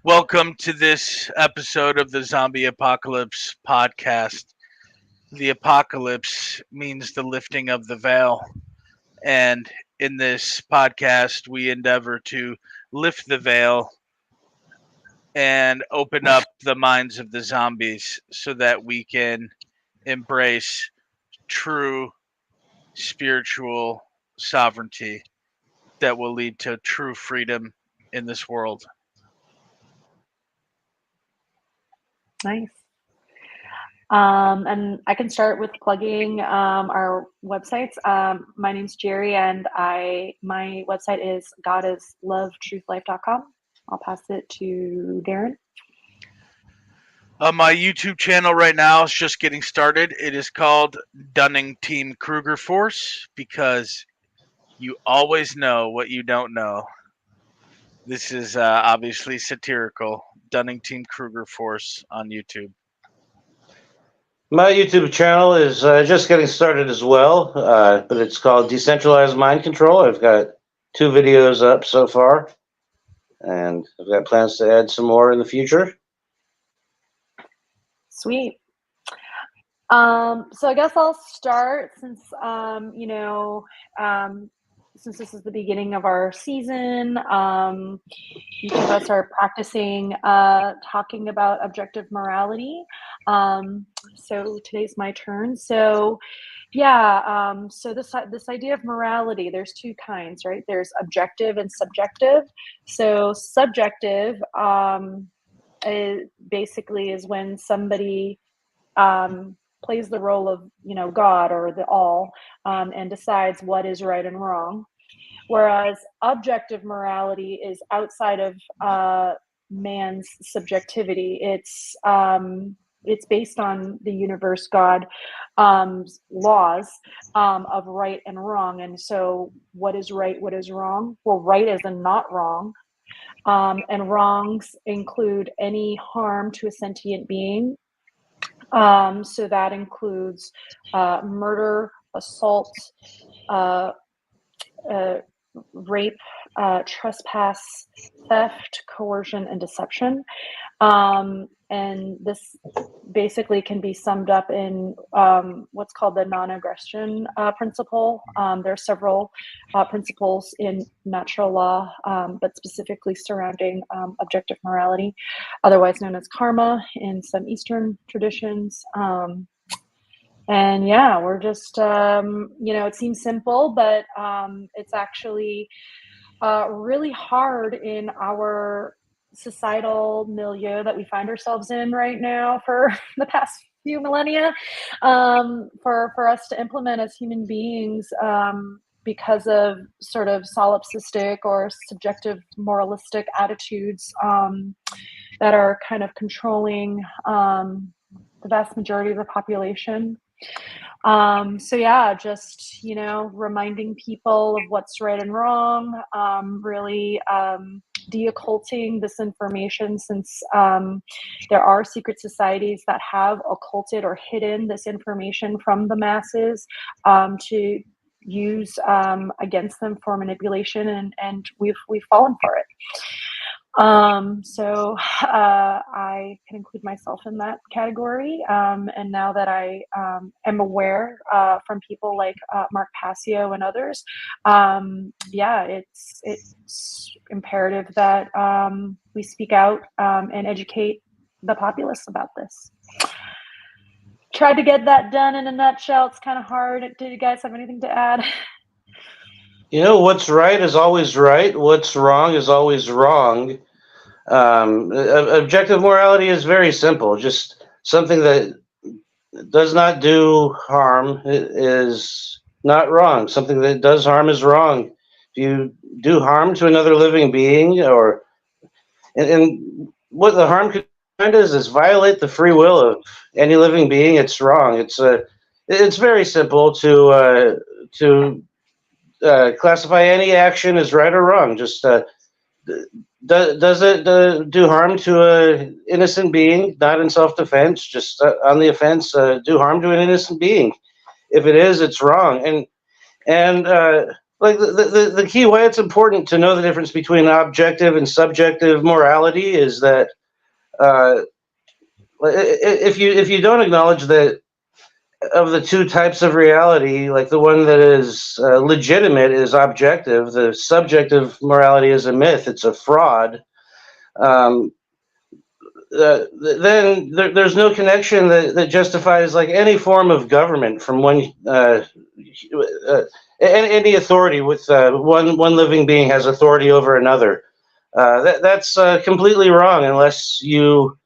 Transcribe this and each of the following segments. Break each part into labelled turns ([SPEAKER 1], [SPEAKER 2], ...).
[SPEAKER 1] Welcome to this episode of the Zombie Apocalypse podcast. The apocalypse means the lifting of the veil. And in this podcast, we endeavor to lift the veil and open up the minds of the zombies so that we can embrace true spiritual sovereignty that will lead to true freedom in this world.
[SPEAKER 2] Nice. And I can start with plugging our websites. My name's Jerry, and my website is godislovetruthlife.com. I'll pass it to Darren.
[SPEAKER 1] My YouTube channel right now is just getting started. It is called Dunning Team Kruger Force because you always know what you don't know. This is obviously satirical. Dunning Team Kruger Force on YouTube.
[SPEAKER 3] My YouTube channel is just getting started as well, but it's called Decentralized Mind Control. I've got 2 videos up so far, and I've got plans to add some more in the future.
[SPEAKER 2] Sweet. So I guess I'll start since since this is the beginning of our season. Each of us are practicing talking about objective morality. So today's my turn. So so this idea of morality, there's 2 kinds, right? There's objective and subjective. So subjective basically is when somebody plays the role of God or the all and decides what is right and wrong, whereas objective morality is outside of man's subjectivity. It's based on the universe God laws of right and wrong. And so what is right, what is wrong? Well, right is in not wrong. And wrongs include any harm to a sentient being. So that includes murder, assault, rape, trespass, theft, coercion, and deception. And this basically can be summed up in what's called the non-aggression principle. There are several principles in natural law, but specifically surrounding objective morality, otherwise known as karma in some Eastern traditions. And we're just, it seems simple, but it's actually really hard in our societal milieu that we find ourselves in right now for the past few millennia, for us to implement as human beings because of sort of solipsistic or subjective moralistic attitudes that are kind of controlling the vast majority of the population. Just reminding people of what's right and wrong, really de-occulting this information, since there are secret societies that have occulted or hidden this information from the masses to use against them for manipulation, and we've fallen for it. I can include myself in that category. And now that I am aware from people like Mark Passio and others, it's imperative that we speak out and educate the populace about this. Tried to get that done in a nutshell. It's kind of hard. Did you guys have anything to add?
[SPEAKER 3] What's right is always right. What's wrong is always wrong. Objective morality is very simple. Just something that does not do harm is not wrong. Something that does harm is wrong. If you do harm to another living being, and what the harm could is violate the free will of any living being, it's wrong. It's very simple to classify any action as right or wrong. Just does it do harm to a innocent being, not in self-defense, just on the offense, do harm to an innocent being? If it is, it's wrong. And like the key why it's important to know the difference between objective and subjective morality is that if you don't acknowledge that of the two types of reality, like the one that is legitimate is objective, the subjective morality is a myth, it's a fraud. Um, then there's no connection that justifies like any form of government from one any authority with one living being has authority over another. That's completely wrong unless you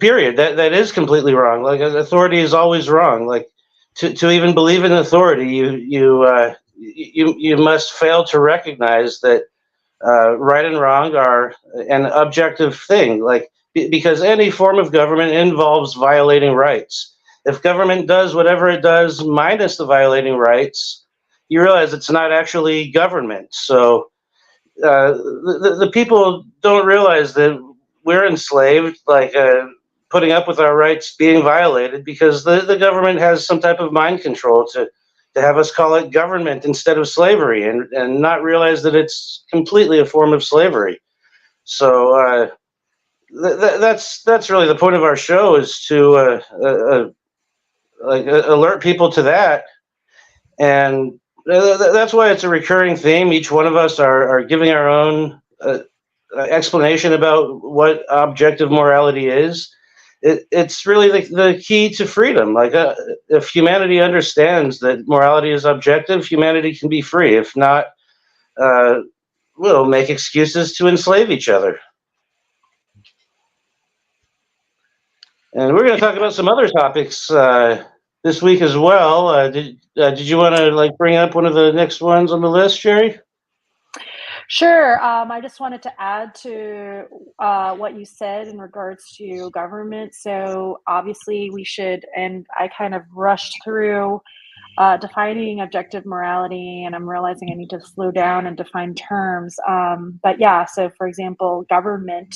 [SPEAKER 3] period. That is completely wrong. Like authority is always wrong. Like to even believe in authority, you must fail to recognize that right and wrong are an objective thing. Like because any form of government involves violating rights. If government does whatever it does minus the violating rights, you realize it's not actually government. So the people don't realize that we're enslaved, like putting up with our rights being violated because the government has some type of mind control to have us call it government instead of slavery and not realize that it's completely a form of slavery. So that's really the point of our show is to alert people to that. And that's why it's a recurring theme. Each one of us are giving our own explanation about what objective morality is. It's really the key to freedom. Like if humanity understands that morality is objective, humanity can be free. If not, we'll make excuses to enslave each other. And we're going to talk about some other topics this week as well. Did you want to like bring up one of the next ones on the list, Sherry?
[SPEAKER 2] Sure. I just wanted to add to what you said in regards to government. So obviously we should, and I kind of rushed through defining objective morality, and I'm realizing I need to slow down and define terms. But yeah, so for example, government.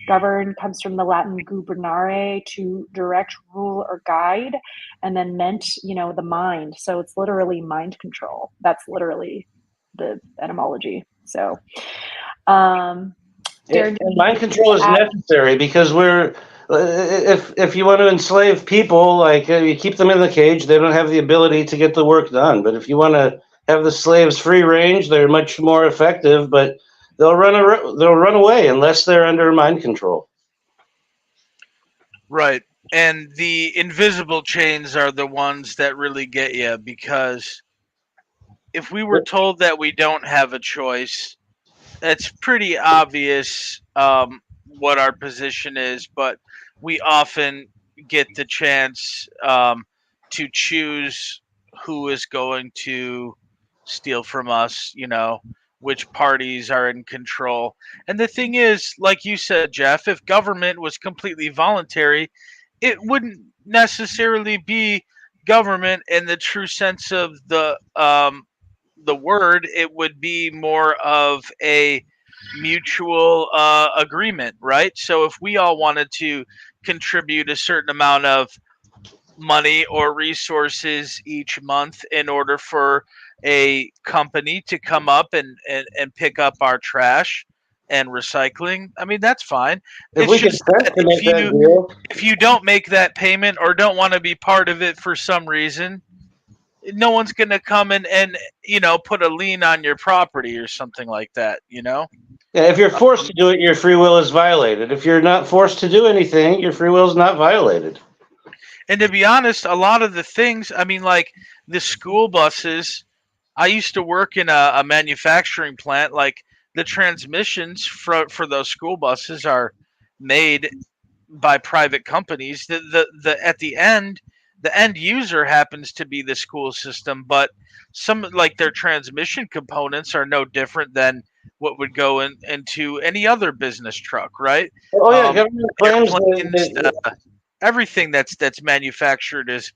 [SPEAKER 2] Govern comes from the Latin gubernare, to direct, rule, or guide, and then ment, the mind. So it's literally mind control. That's literally the etymology. So, Darren,
[SPEAKER 3] mind control is necessary because we're if you want to enslave people, like you keep them in the cage, they don't have the ability to get the work done. But if you want to have the slaves free range, they're much more effective. But they'll run away unless they're under mind control.
[SPEAKER 1] Right. And the invisible chains are the ones that really get you, because if we were told that we don't have a choice, it's pretty obvious what our position is, but we often get the chance to choose who is going to steal from us, which parties are in control. And the thing is, like you said, Jeff, if government was completely voluntary, it wouldn't necessarily be government in the true sense of the word. It would be more of a mutual agreement, right? So if we all wanted to contribute a certain amount of money or resources each month in order for a company to come up and pick up our trash and recycling, I mean, that's fine. It's just that if you don't make that payment or don't want to be part of it for some reason, no one's going to come and put a lien on your property or something like that,
[SPEAKER 3] Yeah, if you're forced to do it, your free will is violated. If you're not forced to do anything, your free will is not violated.
[SPEAKER 1] And to be honest, a lot of the things, I mean, like the school buses, I used to work in a manufacturing plant. Like the transmissions for those school buses are made by private companies. The at the end user happens to be the school system, but some like their transmission components are no different than what would go into any other business truck, right?
[SPEAKER 3] Oh yeah, government claims
[SPEAKER 1] everything that's manufactured is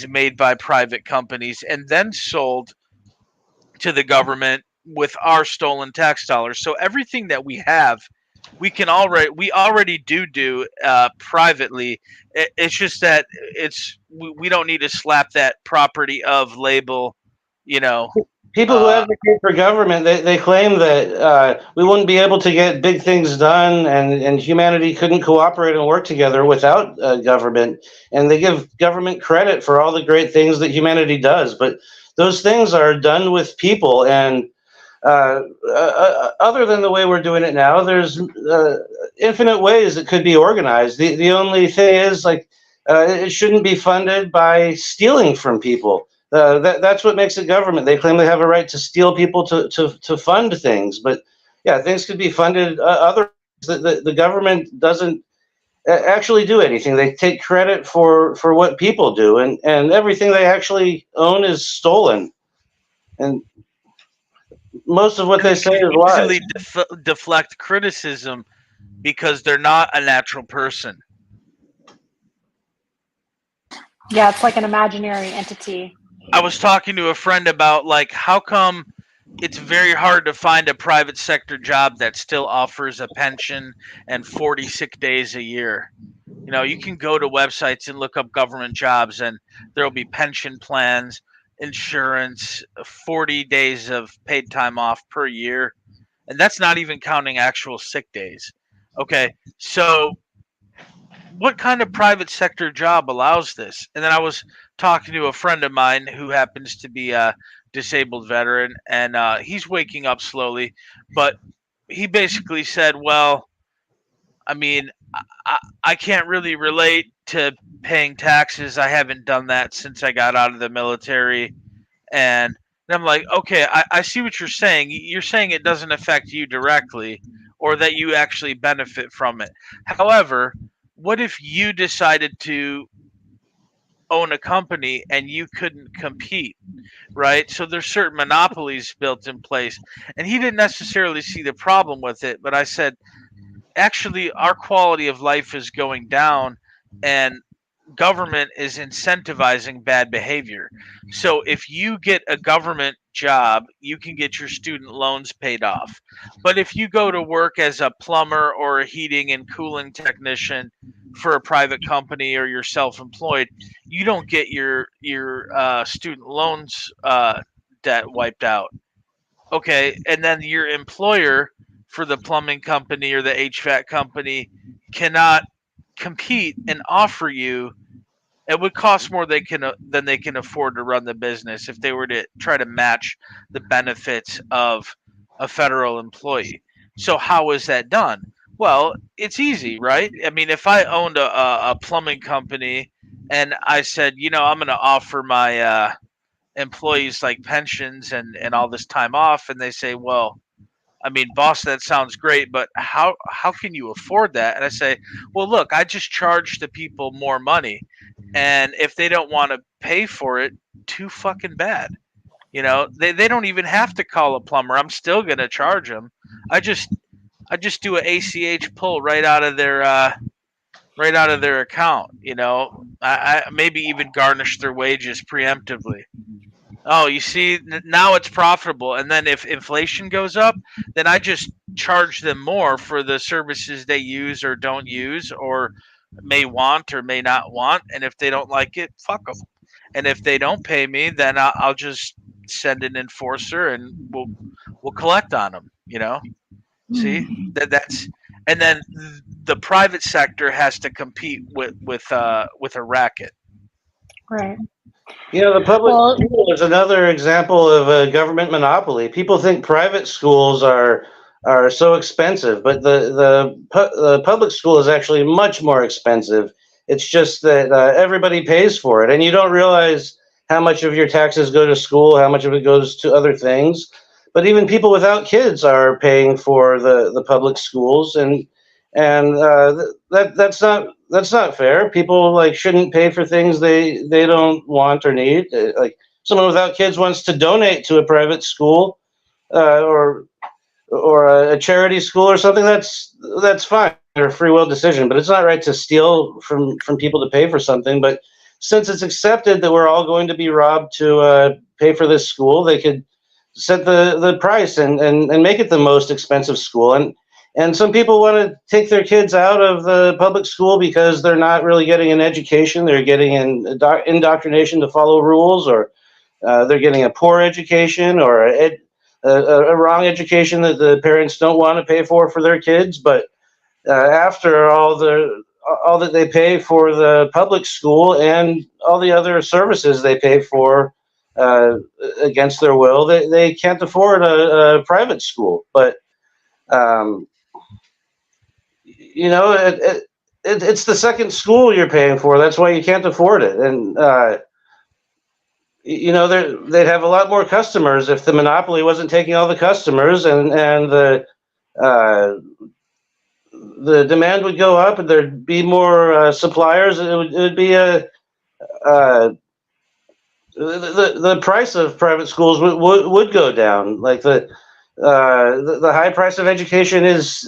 [SPEAKER 1] made by private companies and then sold to the government with our stolen tax dollars. So everything that we have we already do privately. It's just that we don't need to slap that property of label, you know.
[SPEAKER 3] People who advocate for government, they claim that we wouldn't be able to get big things done, and humanity couldn't cooperate and work together without government. And they give government credit for all the great things that humanity does, but those things are done with people. And other than the way we're doing it now, there's infinite ways it could be organized. The only thing is, like, it shouldn't be funded by stealing from people. That's what makes it government. They claim they have a right to steal people to fund things, but yeah, things could be funded other. The government doesn't actually do anything. They take credit for what people do, and everything they actually own is stolen. And most of what they say is lies.
[SPEAKER 1] Easily deflect criticism because they're not a natural person.
[SPEAKER 2] Yeah, it's like an imaginary entity.
[SPEAKER 1] I was talking to a friend about, like, how come it's very hard to find a private sector job that still offers a pension and 40 sick days a year. You know, you can go to websites and look up government jobs, and there'll be pension plans, insurance, 40 days of paid time off per year. And that's not even counting actual sick days. Okay, so what kind of private sector job allows this? And then I was talking to a friend of mine who happens to be a disabled veteran, and he's waking up slowly, but he basically said, well, I mean, I can't really relate to paying taxes. I haven't done that since I got out of the military. And I'm like, okay, I see what you're saying. You're saying it doesn't affect you directly, or that you actually benefit from it. However, what if you decided to own a company and you couldn't compete, right? So there's certain monopolies built in place, and he didn't necessarily see the problem with it, but I said, actually, our quality of life is going down, and government is incentivizing bad behavior. So if you get a government job, you can get your student loans paid off. But if you go to work as a plumber or a heating and cooling technician for a private company, or you're self-employed, you don't get your student loans debt wiped out. Okay, and then your employer for the plumbing company or the HVAC company cannot compete and offer you. It would cost more than they can afford to run the business if they were to try to match the benefits of a federal employee. So how is that done? Well, it's easy, right? I mean, if I owned a plumbing company and I said, you know, I'm going to offer my employees like pensions and all this time off, and they say, well, I mean, boss, that sounds great, but how can you afford that? And I say, well, look, I just charge the people more money, and if they don't want to pay for it, too fucking bad. You know, they don't even have to call a plumber. I'm still gonna charge them. I just do an ACH pull right out of their account. You know, I maybe even garnish their wages preemptively. Oh, you see, now it's profitable. And then if inflation goes up, then I just charge them more for the services they use or don't use, or may want or may not want. And if they don't like it, fuck them. And if they don't pay me, then I'll just send an enforcer and we'll collect on them. You know, see that's. And then the private sector has to compete with a racket.
[SPEAKER 2] Right.
[SPEAKER 3] You know, the public school is another example of a government monopoly. People think private schools are so expensive, but the public school is actually much more expensive. It's just that everybody pays for it, and you don't realize how much of your taxes go to school, how much of it goes to other things. But even people without kids are paying for the public schools, and that's not fair. People shouldn't pay for things they don't want or need. Like someone without kids wants to donate to a private school or a charity school or something. That's fine. They're a free will decision, but it's not right to steal from people to pay for something. But since it's accepted that we're all going to be robbed to pay for this school, they could set the price and make it the most expensive school. And And some people want to take their kids out of the public school because they're not really getting an education. They're getting an indoctrination to follow rules, or they're getting a poor education, or a wrong education that the parents don't want to pay for their kids. But after all that they pay for the public school and all the other services they pay for against their will, they can't afford a private school. But it's the second school you're paying for. That's why you can't afford it. And they'd have a lot more customers if the monopoly wasn't taking all the customers, and the demand would go up, and there'd be more suppliers. It would be the price of private schools would go down. Like the high price of education is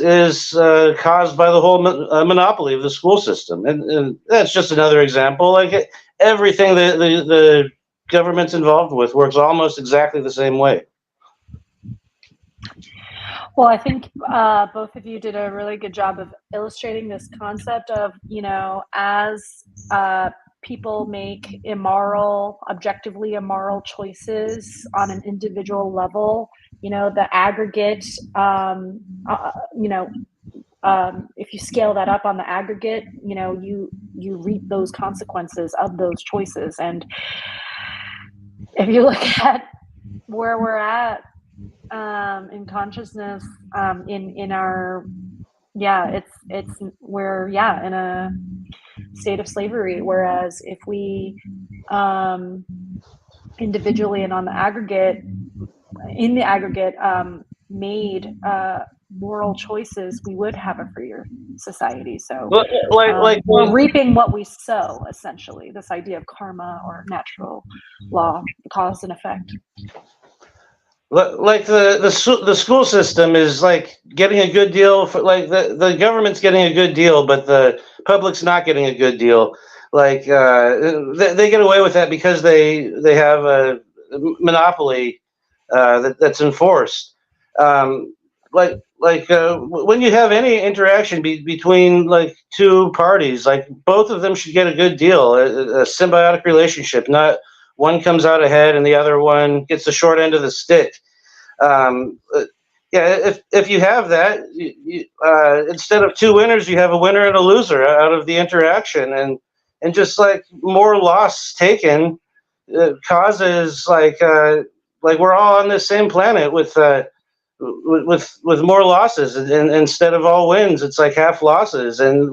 [SPEAKER 3] caused by the whole monopoly of the school system, and that's just another example. Like everything the government's involved with works almost exactly the same way.
[SPEAKER 2] Well, I think both of you did a really good job of illustrating this concept of, as people make objectively immoral choices on an individual level, the aggregate, if you scale that up on the aggregate, you reap those consequences of those choices. And if you look at where we're at in consciousness, in our, we're in a state of slavery. Whereas if we individually and on the aggregate, made moral choices, we would have a freer society. So we're reaping what we sow, essentially. This idea of karma or natural law, cause and effect.
[SPEAKER 3] Like the school system is like getting a good deal for, like the government's getting a good deal, but the public's not getting a good deal. Like they get away with that because they have a monopoly that's enforced. When you have any interaction between like two parties, like both of them should get a good deal, a symbiotic relationship, not one comes out ahead and the other one gets the short end of the stick. If you have that, instead of two winners, you have a winner and a loser out of the interaction, and just like more loss taken causes like we're all on the same planet with more losses, and instead of all wins, it's like half losses, and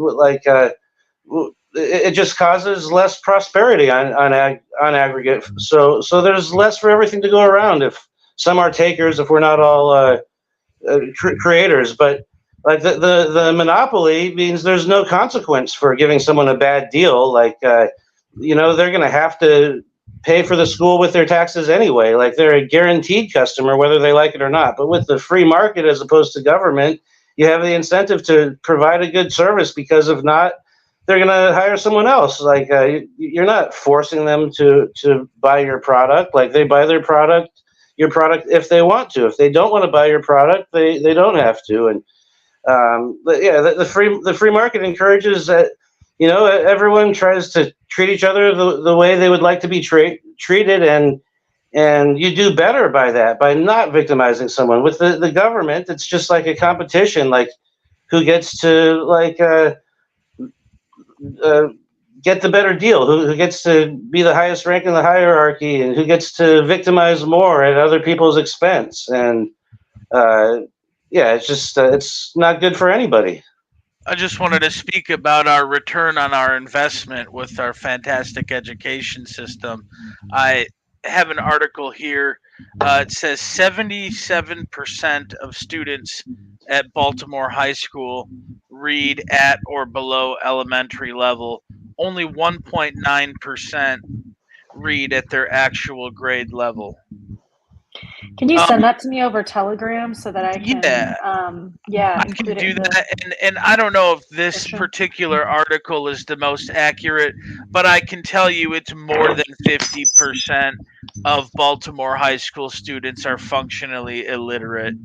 [SPEAKER 3] it just causes less prosperity on aggregate. So there's less for everything to go around. If some are takers, if we're not all creators, but like the monopoly means there's no consequence for giving someone a bad deal. Like they're going to have to pay for the school with their taxes anyway. Like they're a guaranteed customer, whether they like it or not. But with the free market as opposed to government, you have the incentive to provide a good service, because if not, they're going to hire someone else. Like you're not forcing them to buy your product. Like they buy your product if they want to. If they don't want to buy your product, they don't have to. And the free market encourages that. Everyone tries to treat each other the way they would like to be treated, and you do better by that, by not victimizing someone. With the government, it's just like a competition, like who gets to get the better deal, who gets to be the highest rank in the hierarchy, and who gets to victimize more at other people's expense. And it's just it's not good for anybody.
[SPEAKER 1] I just wanted to speak about our return on our investment with our fantastic education system. I have an article here. It says 77% of students at Baltimore High School read at or below elementary level. Only 1.9% read at their actual grade level.
[SPEAKER 2] Can you send that to me over Telegram so that I can?
[SPEAKER 1] I can do that. And I don't know if this particular article is the most accurate, but I can tell you it's more than 50% of Baltimore high school students are functionally illiterate.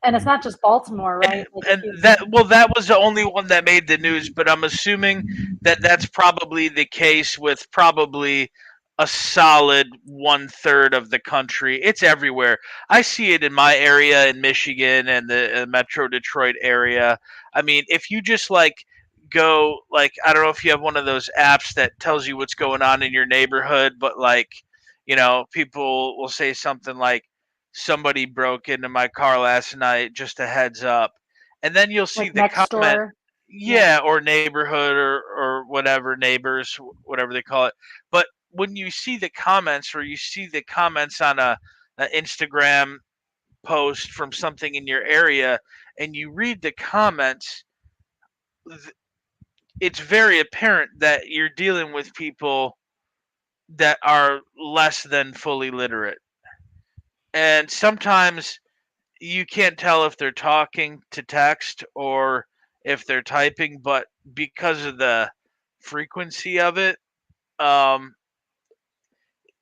[SPEAKER 2] And it's not just Baltimore, right? Like
[SPEAKER 1] And that was the only one that made the news, but I'm assuming that that's probably the case with probably a solid 1/3 of the country. It's everywhere. I see it in my area in Michigan and the Metro Detroit area. I mean, if you just like go like, I don't know if you have one of those apps that tells you what's going on in your neighborhood, but like, people will say something like, somebody broke into my car last night, just a heads up. And then you'll see
[SPEAKER 2] like
[SPEAKER 1] the
[SPEAKER 2] next
[SPEAKER 1] comment,
[SPEAKER 2] door.
[SPEAKER 1] yeah, or neighborhood or whatever, neighbors, whatever they call it. But when you see the comments, or you see the comments on a Instagram post from something in your area, and you read the comments, it's very apparent that you're dealing with people that are less than fully literate. And sometimes you can't tell if they're talking to text or if they're typing, but because of the frequency of it, um,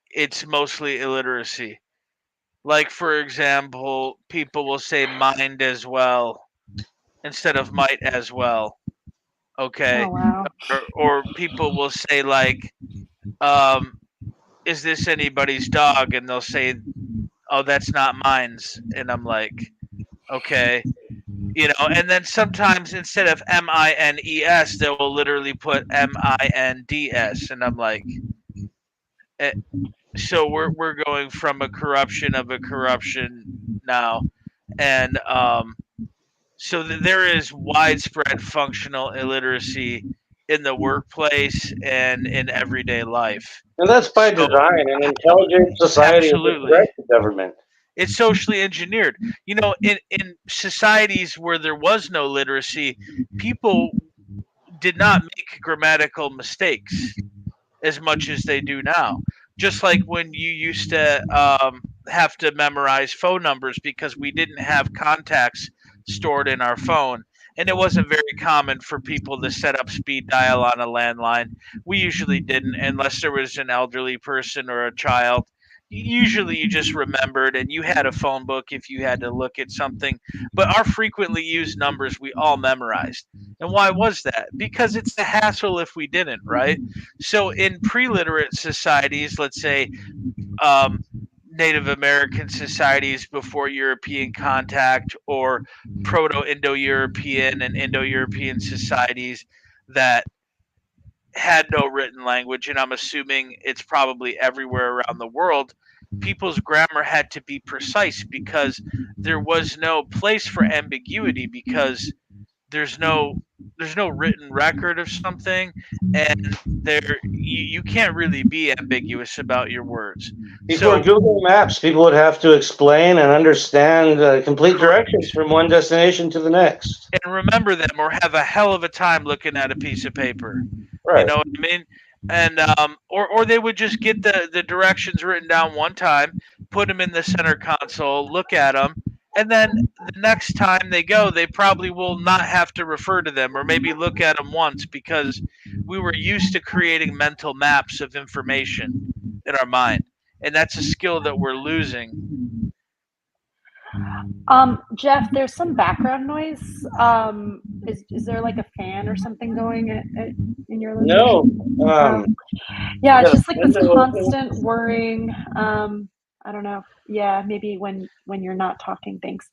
[SPEAKER 1] it's mostly illiteracy. Like, for example, people will say mind as well instead of might as well.
[SPEAKER 2] Oh
[SPEAKER 1] Okay.
[SPEAKER 2] wow.
[SPEAKER 1] Or people will say, like, um, is this anybody's dog? And they'll say, oh, that's not mine's. And I'm like, okay. And then sometimes instead of MINES, they will literally put MINDS. And I'm like, eh, so we're going from a corruption of a corruption now. And so there is widespread functional illiteracy in the workplace and in everyday life.
[SPEAKER 3] And that's by
[SPEAKER 1] So
[SPEAKER 3] design. An intelligent society is a
[SPEAKER 1] absolutely,
[SPEAKER 3] threat to government.
[SPEAKER 1] it's socially engineered. In societies where there was no literacy, people did not make grammatical mistakes as much as they do now. Just like when you used to have to memorize phone numbers because we didn't have contacts stored in our phone. And it wasn't very common for people to set up speed dial on a landline. We usually didn't, unless there was an elderly person or a child. Usually you just remembered and you had a phone book if you had to look at something. But our frequently used numbers we all memorized. And why was that? Because it's a hassle if we didn't, right? So in pre-literate societies, let's say Native American societies before European contact, or Proto-Indo-European and Indo-European societies that had no written language, and I'm assuming it's probably everywhere around the world, people's grammar had to be precise because there was no place for ambiguity, because there's no written record of something, and you can't really be ambiguous about your words.
[SPEAKER 3] Before
[SPEAKER 1] So
[SPEAKER 3] Google Maps, people would have to explain and understand complete directions from one destination to the next.
[SPEAKER 1] and remember them or have a hell of a time looking at a piece of paper. You
[SPEAKER 3] Right.
[SPEAKER 1] know what I mean? And or they would just get the directions written down one time, put them in the center console, look at them, and then the next time they go, they probably will not have to refer to them, or maybe look at them once, because we were used to creating mental maps of information in our mind, and that's a skill that we're losing.
[SPEAKER 2] Jeff, there's some background noise. Is there like a fan or something going in your
[SPEAKER 3] No.
[SPEAKER 2] location? Yeah, it's just like this constant whirring. I don't know. Yeah, maybe when you're not talking, things.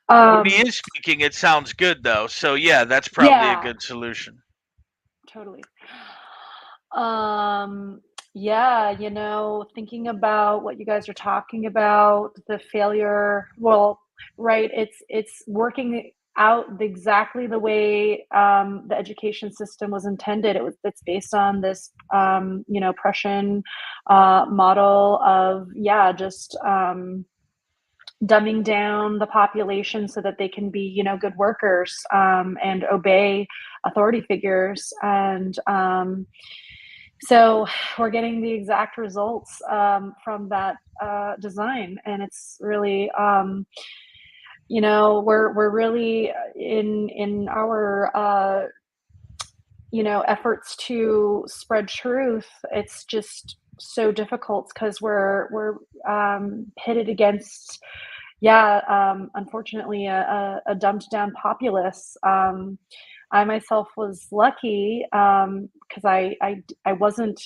[SPEAKER 1] When he is speaking, it sounds good though. So yeah, that's probably a good solution.
[SPEAKER 2] Totally. Yeah, thinking about what you guys are talking about, the failure, well, right, it's working out exactly the way the education system was intended. It's based on this Prussian model of just dumbing down the population so that they can be good workers and obey authority figures. And so we're getting the exact results from that design, and it's really, we're really in our efforts to spread truth. It's just so difficult because we're pitted against Unfortunately, a dumbed down populace. I myself was lucky because I wasn't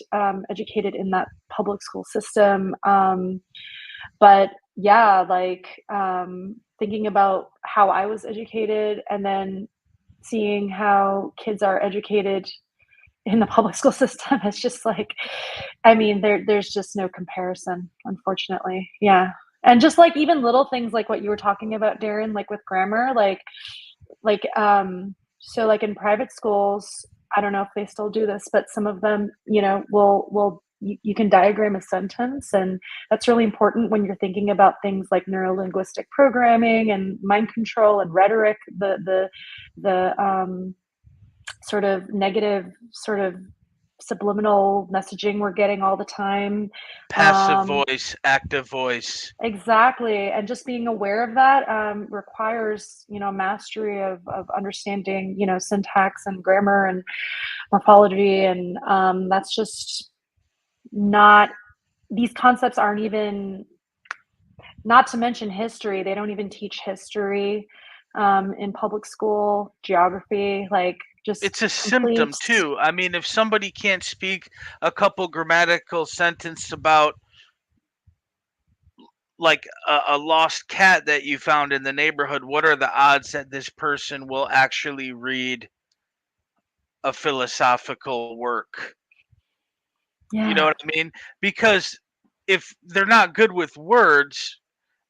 [SPEAKER 2] educated in that public school system. But yeah, like thinking about how I was educated and then seeing how kids are educated in the public school system, it's just like, I mean, there's just no comparison, unfortunately. Yeah. And just like even little things like what you were talking about, Darren, like with grammar, so like in private schools, I don't know if they still do this, but some of them, will you can diagram a sentence, and that's really important when you're thinking about things like neurolinguistic programming and mind control and rhetoric, the sort of negative sort of subliminal messaging we're getting all the time.
[SPEAKER 1] Passive voice, active voice.
[SPEAKER 2] Exactly. And just being aware of that requires, mastery of understanding, syntax and grammar and morphology. And that's just not, these concepts aren't even, not to mention history. They don't even teach history in public school, geography, like just
[SPEAKER 1] It's a symptom too. I mean, if somebody can't speak a couple grammatical sentences about like a lost cat that you found in the neighborhood, what are the odds that this person will actually read a philosophical work?
[SPEAKER 2] Yeah.
[SPEAKER 1] You know what I mean? Because if they're not good with words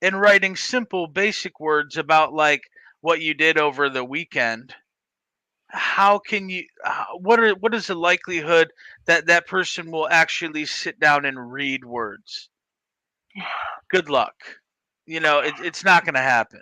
[SPEAKER 1] and writing simple basic words about like what you did over the weekend, how can you what is the likelihood that that person will actually sit down and read words? Good luck. It's not going to happen.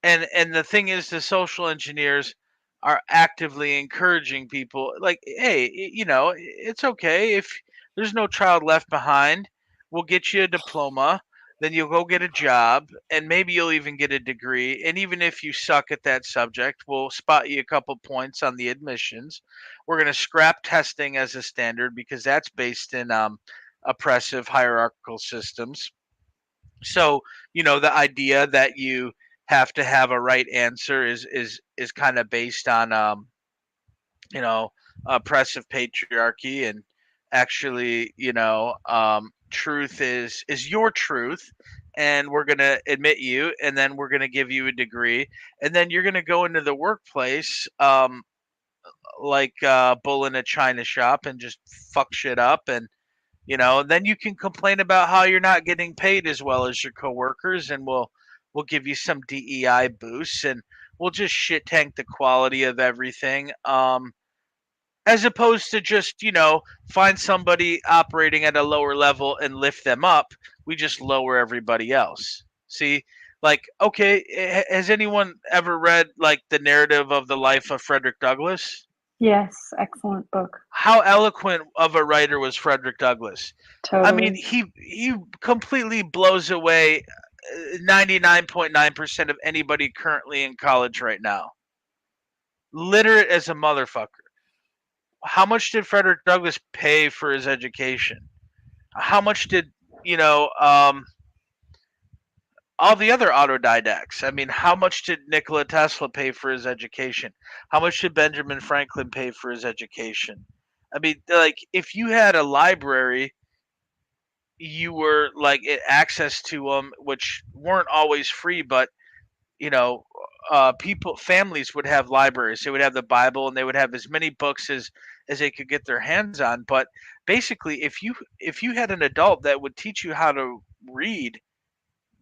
[SPEAKER 1] And the thing is, the social engineers are actively encouraging people like, hey, it's okay if there's no child left behind. We'll get you a diploma, then you'll go get a job, and maybe you'll even get a degree. And even if you suck at that subject, we'll spot you a couple points on the admissions. We're going to scrap testing as a standard because that's based in oppressive hierarchical systems. So the idea that you have to have a right answer is kind of based on you know oppressive patriarchy. And actually, truth is your truth, and we're going to admit you, and then we're going to give you a degree, and then you're going to go into the workplace like a bull in a china shop and just fuck shit up. And then you can complain about how you're not getting paid as well as your coworkers, and we'll give you some DEI boosts, and we'll just shit tank the quality of everything. As opposed to just, find somebody operating at a lower level and lift them up. We just lower everybody else. See, like, okay, has anyone ever read like the narrative of the life of Frederick Douglass?
[SPEAKER 2] Yes, excellent book.
[SPEAKER 1] How eloquent of a writer was Frederick Douglass?
[SPEAKER 2] Totally.
[SPEAKER 1] I mean, he completely blows away 99.9% of anybody currently in college right now. Literate as a motherfucker. How much did Frederick Douglass pay for his education? How much did, all the other autodidacts? I mean, how much did Nikola Tesla pay for his education? How much did Benjamin Franklin pay for his education? I mean, like, if you had a library, you were like access to them, which weren't always free, but you know, families would have libraries. They would have the Bible, and they would have as many books as they could get their hands on. But basically, if you had an adult that would teach you how to read,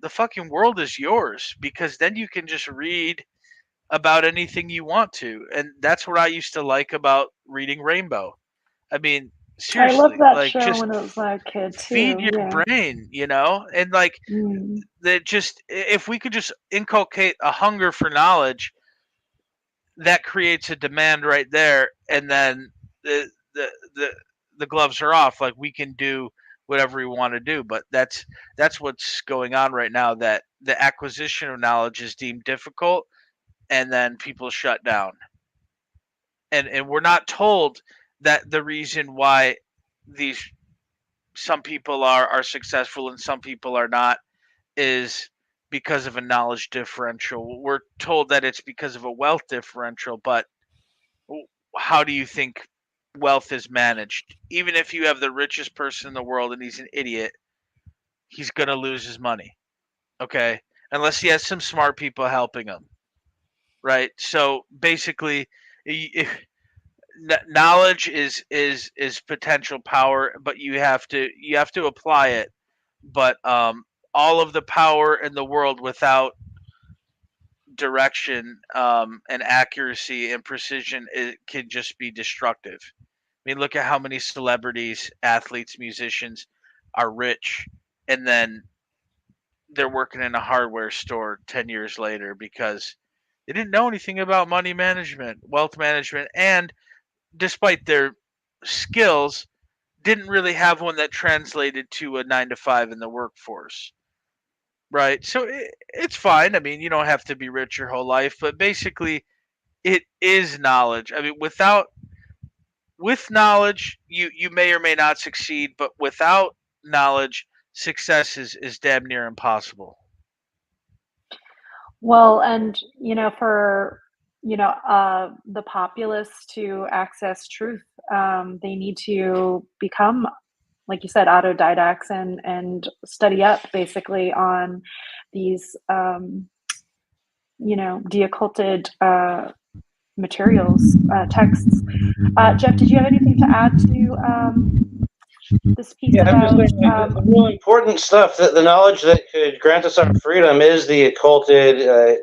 [SPEAKER 1] the fucking world is yours, because then you can just read about anything you want to. And that's what I used to like about reading Rainbow. I mean,
[SPEAKER 2] I loved
[SPEAKER 1] seriously,
[SPEAKER 2] that
[SPEAKER 1] like,
[SPEAKER 2] show
[SPEAKER 1] just
[SPEAKER 2] when I was a kid
[SPEAKER 1] feed
[SPEAKER 2] too.
[SPEAKER 1] your
[SPEAKER 2] Yeah.
[SPEAKER 1] brain, and like, that, just if we could just inculcate a hunger for knowledge, that creates a demand right there, and then the the the, the gloves are off. Like, we can do whatever we want to do. But that's what's going on right now, that the acquisition of knowledge is deemed difficult, and then people shut down. And we're not told that the reason why these some people are successful and some people are not is because of a knowledge differential. We're told that it's because of a wealth differential, but how do you think wealth is managed? Even if you have the richest person in the world and he's an idiot, he's going to lose his money. Okay? Unless he has some smart people helping him. Right? So basically, knowledge is potential power, but you have to apply it. But all of the power in the world without direction and accuracy and precision, it can just be destructive. I mean, look at how many celebrities, athletes, musicians are rich, and then they're working in a hardware store 10 years later because they didn't know anything about money management, wealth management, and despite their skills, didn't really have one that translated to a 9 to 5 in the workforce. Right. So it's fine. I mean, you don't have to be rich your whole life, but basically it is knowledge. I mean, with knowledge, you may or may not succeed, but without knowledge, success is damn near impossible.
[SPEAKER 2] Well, and for the populace to access truth, they need to become, like you said, autodidacts and study up basically on these de-occulted materials, texts. Jeff, did you have anything to add to this piece
[SPEAKER 3] Yeah,
[SPEAKER 2] about?
[SPEAKER 3] I'm just saying, the real important stuff, that the knowledge that could grant us our freedom is the occulted,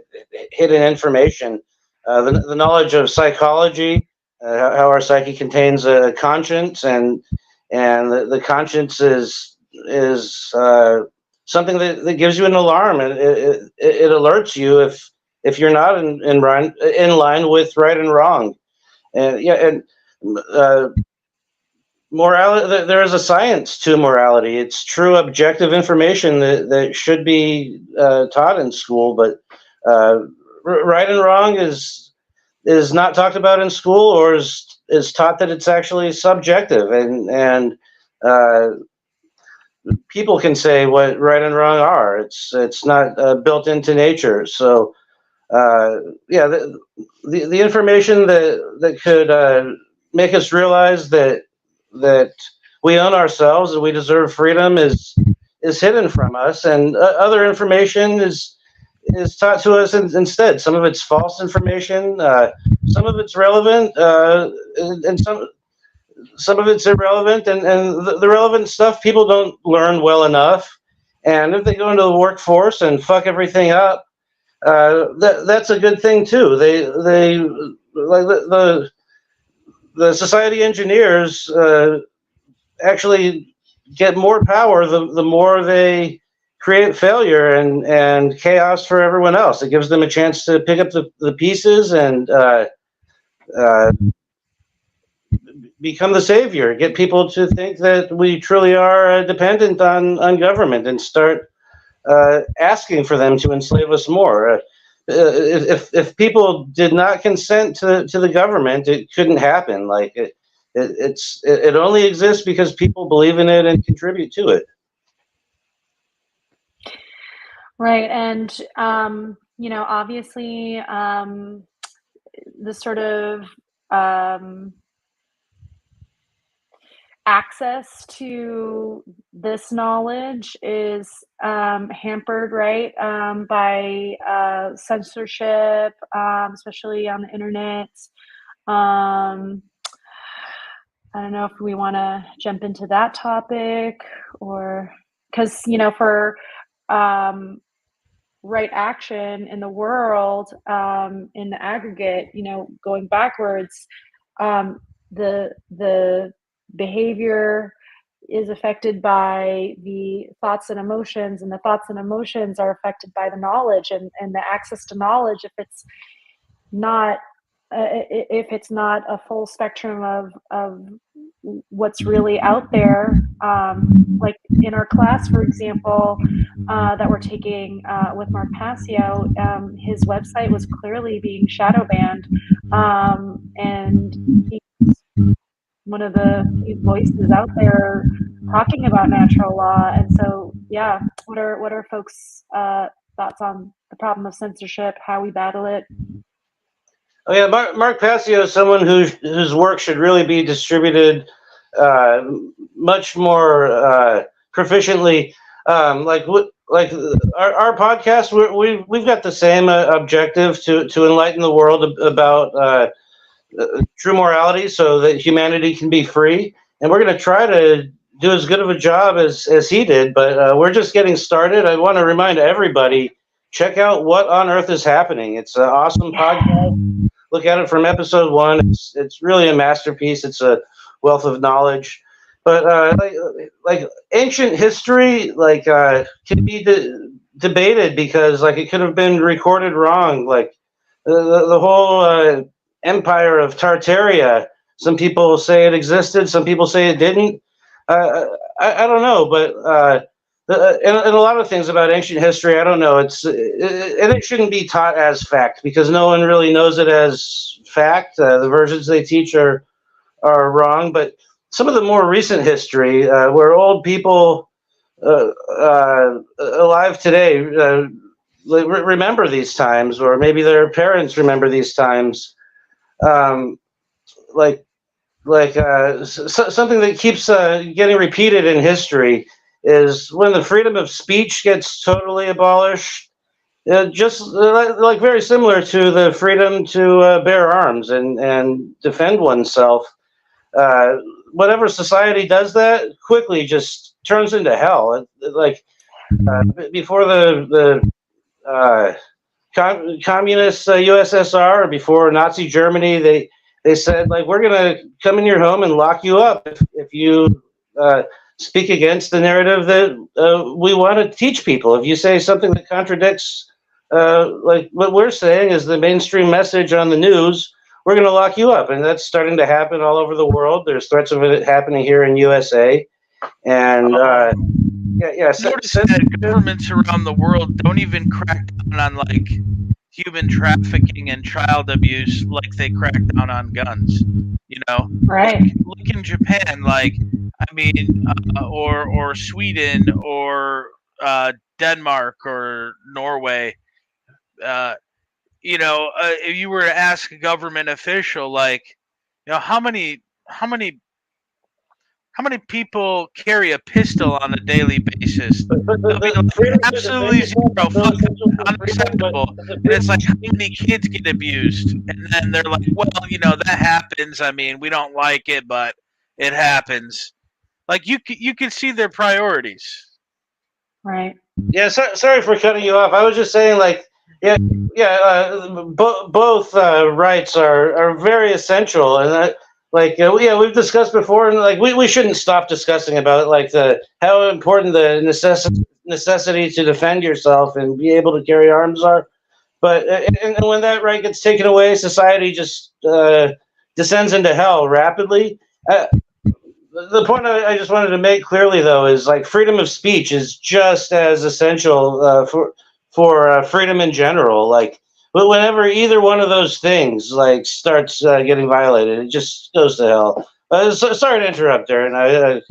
[SPEAKER 3] hidden information. The knowledge of psychology, how our psyche contains a conscience, and the conscience is something that gives you an alarm, and it alerts you if you're not in line with right and wrong. And yeah, and morality, there is a science to morality. It's true objective information that should be taught in school, but right and wrong is not talked about in school, or is taught that it's actually subjective, and people can say what right and wrong are. It's not built into nature. So yeah, the information that could make us realize that we own ourselves and we deserve freedom is hidden from us, and other information is taught to us instead. Some of it's false information, some of it's relevant, and some of it's irrelevant, and the relevant stuff people don't learn well enough. And if they go into the workforce and fuck everything up, that's a good thing too. They like the society engineers actually get more power the more they create failure and chaos for everyone else. It gives them a chance to pick up the pieces and become the savior, get people to think that we truly are dependent on government, and start asking for them to enslave us more. If people did not consent to the government, it couldn't happen. Like it only exists because people believe in it and contribute to it.
[SPEAKER 2] Right, and obviously, this sort of access to this knowledge is hampered, right, by censorship, especially on the internet. I don't know if we want to jump into that topic, or because for right action in the world, in the aggregate, going backwards, the behavior is affected by the thoughts and emotions, and the thoughts and emotions are affected by the knowledge, and the access to knowledge, if it's not a full spectrum of what's really out there, like in our class, for example, that we're taking with Mark Passio, his website was clearly being shadow banned, and he's one of the few voices out there talking about natural law. And so, yeah, what are folks' thoughts on the problem of censorship, how we battle it?
[SPEAKER 3] Oh yeah, Mark Passio is someone whose work should really be distributed uh, much more proficiently. Like our podcast, we've got the same objective to enlighten the world about true morality, so that humanity can be free. And we're going to try to do as good of a job as he did. But we're just getting started. I want to remind everybody, check out What on Earth is Happening. It's an awesome podcast. Look at it from episode one. It's really a masterpiece. It's a wealth of knowledge. But like ancient history, can be debated, because like it could have been recorded wrong. Like the whole empire of Tartaria. Some people say it existed. Some people say it didn't. I don't know, but and a lot of things about ancient history, I don't know. And it shouldn't be taught as fact, because no one really knows it as fact. The versions they teach are wrong. But some of the more recent history, where old people alive today remember these times, or maybe their parents remember these times, um, like something that keeps getting repeated in history is when the freedom of speech gets totally abolished. Just like very similar to the freedom to bear arms and defend oneself. Uh, Whatever society does that, quickly just turns into hell. Before the communist USSR, or before Nazi Germany, they said, like, we're gonna come in your home and lock you up if you speak against the narrative that we want to teach people. If you say something that contradicts like what we're saying is the mainstream message on the news, we're going to lock you up. And that's starting to happen all over the world. There's threats of it happening here in USA. And
[SPEAKER 1] Notice that governments around the world don't even crack down on like human trafficking and child abuse like they crack down on guns. You know,
[SPEAKER 2] Right.
[SPEAKER 1] Look in Japan, like I mean, or Sweden, or Denmark, or Norway. If you were to ask a government official, like, how many people carry a pistol on a daily basis? They'll be like, absolutely zero, fucking unacceptable. And it's like, how many kids get abused? And then they're like, well, that happens. I mean, we don't like it, but it happens. Like, you can see their priorities.
[SPEAKER 2] Right.
[SPEAKER 3] Yeah, sorry for cutting you off. I was just saying, like, both rights are very essential, and we've discussed before, and like we shouldn't stop discussing about it, like how important the necessity to defend yourself and be able to carry arms are. But and when that right gets taken away, society just descends into hell rapidly. The point I just wanted to make clearly, though, is like freedom of speech is just as essential for freedom in general. Like, but whenever either one of those things like starts getting violated, it just goes to hell. Sorry to interrupt, Darren.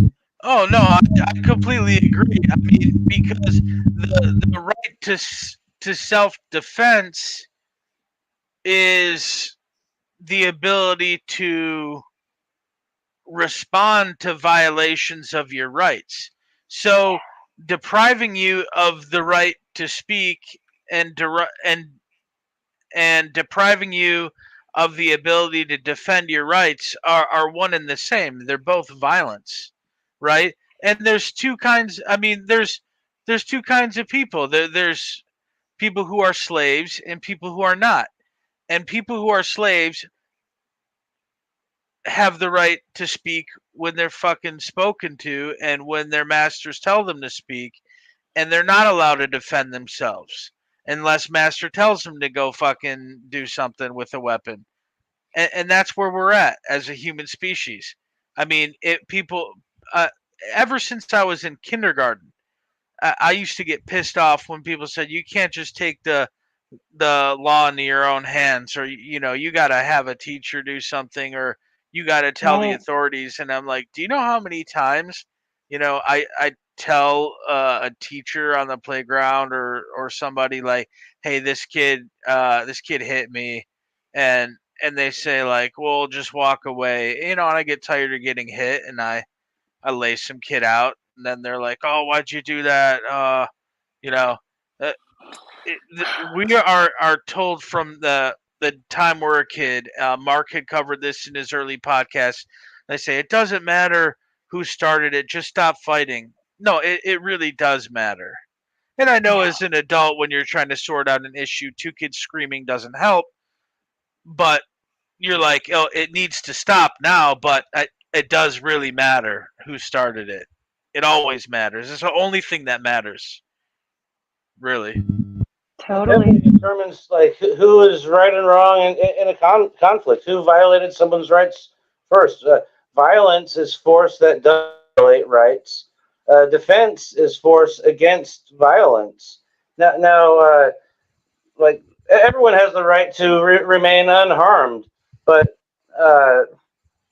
[SPEAKER 1] Oh no, I completely agree. I mean, because the right to self-defense is the ability to respond to violations of your rights. So depriving you of the right to speak and depriving you of the ability to defend your rights are one and the same. They're both violence, right? And there's two kinds. I mean, there's two kinds of people. There's people who are slaves and people who are not. And people who are slaves have the right to speak when they're fucking spoken to and when their masters tell them to speak, and they're not allowed to defend themselves unless master tells them to go fucking do something with a weapon. And that's where we're at as a human species. I mean, ever since I was in kindergarten, I used to get pissed off when people said you can't just take the law into your own hands, or you got to have a teacher do something, or you got to tell the
[SPEAKER 2] Right.
[SPEAKER 1] authorities. And I'm like, do you know how many times I tell a teacher on the playground or somebody like, hey, this kid hit me, and they say like, well, just walk away, and I get tired of getting hit, and I lay some kid out, and then they're like, oh, why'd you do that? You know, uh, we are told from the time we're a kid. Mark had covered this in his early podcast. They say it doesn't matter who started it, just stop fighting. No, it really does matter. And I know as an adult, when you're trying to sort out an issue, two kids screaming doesn't help. But you're like, oh, it needs to stop now. But it does really matter who started it. It always matters. It's the only thing that matters, really.
[SPEAKER 2] Totally.
[SPEAKER 3] Definitely determines like who is right and wrong in a conflict. Who violated someone's rights first? Violence is force that does violate rights. Defense is force against violence. Now, like everyone has the right to remain unharmed, but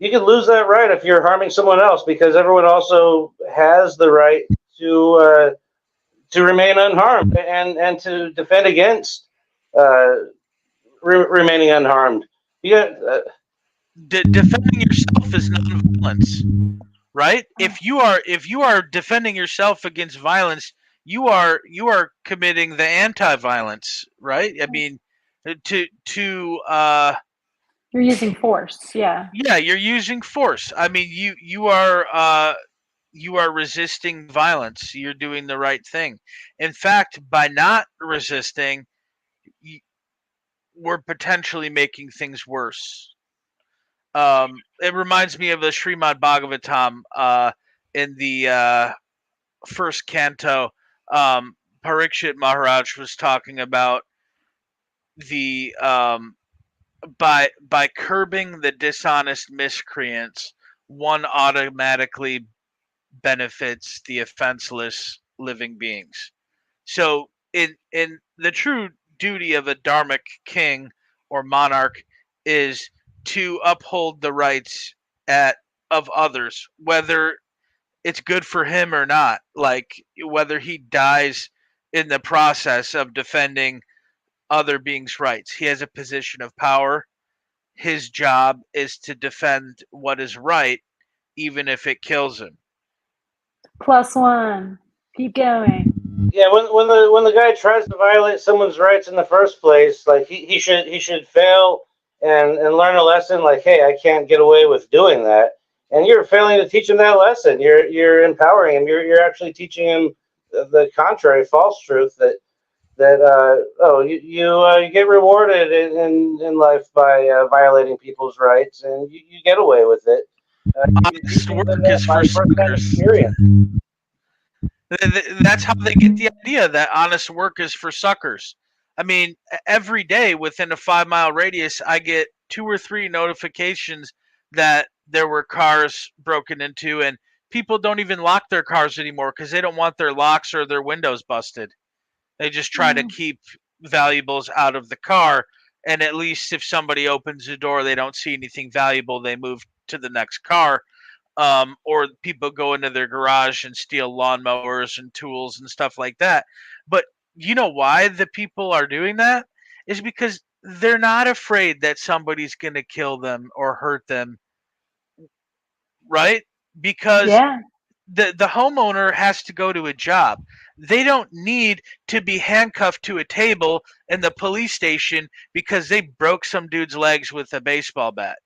[SPEAKER 3] you can lose that right if you're harming someone else, because everyone also has the right to remain unharmed and to defend against remaining unharmed. You got,
[SPEAKER 1] Defending yourself is nonviolence, right? If you are defending yourself against violence, you are committing the anti-violence, right? I mean, to
[SPEAKER 2] You're using force. Yeah.
[SPEAKER 1] yeah, you're using force. I mean, you are resisting violence. You're doing the right thing. In fact, by not resisting, we're potentially making things worse. It reminds me of the Srimad Bhagavatam in the first canto. Parikshit Maharaj was talking about the by curbing the dishonest miscreants, one automatically benefits the offenseless living beings. So, in the true duty of a dharmic king or monarch is to uphold the rights of others, whether it's good for him or not. Like whether he dies in the process of defending other beings' rights, he has a position of power. His job is to defend what is right, even if it kills him.
[SPEAKER 2] +1. Keep going.
[SPEAKER 3] yeah, when the guy tries to violate someone's rights in the first place, like he should fail and learn a lesson. Like, hey, I can't get away with doing that, and you're failing to teach him that lesson. You're empowering him. You're actually teaching him the contrary, false truth that you get rewarded in life by violating people's rights, and you get away with it.
[SPEAKER 1] Honest work is for suckers. That's how they get the idea that honest work is for suckers. I mean, every day within a 5 mile radius, I get 2 or 3 notifications that there were cars broken into, and people don't even lock their cars anymore because they don't want their locks or their windows busted. They just try to keep valuables out of the car, and at least if somebody opens the door, they don't see anything valuable, they move to the next car. Or people go into their garage and steal lawnmowers and tools and stuff like that. But you know why the people are doing that? Is because they're not afraid that somebody's going to kill them or hurt them, right? Because
[SPEAKER 2] Yeah.
[SPEAKER 1] the homeowner has to go to a job. They don't need to be handcuffed to a table in the police station because they broke some dude's legs with a baseball bat.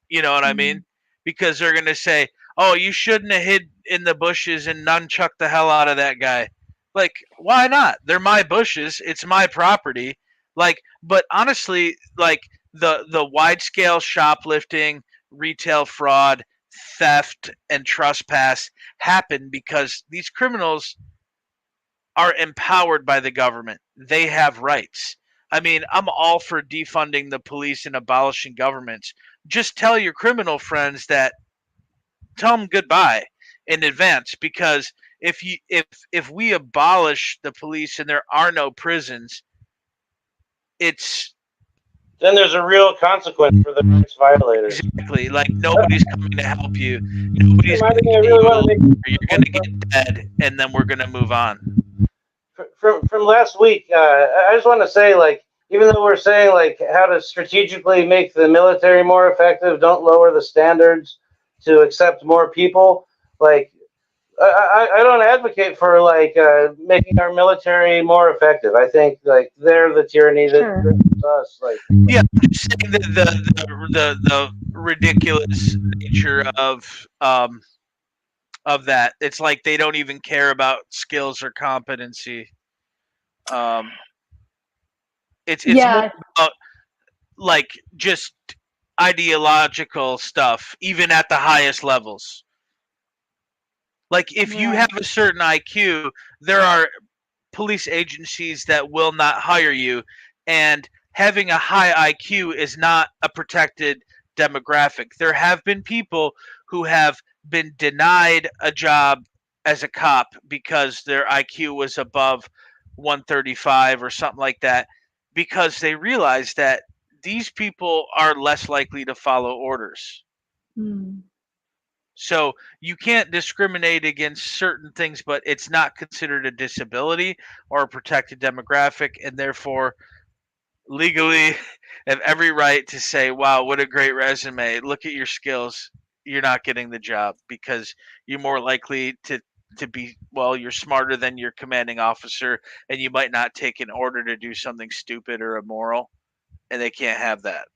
[SPEAKER 1] You know what I mean? Because they're going to say, oh, you shouldn't have hid in the bushes and nunchuck the hell out of that guy. Like, why not? They're my bushes. It's my property. Like, but honestly, like the wide scale shoplifting, retail fraud, theft, and trespass happen because these criminals are empowered by the government. They have rights. I mean, I'm all for defunding the police and abolishing governments. Just tell your criminal friends that, tell them goodbye in advance, because if we abolish the police and there are no prisons, it's
[SPEAKER 3] then there's a real consequence for the rights violators.
[SPEAKER 1] Exactly. Like nobody's coming to help you. Nobody's going to
[SPEAKER 3] I
[SPEAKER 1] get
[SPEAKER 3] really
[SPEAKER 1] you.
[SPEAKER 3] want to make
[SPEAKER 1] You're going to get dead, and then we're going to move on.
[SPEAKER 3] from last week. I just want to say, like, even though we're saying like how to strategically make the military more effective, don't lower the standards to accept more people. Like, I don't advocate for like making our military more effective. I think like they're the tyranny that
[SPEAKER 2] Sure.
[SPEAKER 3] drives us. Like,
[SPEAKER 1] Yeah, I'm just saying that the ridiculous nature of that. It's like they don't even care about skills or competency. It's more
[SPEAKER 2] Yeah.
[SPEAKER 1] about like just ideological stuff, even at the highest levels. Like if you
[SPEAKER 2] Right.
[SPEAKER 1] have a certain IQ, there are police agencies that will not hire you, and having a high IQ is not a protected demographic. There have been people who have been denied a job as a cop because their IQ was above 135 or something like that, because they realized that these people are less likely to follow orders.
[SPEAKER 2] Hmm.
[SPEAKER 1] So you can't discriminate against certain things, but it's not considered a disability or a protected demographic, and therefore legally have every right to say, "Wow, what a great resume! Look at your skills." You're not getting the job because you're more likely to be, well, you're smarter than your commanding officer, and you might not take an order to do something stupid or immoral, and they can't have that.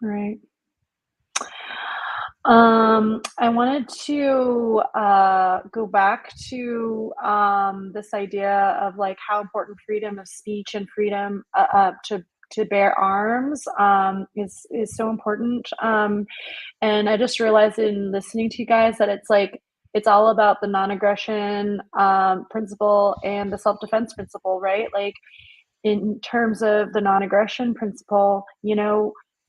[SPEAKER 2] Right. I wanted to go back to this idea of like how important freedom of speech and freedom to bear arms is so important. And I just realized in listening to you guys that it's like it's all about the non-aggression principle and the self-defense principle, right? Like in terms of the non-aggression principle,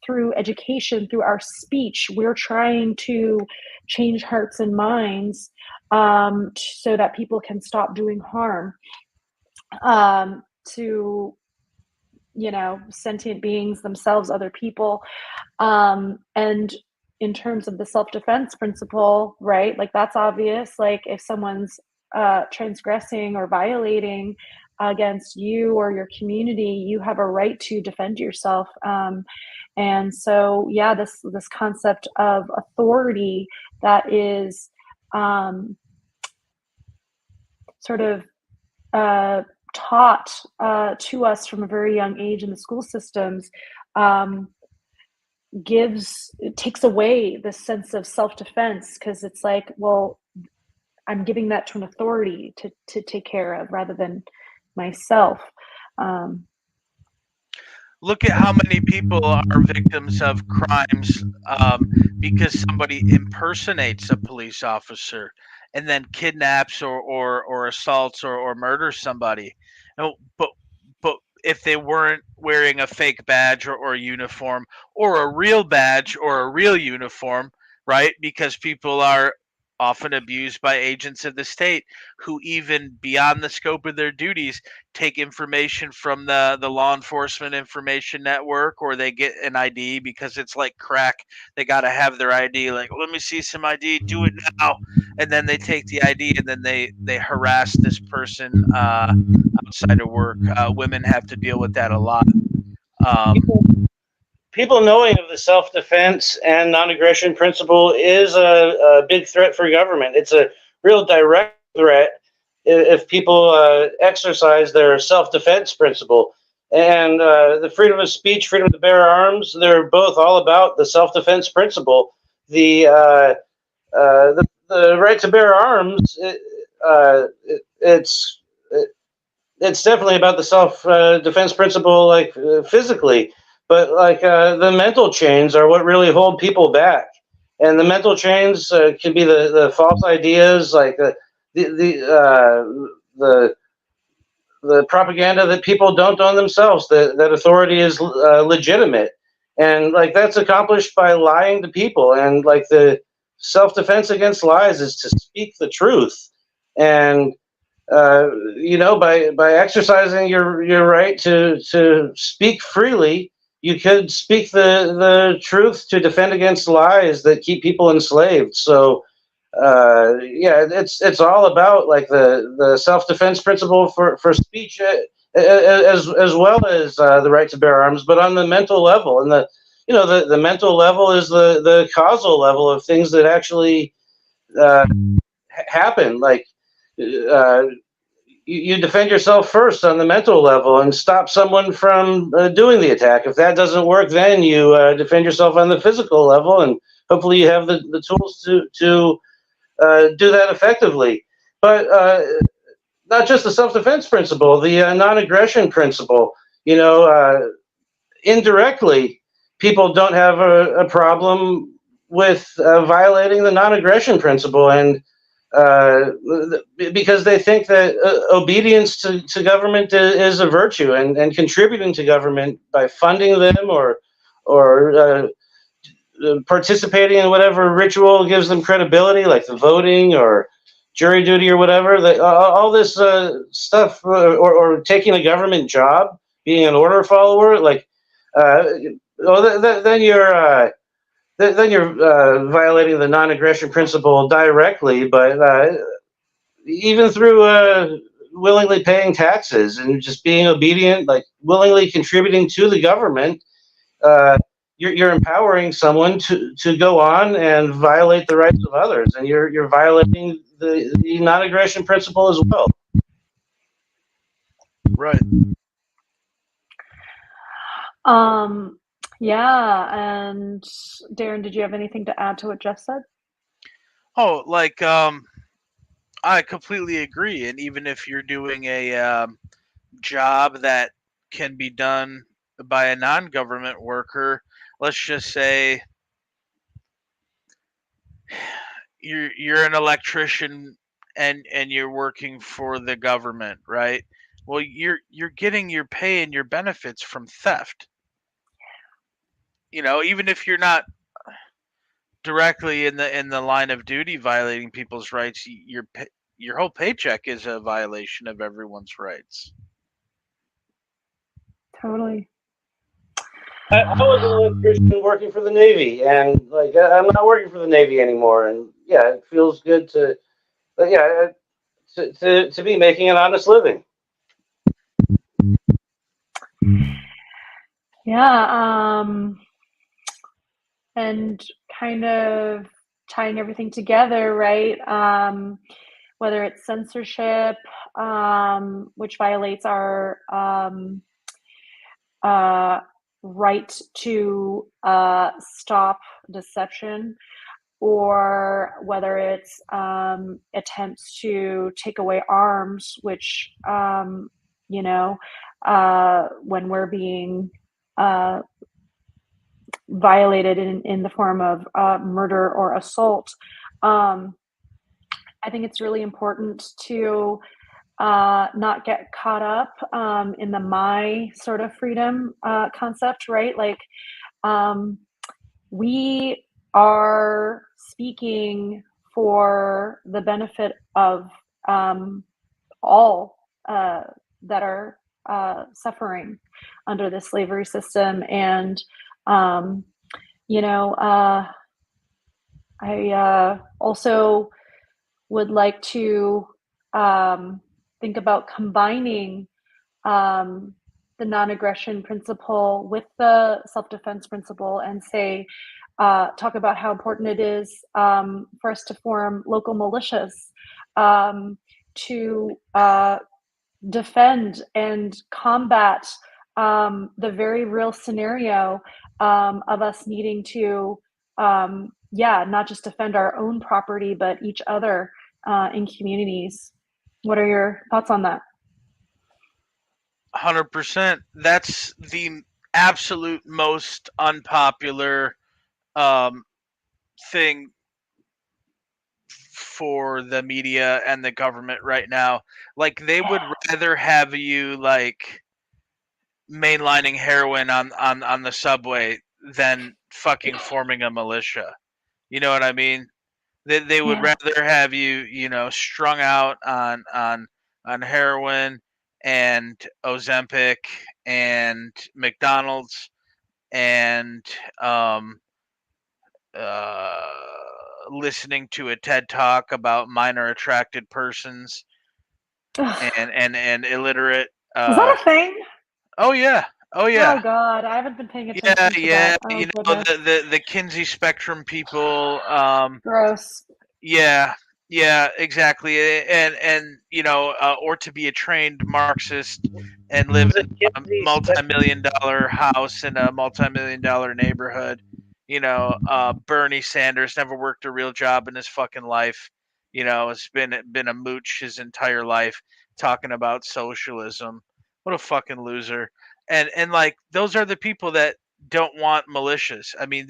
[SPEAKER 2] through education, through our speech, we're trying to change hearts and minds so that people can stop doing harm to sentient beings themselves, other people. And in terms of the self-defense principle, right, like that's obvious. Like if someone's transgressing or violating against you or your community, you have a right to defend yourself. And so yeah, this concept of authority that is sort of taught to us from a very young age in the school systems takes away the sense of self-defense, because it's like, well, I'm giving that to an authority to take care of rather than myself.
[SPEAKER 1] Look at how many people are victims of crimes because somebody impersonates a police officer and then kidnaps or assaults or murders somebody. But if they weren't wearing a fake badge or uniform, or a real badge or a real uniform, right? Because people are often abused by agents of the state who, even beyond the scope of their duties, take information from the law enforcement information network, or they get an ID because it's like crack. They got to have their ID. Like, let me see some ID, do it now. And then they take the ID and then they harass this person outside of work. Women have to deal with that a lot.
[SPEAKER 3] People knowing of the self-defense and non-aggression principle is a big threat for government. It's a real direct threat if people exercise their self-defense principle. And the freedom of speech, freedom to bear arms, they're both all about the self-defense principle. The right to bear arms, it's definitely about the self-defense principle, like physically. But like the mental chains are what really hold people back, and the mental chains can be the false ideas, like the propaganda that people don't own themselves, that authority is legitimate, and like that's accomplished by lying to people. And like the self-defense against lies is to speak the truth, and by exercising your right to speak freely, you could speak the truth to defend against lies that keep people enslaved. So yeah, it's all about like the self defense principle for speech, as well as the right to bear arms, but on the mental level. And the mental level is the causal level of things that actually happen. Like uh, you defend yourself first on the mental level and stop someone from doing the attack. If that doesn't work, then you defend yourself on the physical level, and hopefully you have the tools to do that effectively. But not just the self-defense principle, the non-aggression principle. Indirectly, people don't have a problem with violating the non-aggression principle, and uh, because they think that obedience to government is a virtue, and contributing to government by funding them or participating in whatever ritual gives them credibility, like the voting or jury duty or whatever. All this stuff, or taking a government job, being an order follower, like, then you're violating the non-aggression principle directly. But even through willingly paying taxes and just being obedient, like willingly contributing to the government, uh, you're empowering someone to go on and violate the rights of others, and you're violating the non-aggression principle as well.
[SPEAKER 1] Right.
[SPEAKER 2] Yeah, and Darren, did you have anything to add to what Jeff said?
[SPEAKER 1] Oh, like I completely agree. And even if you're doing a job that can be done by a non-government worker, let's just say you're an electrician and you're working for the government, right? Well, you're getting your pay and your benefits from theft. Even if you're not directly in the line of duty violating people's rights, your whole paycheck is a violation of everyone's rights.
[SPEAKER 2] Totally.
[SPEAKER 3] I was an electrician working for the Navy, and like I'm not working for the Navy anymore. And yeah, it feels good to be making an honest living.
[SPEAKER 2] Yeah, and kind of tying everything together, right? Whether it's censorship, which violates our right to stop deception, or whether it's attempts to take away arms, which, when we're being violated in the form of murder or assault. I think it's really important to not get caught up in the my sort of freedom concept, right? Like, we are speaking for the benefit of all that are suffering under the slavery system. And, I also would like to think about combining the non-aggression principle with the self-defense principle, and talk about how important it is for us to form local militias to defend and combat the very real scenario of us needing to, not just defend our own property, but each other in communities. What are your thoughts on that?
[SPEAKER 1] 100%. That's the absolute most unpopular thing for the media and the government right now. Like, they would rather have you like mainlining heroin on the subway than fucking forming a militia. You know what I mean? They would rather have you strung out on heroin and Ozempic and McDonald's and listening to a TED talk about minor attracted persons
[SPEAKER 2] Ugh.
[SPEAKER 1] and illiterate.
[SPEAKER 2] Is that a thing?
[SPEAKER 1] Oh yeah. Oh
[SPEAKER 2] Oh
[SPEAKER 1] yeah.
[SPEAKER 2] God, I haven't been paying
[SPEAKER 1] Yeah,
[SPEAKER 2] attention to
[SPEAKER 1] yeah.
[SPEAKER 2] that. Oh goodness.
[SPEAKER 1] The Kinsey spectrum people.
[SPEAKER 2] Gross.
[SPEAKER 1] Yeah, yeah, exactly. And or to be a trained Marxist and live in a multi-million-dollar house in a multi-million-dollar neighborhood. Bernie Sanders never worked a real job in his fucking life. It's been a mooch his entire life talking about socialism. What a fucking loser. And like those are the people that don't want militias. I mean,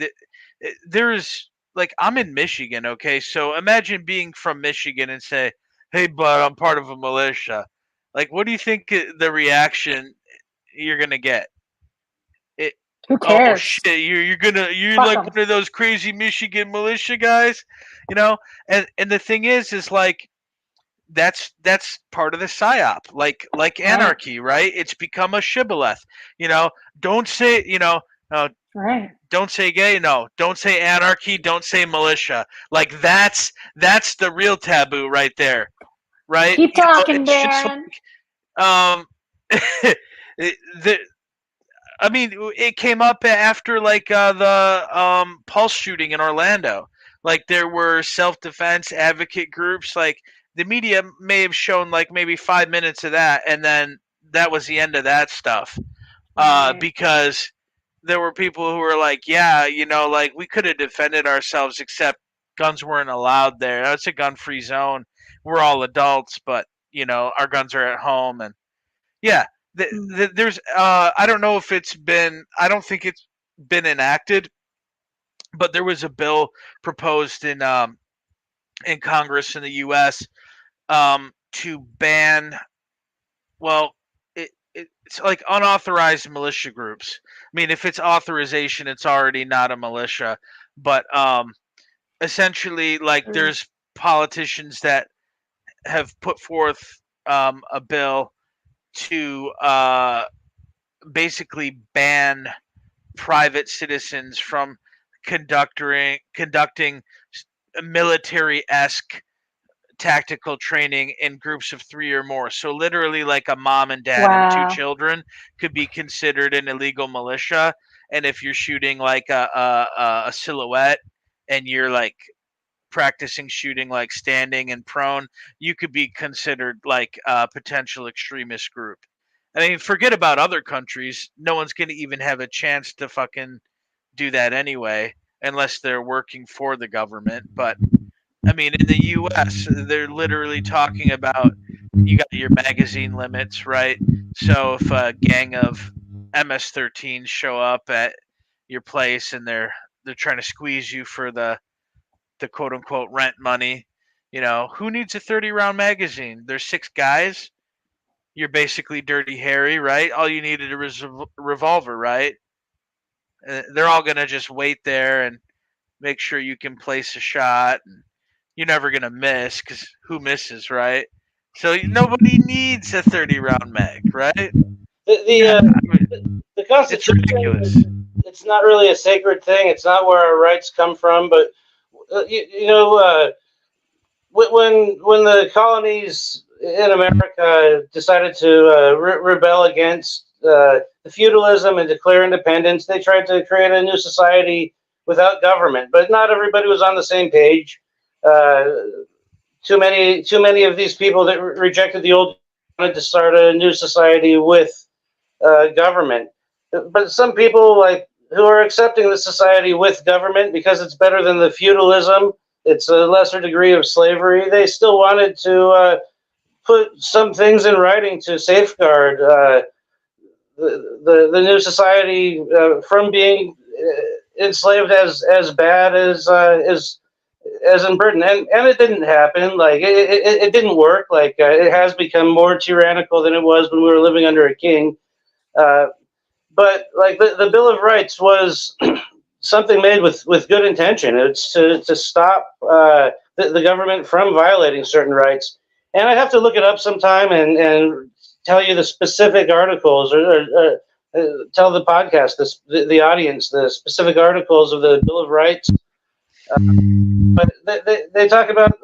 [SPEAKER 1] there's like I'm in Michigan, okay? So imagine being from Michigan and say, "Hey, bud, I'm part of a militia." Like, what do you think the reaction you're gonna get?
[SPEAKER 2] Who
[SPEAKER 1] Oh
[SPEAKER 2] cares?
[SPEAKER 1] shit, you're
[SPEAKER 2] Fuck
[SPEAKER 1] like
[SPEAKER 2] 'em.
[SPEAKER 1] one of those crazy Michigan militia guys, And the thing is like that's part of the psyop, like anarchy, right? It's become a shibboleth. Don't say
[SPEAKER 2] Right.
[SPEAKER 1] don't say gay, no, don't say anarchy, don't say militia. Like that's the real taboo right there, right?
[SPEAKER 2] Keep talking,
[SPEAKER 1] It's just
[SPEAKER 2] Darren.
[SPEAKER 1] the I mean, it came up after like the Pulse shooting in Orlando. Like there were self-defense advocate groups. Like the media may have shown like maybe 5 minutes of that, and then that was the end of that stuff.
[SPEAKER 2] Right.
[SPEAKER 1] Because there were people who were like, yeah, like we could have defended ourselves, except guns weren't allowed there. That's a gun-free zone. We're all adults, but our guns are at home, and yeah. There's I don't know if I don't think it's been enacted, but there was a bill proposed in Congress in the U.S. To ban, well, it's like unauthorized militia groups. I mean, if it's authorization, it's already not a militia, but essentially, like there's politicians that have put forth a bill to basically ban private citizens from conducting military-esque tactical training in groups of 3 or more. So literally like a mom and dad and 2 children could be considered an illegal militia. And if you're shooting like a silhouette and you're like practicing shooting like standing and prone, you could be considered like a potential extremist group. I mean, forget about other countries. No one's going to even have a chance to fucking do that anyway, unless they're working for the government. But I mean, in the U.S., they're literally talking about you got your magazine limits, right? So if a gang of MS-13s show up at your place and they're trying to squeeze you for the quote unquote rent money, who needs a 30-round magazine? There's 6 guys. You're basically Dirty Harry, right? All you needed was a revolver, right? They're all gonna just wait there and make sure you can place a shot. And you're never gonna miss because who misses, right? So nobody needs a 30-round mag, right?
[SPEAKER 3] The Constitution,
[SPEAKER 1] it's ridiculous.
[SPEAKER 3] It's not really a sacred thing. It's not where our rights come from. But when the colonies in America decided to rebel against the feudalism and declare independence, they tried to create a new society without government. But not everybody was on the same page. Too many of these people that rejected the old wanted to start a new society with government. But some people like who are accepting the society with government because it's better than the feudalism, it's a lesser degree of slavery. They still wanted to put some things in writing to safeguard the new society from being enslaved as bad as in Britain, and it didn't happen. Like it didn't work. Like it has become more tyrannical than it was when we were living under a king. But like the Bill of Rights was something made with good intention. It's to stop the government from violating certain rights. And I'd have to look it up sometime and tell you the specific articles or tell the podcast, the audience, the specific articles of the Bill of Rights. But they talk about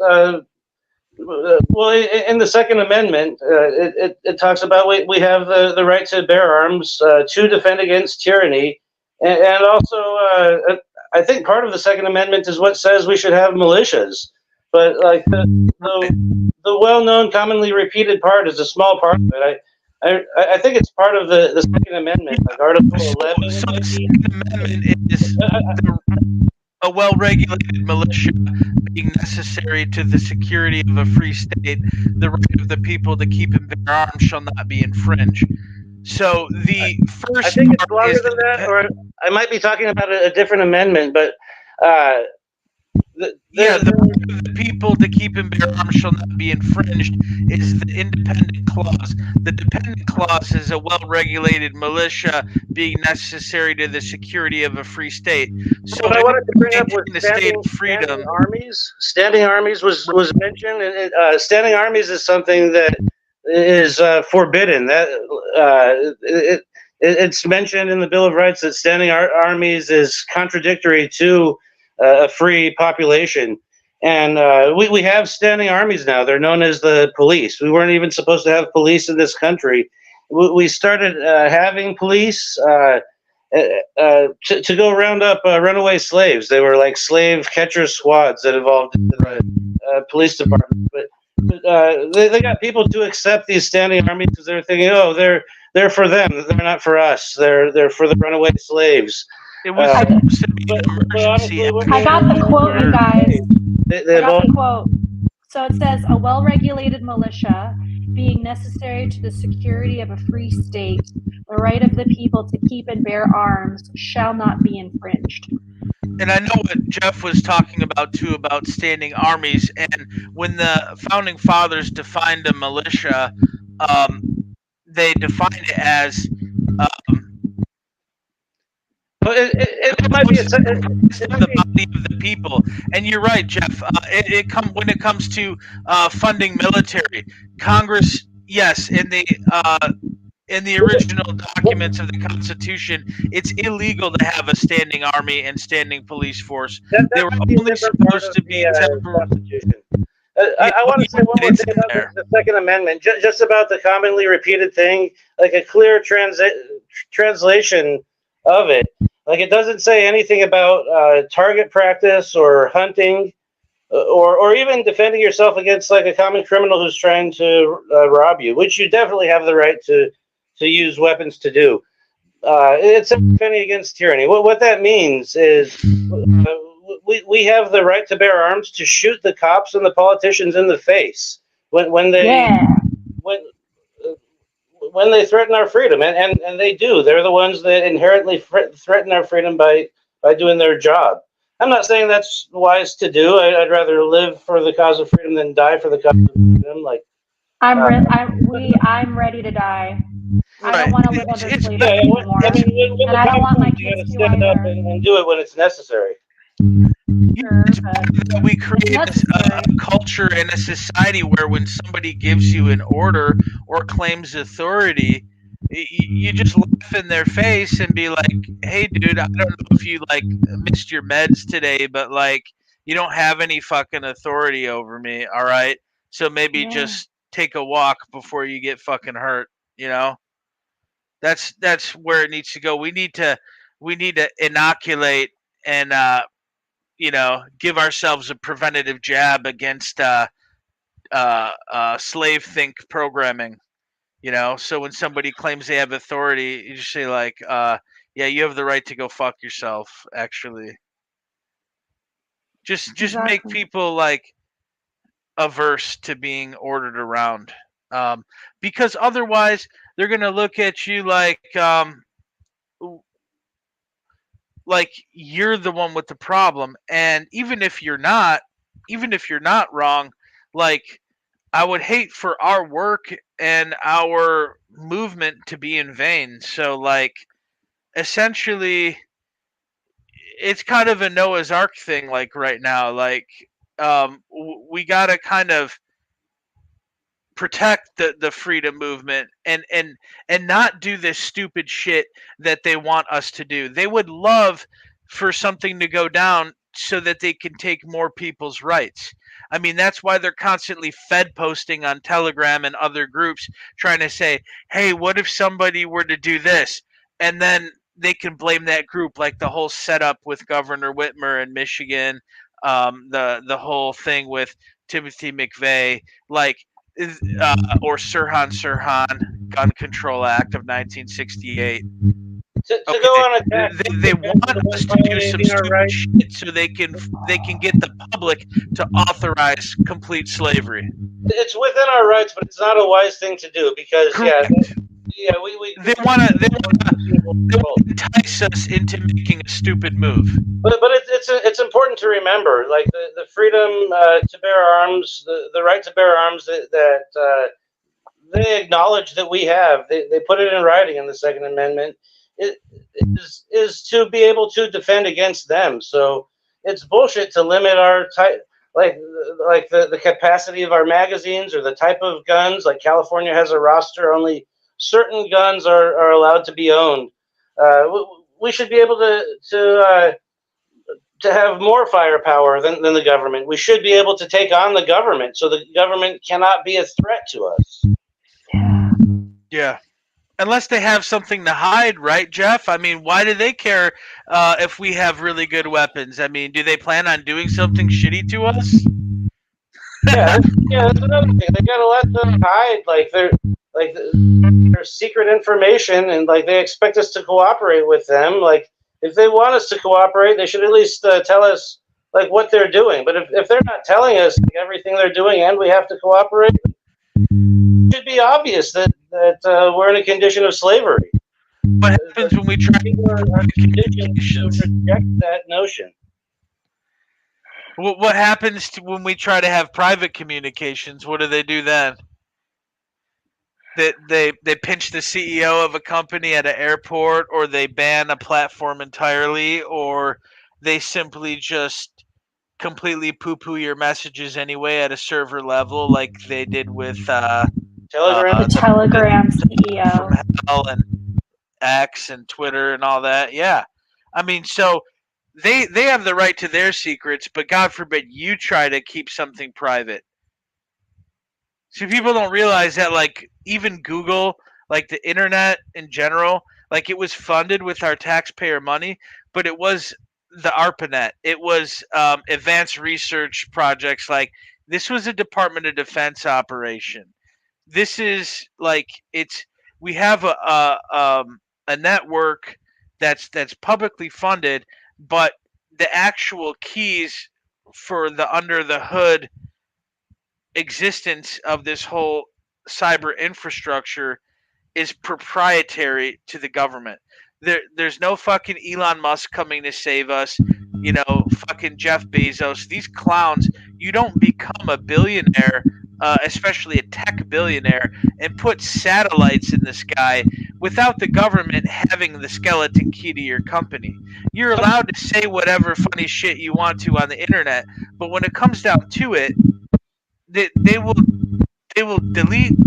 [SPEAKER 3] well, in the Second Amendment, it talks about we have the right to bear arms to defend against tyranny, and also I think part of the Second Amendment is what says we should have militias. But like the well-known, commonly repeated part is a small part of it. I think it's part of the Second Amendment, like Article 11.
[SPEAKER 1] So the Second Amendment is a well-regulated militia being necessary to the security of a free state. The right of the people to keep and bear arms shall not be infringed. So the first
[SPEAKER 3] I think it's
[SPEAKER 1] part
[SPEAKER 3] longer
[SPEAKER 1] is
[SPEAKER 3] than that, or I might be talking about a different amendment, but
[SPEAKER 1] the right of the people to keep and bear arms shall not be infringed is the independent clause. The dependent clause is a well-regulated militia being necessary to the security of a free state. So
[SPEAKER 3] what I wanted to bring up was
[SPEAKER 1] in a state of freedom.
[SPEAKER 3] standing armies. Standing armies was mentioned, and standing armies is something that is forbidden. That it's mentioned in the Bill of Rights that standing armies is contradictory to a free population. And we have standing armies now. They're known as the police. We weren't even supposed to have police in this country. We started having police to go round up runaway slaves. They were like slave catcher squads that evolved into the police department. But they got people to accept these standing armies because they're thinking, oh, they're for them. They're not for us. They're for the runaway slaves.
[SPEAKER 1] It was supposed to be an emergency.
[SPEAKER 2] I got the quote, you guys.
[SPEAKER 3] They
[SPEAKER 2] I got the quote. So it says, a well-regulated militia being necessary to the security of a free state, the right of the people to keep and bear arms shall not be infringed.
[SPEAKER 1] And I know what Jeff was talking about too, about standing armies. And when the founding fathers defined a militia, they defined it as
[SPEAKER 3] it might be
[SPEAKER 1] the body of the people. And you're right, Jeff. When it comes to funding military, Congress, yes, in the original documents of the Constitution, it's illegal to have a standing army and standing police force. They were only supposed to be
[SPEAKER 3] Constitution. I want to say one more thing about the Second Amendment, just about the commonly repeated thing, like a clear translation of it. Like it doesn't say anything about target practice or hunting, or even defending yourself against like a common criminal who's trying to rob you, which you definitely have the right to use weapons to do. It's defending against tyranny. What that means is we have the right to bear arms to shoot the cops and the politicians in the face when they threaten our freedom, and they do. They're the ones that inherently threaten our freedom by doing their job. I'm not saying that's wise to do. I'd rather live for the cause of freedom than die for the cause of freedom. Like
[SPEAKER 2] I'm ready to die. I don't want to live under slavery anymore. And I don't want my kids to
[SPEAKER 3] stand up
[SPEAKER 2] either.
[SPEAKER 3] and do it when it's necessary.
[SPEAKER 1] It's that we create a culture and a society where when somebody gives you an order or claims authority, you just laugh in their face and be like, hey dude, I don't know if you like missed your meds today, but like you don't have any fucking authority over me, all right? So maybe just take a walk before you get fucking hurt, you know? That's where it needs to go. We need to inoculate and give ourselves a preventative jab against slave think programming. So when somebody claims they have authority, you just say like, yeah, you have the right to go fuck yourself, actually. Just make people like averse to being ordered around. Because otherwise they're going to look at you like you're the one with the problem. And even if you're not wrong, like I would hate for our work and our movement to be in vain. So like essentially it's kind of a Noah's Ark thing like right now. Like we got to kind of protect the freedom movement and not do this stupid shit that they want us to do. They would love for something to go down so that they can take more people's rights. I mean, that's why they're constantly fed posting on Telegram and other groups trying to say, hey, what if somebody were to do this? And then they can blame that group, like the whole setup with Governor Whitmer in Michigan, the whole thing with Timothy McVeigh, like, or Sirhan Gun Control Act of 1968.
[SPEAKER 3] To go on a
[SPEAKER 1] They want us to do some stupid shit so they can get the public to authorize complete slavery.
[SPEAKER 3] It's within our rights, but it's not a wise thing to do because
[SPEAKER 1] Correct.
[SPEAKER 3] we
[SPEAKER 1] They want to entice us into making a stupid move.
[SPEAKER 3] But it's important to remember, like the freedom to bear arms, the right to bear arms that they acknowledge that we have. They put it in writing in the Second Amendment. It is to be able to defend against them. So it's bullshit to limit our like the capacity of our magazines or the type of guns. Like California has a roster, only certain guns are allowed to be owned. We should be able to have more firepower than the government. We should be able to take on the government, so the government cannot be a threat to us.
[SPEAKER 1] Yeah. Unless they have something to hide, right, Jeff? I mean, why do they care if we have really good weapons? I mean, do they plan on doing something shitty to us?
[SPEAKER 3] Yeah, that's another thing. They gotta let them hide, like their secret information, and like they expect us to cooperate with them. Like if they want us to cooperate, they should at least tell us like what they're doing. But if they're not telling us like, everything they're doing and we have to cooperate, it should be obvious that we're in a condition of slavery.
[SPEAKER 1] What happens when we try
[SPEAKER 3] to reject that notion?
[SPEAKER 1] What happens when we try to have private communications? What do they do then? They pinch the CEO of a company at an airport, or they ban a platform entirely, or they simply just completely poo-poo your messages anyway at a server level, like they did with
[SPEAKER 3] Telegram,
[SPEAKER 2] the Telegram CEO
[SPEAKER 1] from hell and X and Twitter and all that. Yeah, I mean, so they have the right to their secrets, but God forbid you try to keep something private. See, people don't realize that, like, even Google, like the internet in general, like it was funded with our taxpayer money, but it was the ARPANET. It was advanced research projects. Like, this was a Department of Defense operation. This is like we have a network that's publicly funded, but the actual keys for the under the hood existence of this whole cyber infrastructure is proprietary to the government. There's no fucking Elon Musk coming to save us. You know, fucking Jeff Bezos. These clowns. You don't become a billionaire, especially a tech billionaire, and put satellites in the sky without the government having the skeleton key to your company. You're allowed to say whatever funny shit you want to on the internet, but when it comes down to it, they will delete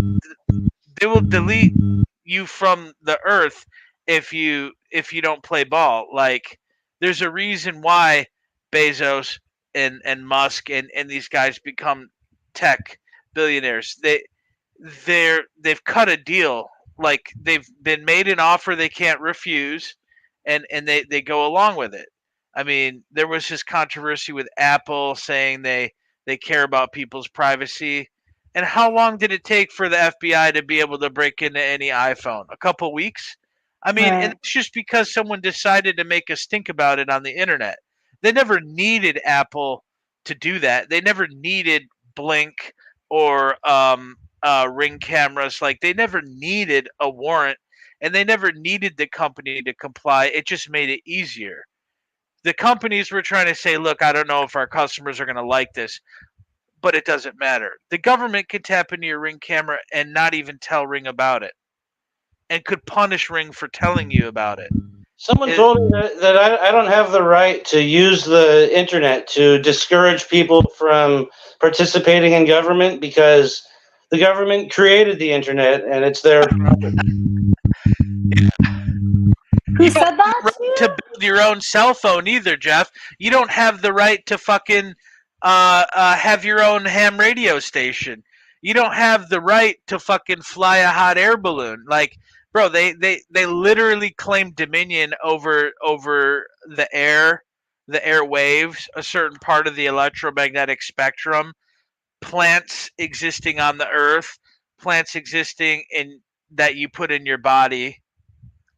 [SPEAKER 1] you from the earth if you don't play ball. Like, there's a reason why Bezos and Musk and these guys become tech billionaires. They've cut a deal. Like, they've been made an offer they can't refuse, and they go along with it. I mean, there was this controversy with Apple saying they care about people's privacy. And how long did it take for the FBI to be able to break into any iPhone? A couple weeks? I mean,
[SPEAKER 2] Right.
[SPEAKER 1] and it's just because someone decided to make a stink about it on the internet. They never needed Apple to do that. They never needed Blink or Ring cameras. Like, they never needed a warrant, and they never needed the company to comply. It just made it easier. The companies were trying to say, look, I don't know if our customers are going to like this, but it doesn't matter. The government could tap into your Ring camera and not even tell Ring about it, and could punish Ring for telling you about it.
[SPEAKER 3] Someone told me that I don't have the right to use the internet to discourage people from participating in government because The government created the internet, and it's their
[SPEAKER 2] Who
[SPEAKER 1] You
[SPEAKER 2] said
[SPEAKER 1] don't have
[SPEAKER 2] that
[SPEAKER 1] the
[SPEAKER 2] to
[SPEAKER 1] right
[SPEAKER 2] you?
[SPEAKER 1] to build your own cell phone either, Jeff. You don't have the right to fucking have your own ham radio station. You don't have the right to fucking fly a hot air balloon. Like, bro, they literally claim dominion over the airwaves, a certain part of the electromagnetic spectrum, plants existing on the earth, plants existing in that you put in your body.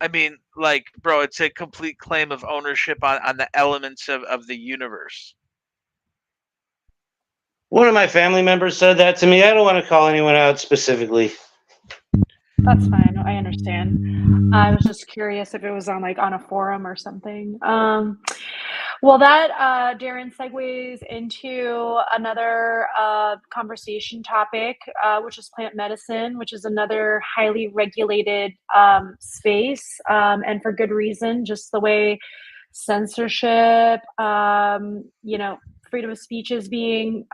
[SPEAKER 1] I mean, like, bro, it's a complete claim of ownership on the elements of the universe.
[SPEAKER 3] One of my family members said that to me. I don't want to call anyone out specifically.
[SPEAKER 2] That's fine. I understand. I was just curious if it was on a forum or something. Well, that Darren segues into another conversation topic, which is plant medicine, which is another highly regulated space, and for good reason. Just the way censorship, freedom of speech is being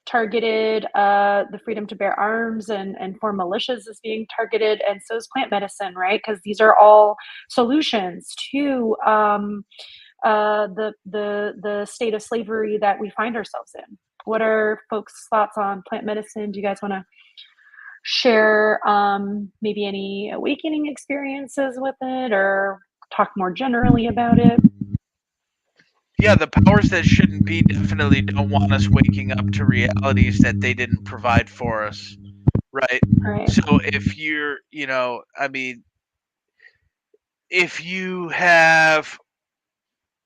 [SPEAKER 2] targeted, the freedom to bear arms and form militias is being targeted, and so is plant medicine, right? Because these are all solutions to the state of slavery that we find ourselves in. What are folks' thoughts on plant medicine? Do you guys want to share maybe any awakening experiences with it, or talk more generally about it?
[SPEAKER 1] Yeah, the powers that shouldn't be definitely don't want us waking up to realities that they didn't provide for us, right?
[SPEAKER 2] Right.
[SPEAKER 1] So if you're, I mean, if you have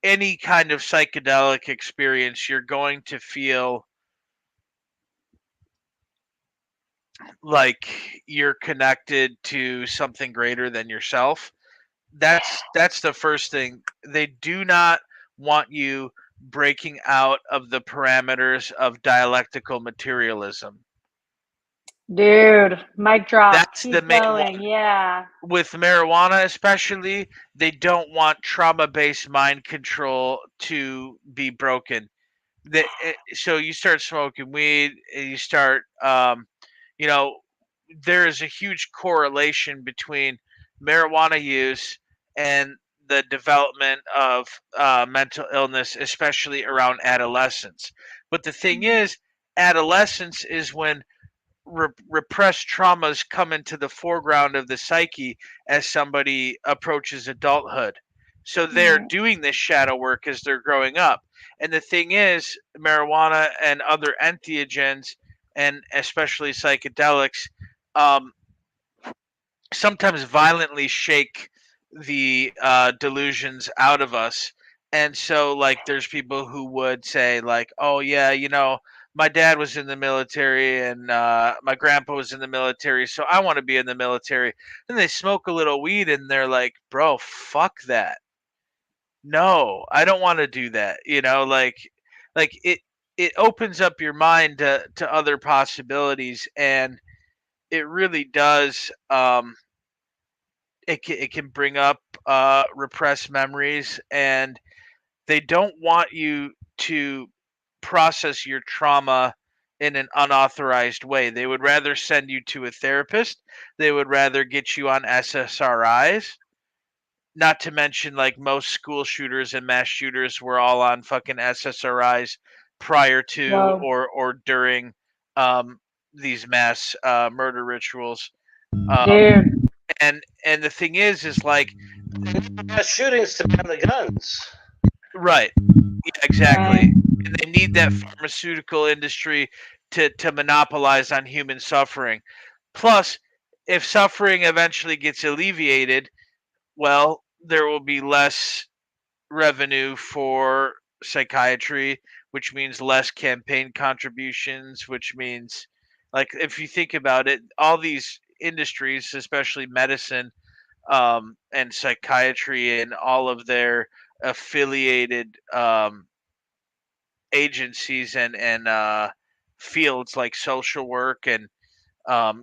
[SPEAKER 1] any kind of psychedelic experience, you're going to feel like you're connected to something greater than yourself. That's the first thing. They do not want you breaking out of the parameters of dialectical materialism.
[SPEAKER 2] Dude, mic drop.
[SPEAKER 1] That's the
[SPEAKER 2] Keep
[SPEAKER 1] main
[SPEAKER 2] going.
[SPEAKER 1] one.
[SPEAKER 2] Yeah.
[SPEAKER 1] With marijuana especially, they don't want trauma-based mind control to be broken. So you start smoking weed, and you start, you know, there is a huge correlation between marijuana use and the development of mental illness, especially around adolescence. But the thing is, adolescence is when repressed traumas come into the foreground of the psyche as somebody approaches adulthood. So they're
[SPEAKER 2] Right.
[SPEAKER 1] doing this shadow work as they're growing up. And the thing is, marijuana and other entheogens, and especially psychedelics, um, sometimes violently shake the delusions out of us. And so, like, there's people who would say, like, oh, yeah, my dad was in the military and my grandpa was in the military, so I want to be in the military. And they smoke a little weed and they're like, bro, fuck that. No, I don't want to do that. Like it opens up your mind to other possibilities, and it really does. It can bring up repressed memories, and they don't want you to process your trauma in an unauthorized way. They would rather send you to a therapist. They would rather get you on SSRIs. Not to mention, like, most school shooters and mass shooters were all on fucking SSRIs prior to
[SPEAKER 2] Whoa.
[SPEAKER 1] or during um, these mass murder rituals. Um,
[SPEAKER 2] Dude.
[SPEAKER 1] and the thing is like,
[SPEAKER 3] Shootings to ban the guns.
[SPEAKER 1] right. Yeah, exactly.
[SPEAKER 2] Right.
[SPEAKER 1] And they need that pharmaceutical industry to monopolize on human suffering. Plus, if suffering eventually gets alleviated, well, there will be less revenue for psychiatry, which means less campaign contributions, which means, like, if you think about it, all these industries, especially medicine, and psychiatry and all of their affiliated agencies and fields like social work and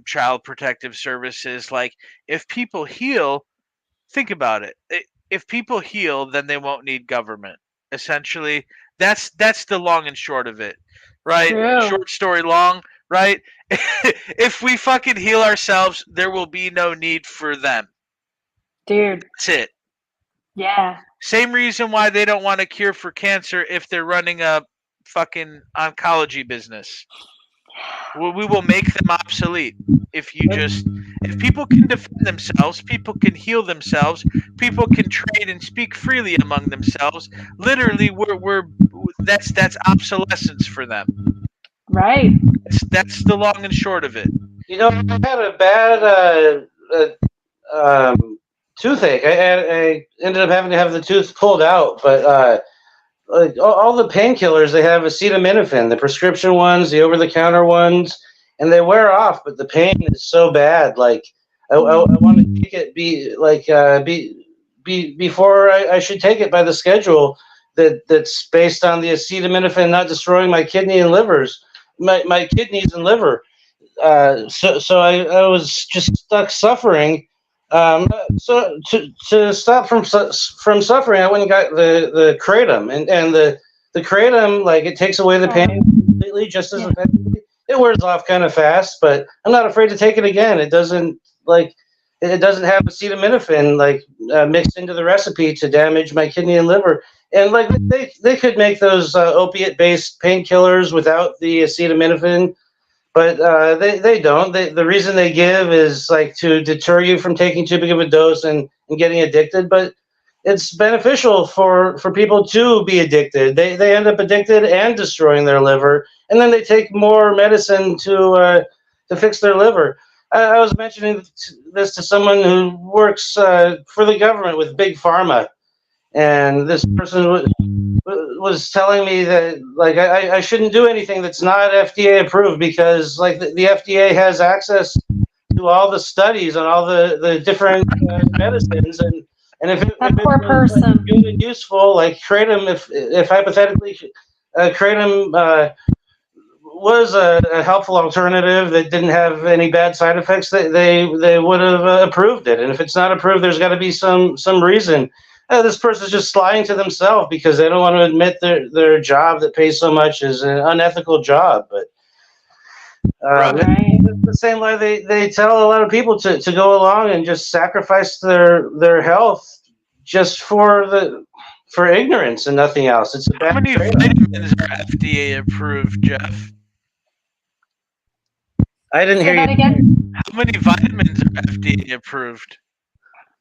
[SPEAKER 1] child protective services. Like, if people heal, think about it. If people heal, then they won't need government. Essentially, that's the long and short of it, right?
[SPEAKER 2] True.
[SPEAKER 1] Short story long. right? If we fucking heal ourselves, there will be no need for them.
[SPEAKER 2] Dude.
[SPEAKER 1] That's it.
[SPEAKER 2] Yeah.
[SPEAKER 1] Same reason why they don't want a cure for cancer if they're running a fucking oncology business. We will make them obsolete if people can defend themselves, people can heal themselves, people can trade and speak freely among themselves. Literally, that's obsolescence for them.
[SPEAKER 2] Right.
[SPEAKER 1] That's the long and short of it.
[SPEAKER 3] You know, I had a bad toothache. I ended up having to have the tooth pulled out, but like all the painkillers, they have acetaminophen, the prescription ones, the over-the-counter ones, and they wear off, but the pain is so bad. Like I want to take it before I should take it by the schedule that's based on the acetaminophen not destroying my kidney and livers, my kidneys and liver. So I was just stuck suffering. So to stop from suffering, I went and got the kratom, and the kratom, like, it takes away the pain completely, just as effectively. It wears off kind of fast, but I'm not afraid to take it again. It doesn't have acetaminophen mixed into the recipe to damage my kidney and liver. And like they could make those opiate-based painkillers without the acetaminophen. But they don't. The reason they give is like to deter you from taking too big of a dose and getting addicted. But it's beneficial for people to be addicted. They end up addicted and destroying their liver, and then they take more medicine to fix their liver. I was mentioning this to someone who works for the government with Big Pharma, and this person was telling me that like I shouldn't do anything that's not FDA approved because like the FDA has access to all the studies on all the different medicines, and if it
[SPEAKER 2] poor person
[SPEAKER 3] like, good and useful, like kratom, if hypothetically kratom was a helpful alternative that didn't have any bad side effects, they would have approved it. And if it's not approved, there's got to be some reason. This person's just lying to themselves because they don't want to admit their job that pays so much is an unethical job. But it's the same lie they tell a lot of people to go along and just sacrifice their health just for ignorance and nothing else. It's a bad.
[SPEAKER 1] How many vitamins are FDA approved, Jeff?
[SPEAKER 3] I didn't hear
[SPEAKER 2] that
[SPEAKER 3] you
[SPEAKER 2] again.
[SPEAKER 1] How many vitamins are FDA approved?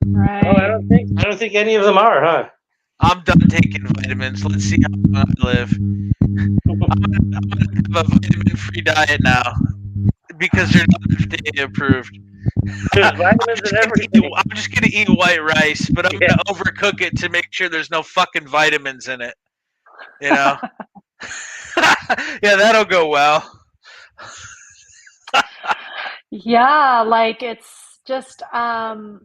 [SPEAKER 2] Right.
[SPEAKER 3] Oh, I don't think any of them are, huh?
[SPEAKER 1] I'm done taking vitamins. Let's see how long I live. I'm gonna have a vitamin-free diet now because they're not FDA approved.
[SPEAKER 3] There's vitamins in everything.
[SPEAKER 1] I'm just gonna eat white rice, but I'm gonna overcook it to make sure there's no fucking vitamins in it. You know? Yeah, that'll go well.
[SPEAKER 2] Yeah, like it's just in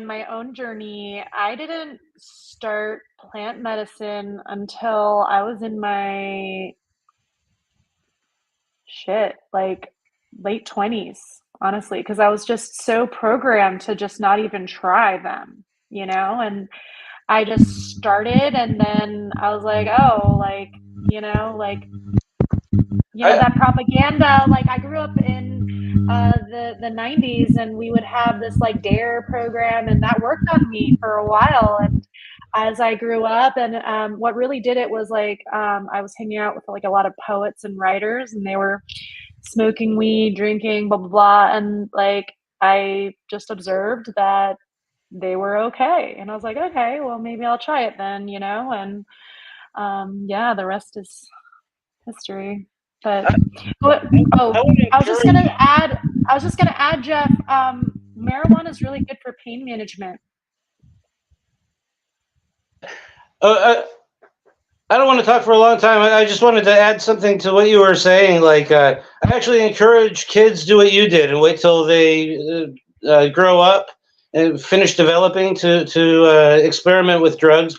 [SPEAKER 2] my own journey, I didn't start plant medicine until I was in my late 20s, honestly, because I was just so programmed to just not even try them, and I just started, and then I was like, oh, that propaganda. Like I grew up in the 90s, and we would have this like DARE program, and that worked on me for a while. And as I grew up, and what really did it was I was hanging out with like a lot of poets and writers, and they were smoking weed, drinking, blah blah blah, and like I just observed that they were okay, and I was like, okay, well maybe I'll try it then, and the rest is history. But I was just gonna add, Jeff. Marijuana is really good for pain management.
[SPEAKER 3] I don't want to talk for a long time. I just wanted to add something to what you were saying. Like, I actually encourage kids do what you did and wait till they grow up and finish developing to experiment with drugs.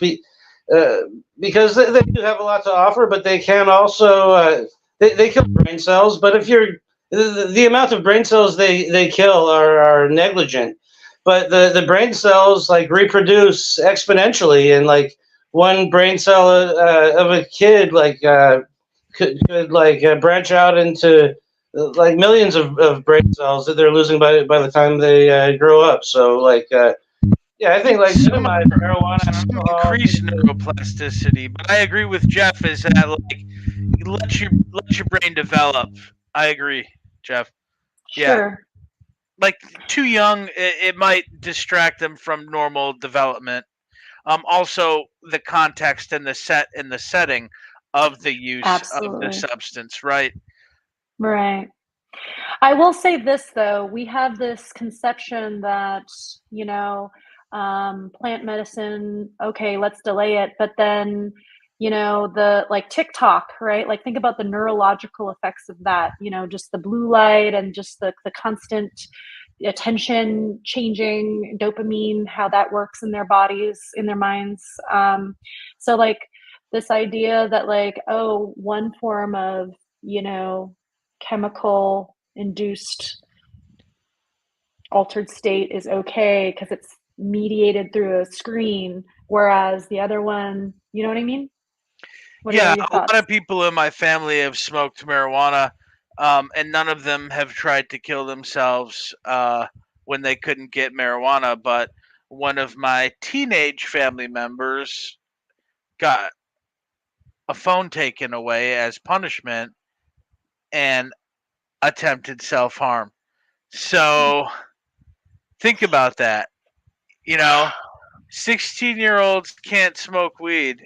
[SPEAKER 3] Because they do have a lot to offer, but they can also they kill brain cells. But if the amount of brain cells they kill are negligent, but the brain cells like reproduce exponentially, and like one brain cell of a kid could like branch out into like millions of brain cells that they're losing by the time they grow up. So like yeah, I think like minimize marijuana, alcohol.
[SPEAKER 1] Increase neuroplasticity, but I agree with Jeff. Is that like let your brain develop? I agree, Jeff. Yeah.
[SPEAKER 2] Sure.
[SPEAKER 1] Like too young, it might distract them from normal development. Also, the context and the setting of the use of the
[SPEAKER 2] Absolutely.
[SPEAKER 1] substance, right?
[SPEAKER 2] Right. I will say this though, we have this conception that, plant medicine, okay, let's delay it. But then, the like TikTok, right? Like think about the neurological effects of that, just the blue light and just the constant attention changing dopamine, how that works in their bodies, in their minds. So like this idea that like, oh, one form of, chemical induced altered state is okay because it's mediated through a screen, whereas the other one, you know what I mean? What
[SPEAKER 1] Yeah,
[SPEAKER 2] are your
[SPEAKER 1] a lot
[SPEAKER 2] thoughts?
[SPEAKER 1] of people in my family have smoked marijuana, and none of them have tried to kill themselves when they couldn't get marijuana. But one of my teenage family members got a phone taken away as punishment and attempted self harm. So think about that. 16-year-olds can't smoke weed,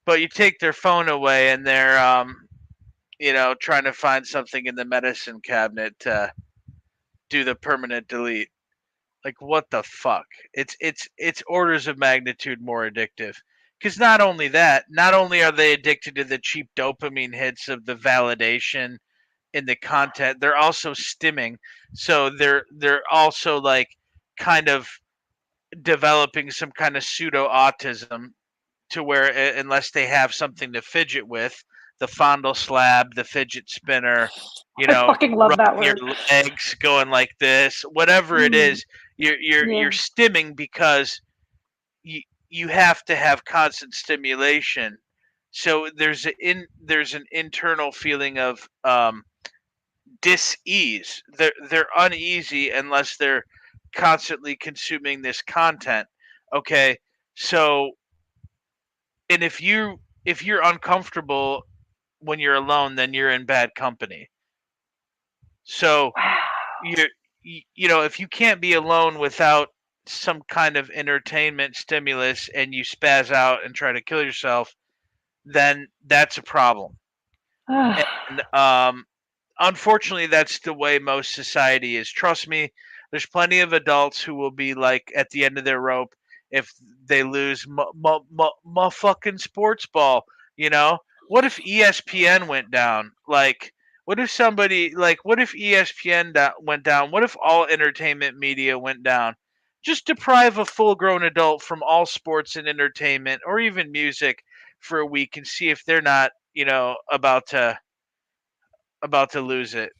[SPEAKER 1] but you take their phone away and they're trying to find something in the medicine cabinet to do the permanent delete. Like what the fuck? It's orders of magnitude more addictive. Because not only are they addicted to the cheap dopamine hits of the validation in the content, they're also stimming. So they're also like kind of developing some kind of pseudo autism to where unless they have something to fidget with, the fondle slab, the fidget spinner,
[SPEAKER 2] I fucking love that
[SPEAKER 1] rubbing your
[SPEAKER 2] word.
[SPEAKER 1] legs, going like this, whatever it is, you're stimming because you have to have constant stimulation. So there's an internal feeling of dis-ease. They're uneasy unless they're constantly consuming this content. Okay, so and if you're uncomfortable when you're alone, then you're in bad company. So
[SPEAKER 2] Wow.
[SPEAKER 1] if you can't be alone without some kind of entertainment stimulus and you spaz out and try to kill yourself, then that's a problem. And unfortunately, that's the way most society is. Trust me, there's plenty of adults who will be like at the end of their rope if they lose my fucking sports ball. What if ESPN went down? Like, what if ESPN went down? What if all entertainment media went down? Just deprive a full-grown adult from all sports and entertainment, or even music, for a week, and see if they're not, about to lose it.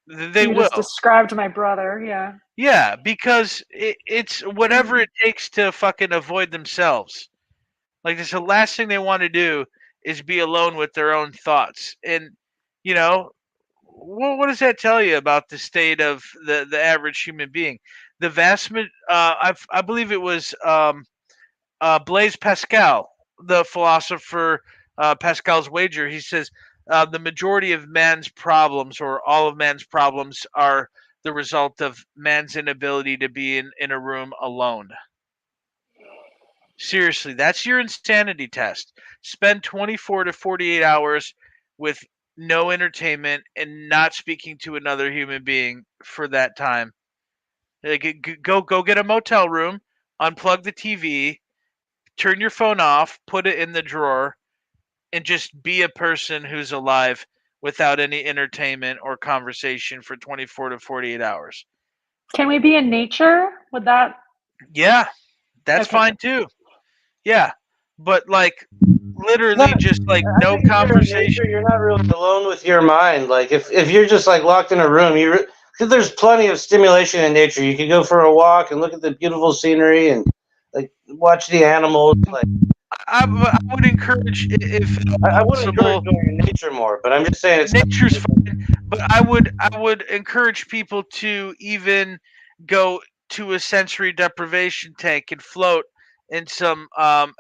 [SPEAKER 1] They
[SPEAKER 2] You
[SPEAKER 1] will.
[SPEAKER 2] just described my brother, yeah.
[SPEAKER 1] Yeah, because it's whatever it takes to fucking avoid themselves. Like, it's the last thing they want to do is be alone with their own thoughts. And, what does that tell you about the state of the average human being? The I believe it was Blaise Pascal, the philosopher, Pascal's wager. He says the majority of man's problems, or all of man's problems, are the result of man's inability to be in a room alone. Seriously, that's your insanity test. Spend 24 to 48 hours with no entertainment and not speaking to another human being for that time. Like, go get a motel room, unplug the TV, turn your phone off, put it in the drawer, and just be a person who's alive without any entertainment or conversation for 24 to 48 hours.
[SPEAKER 2] Can we be in nature? Would that?
[SPEAKER 1] Yeah, that's
[SPEAKER 2] Okay.
[SPEAKER 1] fine too. Yeah, but like literally just like no conversation.
[SPEAKER 3] You're not really alone with your mind. Like if you're just like locked in a room, because there's plenty of stimulation in nature. You can go for a walk and look at the beautiful scenery and like watch the animals. Like
[SPEAKER 1] I would encourage if
[SPEAKER 3] I would encourage
[SPEAKER 1] possible.
[SPEAKER 3] going in nature more, but I'm just saying it's
[SPEAKER 1] Nature's fine, but I would encourage people to even go to a sensory deprivation tank and float in some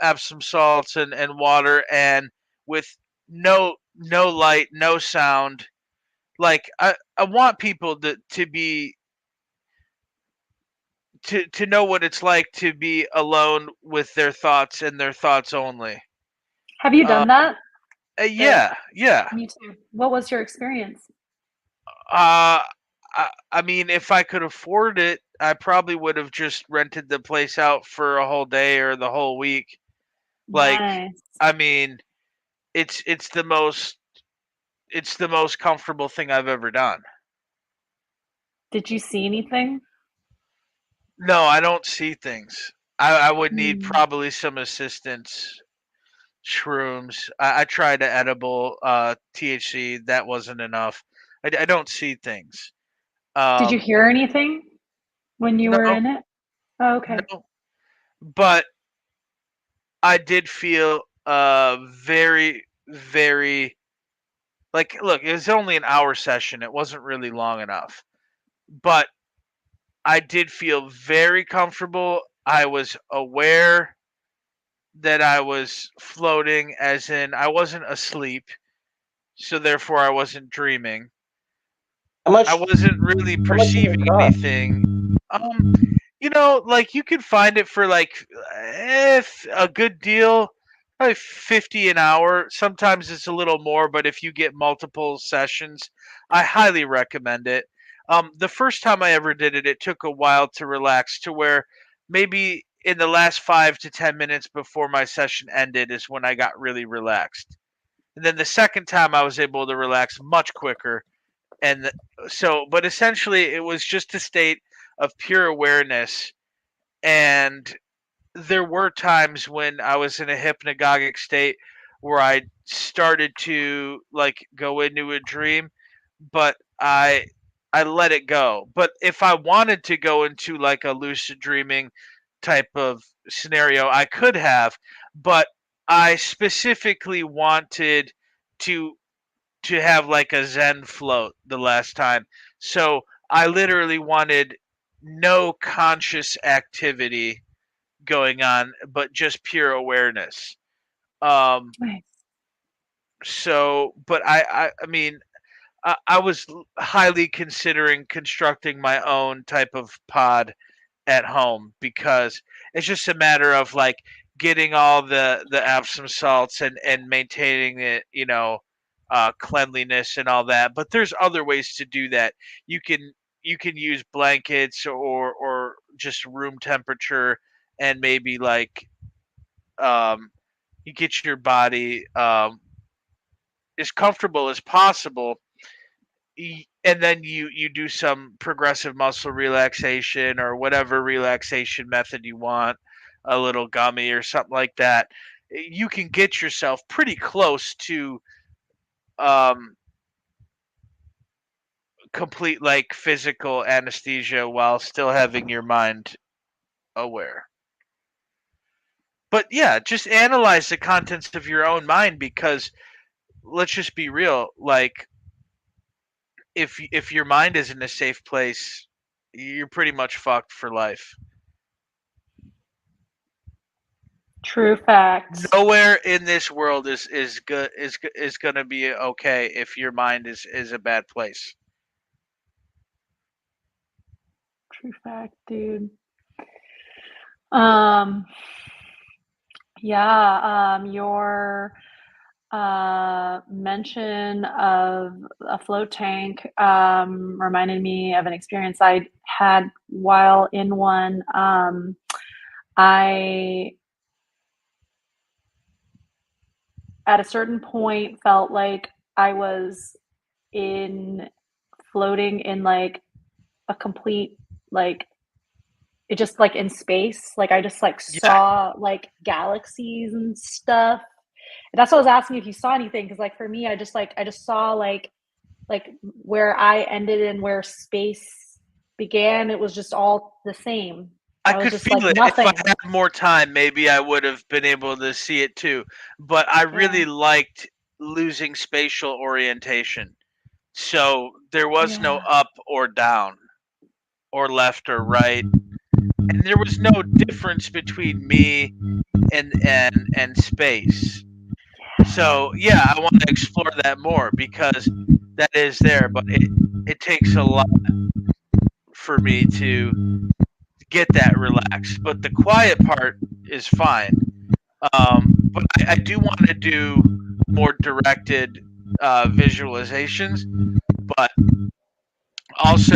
[SPEAKER 1] Epsom salts and water and with no light, no sound. Like I want people to be to know what it's like to be alone with their thoughts and their thoughts only.
[SPEAKER 2] Have you
[SPEAKER 1] Uh,
[SPEAKER 2] done that?
[SPEAKER 1] yeah.
[SPEAKER 2] Me too. What was your experience?
[SPEAKER 1] Uh, I mean, if I could afford it, I probably would have just rented the place out for a whole day or the whole week. Like,
[SPEAKER 2] Nice.
[SPEAKER 1] I mean, it's the most comfortable thing I've ever done.
[SPEAKER 2] Did you see anything?
[SPEAKER 1] No, I don't see things. I would need
[SPEAKER 2] Hmm.
[SPEAKER 1] probably some assistance. Shrooms. I tried a edible THC. That wasn't enough. I don't see things.
[SPEAKER 2] Did you
[SPEAKER 1] Um,
[SPEAKER 2] hear anything when you were
[SPEAKER 1] no,
[SPEAKER 2] in it? Oh, okay.
[SPEAKER 1] no. But I did feel very very like look, it was only an hour session. It wasn't really long enough. But I did feel very comfortable. I was aware that I was floating as in I wasn't asleep, so therefore I wasn't dreaming.
[SPEAKER 3] how
[SPEAKER 1] I
[SPEAKER 3] much
[SPEAKER 1] wasn't really
[SPEAKER 3] how much does it
[SPEAKER 1] perceiving
[SPEAKER 3] cost?
[SPEAKER 1] anything. Like you could find it for like if a good deal, probably 50 an hour. Sometimes it's a little more, but if you get multiple sessions, I highly recommend it. The first time I ever did it, it took a while to relax to where maybe in the last 5 to 10 minutes before my session ended is when I got really relaxed. And then the second time I was able to relax much quicker and but essentially it was just a state of pure awareness. And there were times when I was in a hypnagogic state where I started to like go into a dream, but I let it go. But if I wanted to go into like a lucid dreaming type of scenario, I could have, but I specifically wanted to have like a Zen float the last time. So I literally wanted no conscious activity going on, but just pure awareness. Um,
[SPEAKER 2] Nice.
[SPEAKER 1] but I mean, I was highly considering constructing my own type of pod at home because it's just a matter of like getting all the Epsom salts and maintaining it, cleanliness and all that. But there's other ways to do that. You can you can use blankets or just room temperature and maybe like you get your body as comfortable as possible and then you do some progressive muscle relaxation or whatever relaxation method you want, a little gummy or something like that. You can get yourself pretty close to um, complete like physical anesthesia while still having your mind aware. But yeah, just analyze the contents of your own mind because let's just be real, like if your mind is in a safe place, you're pretty much fucked for life.
[SPEAKER 2] True fact.
[SPEAKER 1] Nowhere in this world is good is going to be okay if your mind is a bad place.
[SPEAKER 2] True fact, dude. Um, yeah, your mention of a float tank reminded me of an experience I had while in one. I, at a certain point, felt like I was in floating in like a complete, like, it just like in space. Like, I just like
[SPEAKER 1] Yeah,
[SPEAKER 2] saw like galaxies and stuff. And that's what I was asking if you saw anything. Cause like for me, I just saw like where I ended and where space began, it was just all the same.
[SPEAKER 1] I
[SPEAKER 2] I was
[SPEAKER 1] could
[SPEAKER 2] just
[SPEAKER 1] feel
[SPEAKER 2] like
[SPEAKER 1] it. If I
[SPEAKER 2] nothing.
[SPEAKER 1] had more time, maybe I would have been able to see it too. But I really liked losing spatial orientation. So there was no
[SPEAKER 2] Yeah.
[SPEAKER 1] up or down or left or right. And there was no difference between me and space. So yeah, I want to explore that more because that is there, but it takes a lot for me to get that relaxed. But the quiet part is fine. But I do want to do more directed visualizations. But also,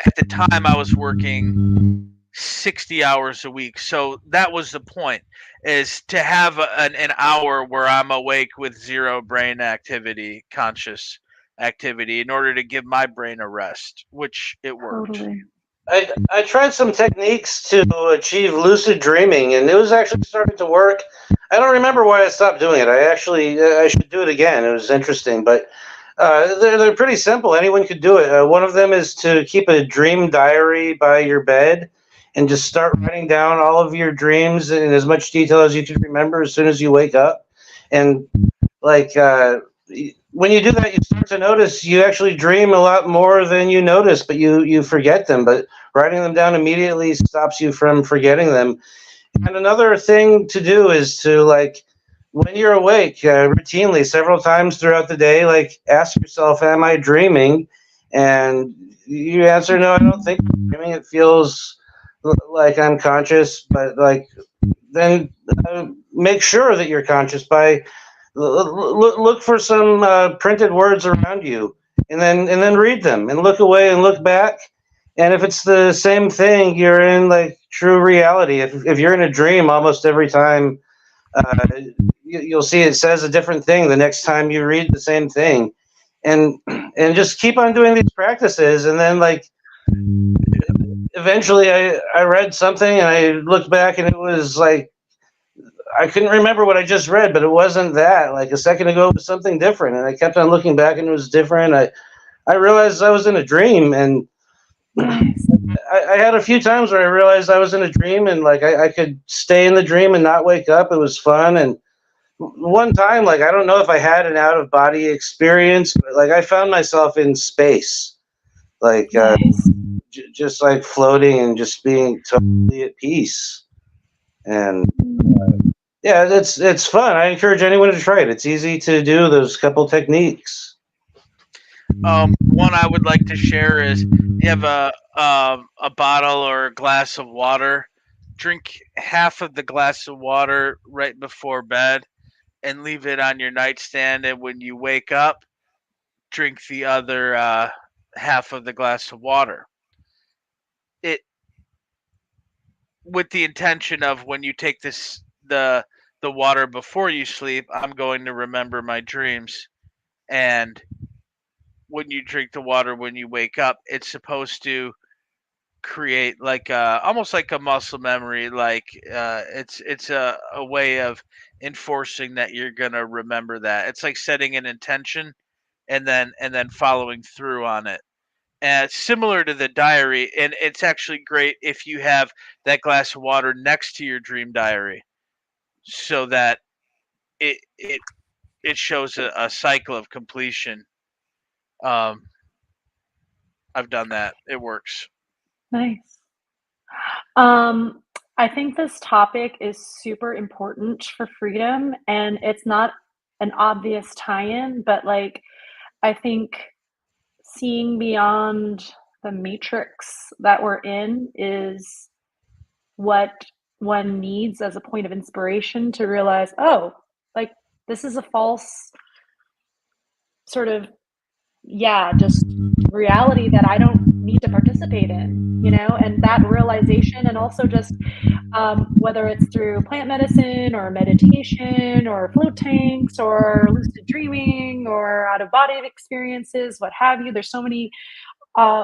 [SPEAKER 1] at the time I was working 60 hours a week, so that was the point: is to have an hour where I'm awake with zero brain activity, conscious activity, in order to give my brain a rest, which it worked.
[SPEAKER 2] Totally.
[SPEAKER 3] I tried some techniques to achieve lucid dreaming, and it was actually starting to work. I don't remember why I stopped doing it. I should do it again. It was interesting, but they're pretty simple. Anyone could do it. One of them is to keep a dream diary by your bed and just start writing down all of your dreams in as much detail as you can remember as soon as you wake up. And like when you do that, you start to notice you actually dream a lot more than you notice, but you forget them. But writing them down immediately stops you from forgetting them. And another thing to do is to like when you're awake, routinely several times throughout the day, like ask yourself, "Am I dreaming?" And you answer, "No, I don't think I'm dreaming. It feels like I'm conscious." But like then make sure that you're conscious by look for some printed words around you, and then read them, and look away and look back. And if it's the same thing, you're in like true reality. If you're in a dream, almost every time you'll see it says a different thing the next time you read the same thing, and just keep on doing these practices, and then like eventually I read something and I looked back and it was like I couldn't remember what I just read, but it wasn't that. Like a second ago, it was something different, and I kept on looking back, and it was different. I realized I was in a dream, and
[SPEAKER 2] Nice.
[SPEAKER 3] I had a few times where I realized I was in a dream, and like I could stay in the dream and not wake up. It was fun, and one time, like I don't know if I had an out of body experience, but like I found myself in space, like
[SPEAKER 2] Nice.
[SPEAKER 3] just like floating and just being totally at peace, and yeah, it's fun. I encourage anyone to try it. It's easy to do those couple techniques.
[SPEAKER 1] One I would like to share is you have a bottle or a glass of water. Drink half of the glass of water right before bed, and leave it on your nightstand. And when you wake up, drink the other half of the glass of water. It with the intention of when you take the water before you sleep, I'm going to remember my dreams. And when you drink the water when you wake up, it's supposed to create like almost like a muscle memory. Like it's a way of enforcing that you're gonna remember that. It's like setting an intention and then following through on it. And it's similar to the diary, and it's actually great if you have that glass of water next to your dream diary, so that it it it shows a cycle of completion. Um, I've done that. It works.
[SPEAKER 2] Nice. Um, I think this topic is super important for freedom, and it's not an obvious tie-in, but like I think seeing beyond the matrix that we're in is what one needs as a point of inspiration to realize, oh, like this is a false sort of, yeah, just reality that I don't need to participate in, you know, and that realization, and also just whether it's through plant medicine or meditation or float tanks or lucid dreaming or out of body experiences, what have you. There's so many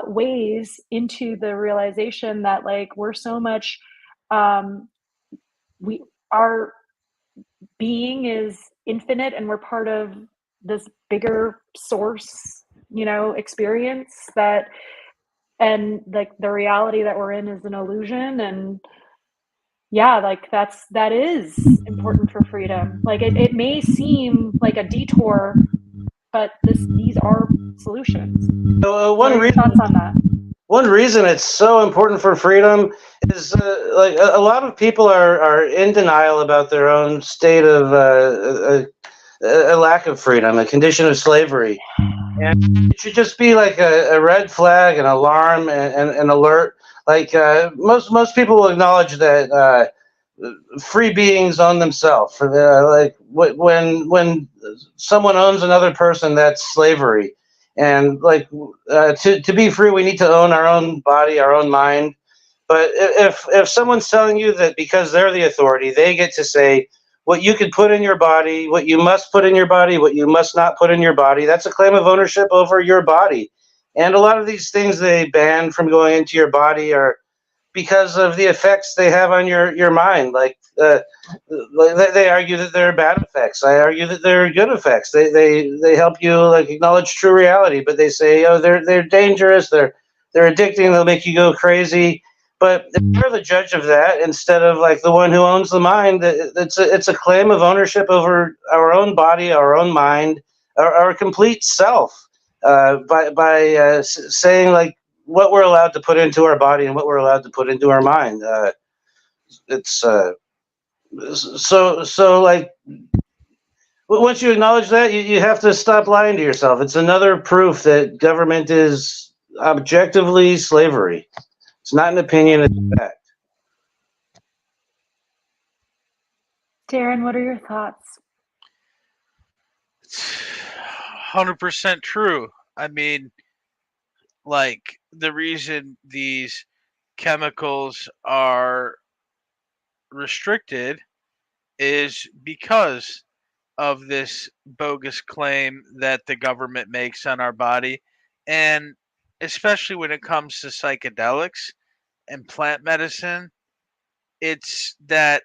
[SPEAKER 2] ways into the realization that like we're so much um, we our being is infinite and we're part of this bigger source, you know, experience that and like the reality that we're in is an illusion. And yeah, like that is important for freedom. Like it may seem like a detour, but these are solutions. What are your thoughts on that?
[SPEAKER 3] One reason it's so important for freedom is like a lot of people are in denial about their own state of a lack of freedom, a condition of slavery. And it should just be like a red flag, an alarm, and an alert. Like most people will acknowledge that free beings own themselves. Like when someone owns another person, that's slavery. And like to be free, we need to own our own body, our own mind. But if someone's telling you that because they're the authority, they get to say what you can put in your body, what you must put in your body, what you must not put in your body, that's a claim of ownership over your body. And a lot of these things they ban from going into your body are because of the effects they have on your mind. Like they argue that they're bad effects. I argue that they're good effects. They help you like acknowledge true reality, but they say, oh, they're dangerous. They're addicting. They'll make you go crazy. But if you're the judge of that instead of like the one who owns the mind, it's a claim of ownership over our own body, our own mind, our complete self. By saying like what we're allowed to put into our body and what we're allowed to put into our mind. It's so like once you acknowledge that, you have to stop lying to yourself. It's another proof that government is objectively slavery. It's not an opinion, it's a fact.
[SPEAKER 2] Darren, what are your thoughts?
[SPEAKER 1] 100% true. I mean, like the reason these chemicals are restricted is because of this bogus claim that the government makes on our body. And especially when it comes to psychedelics and plant medicine, it's that,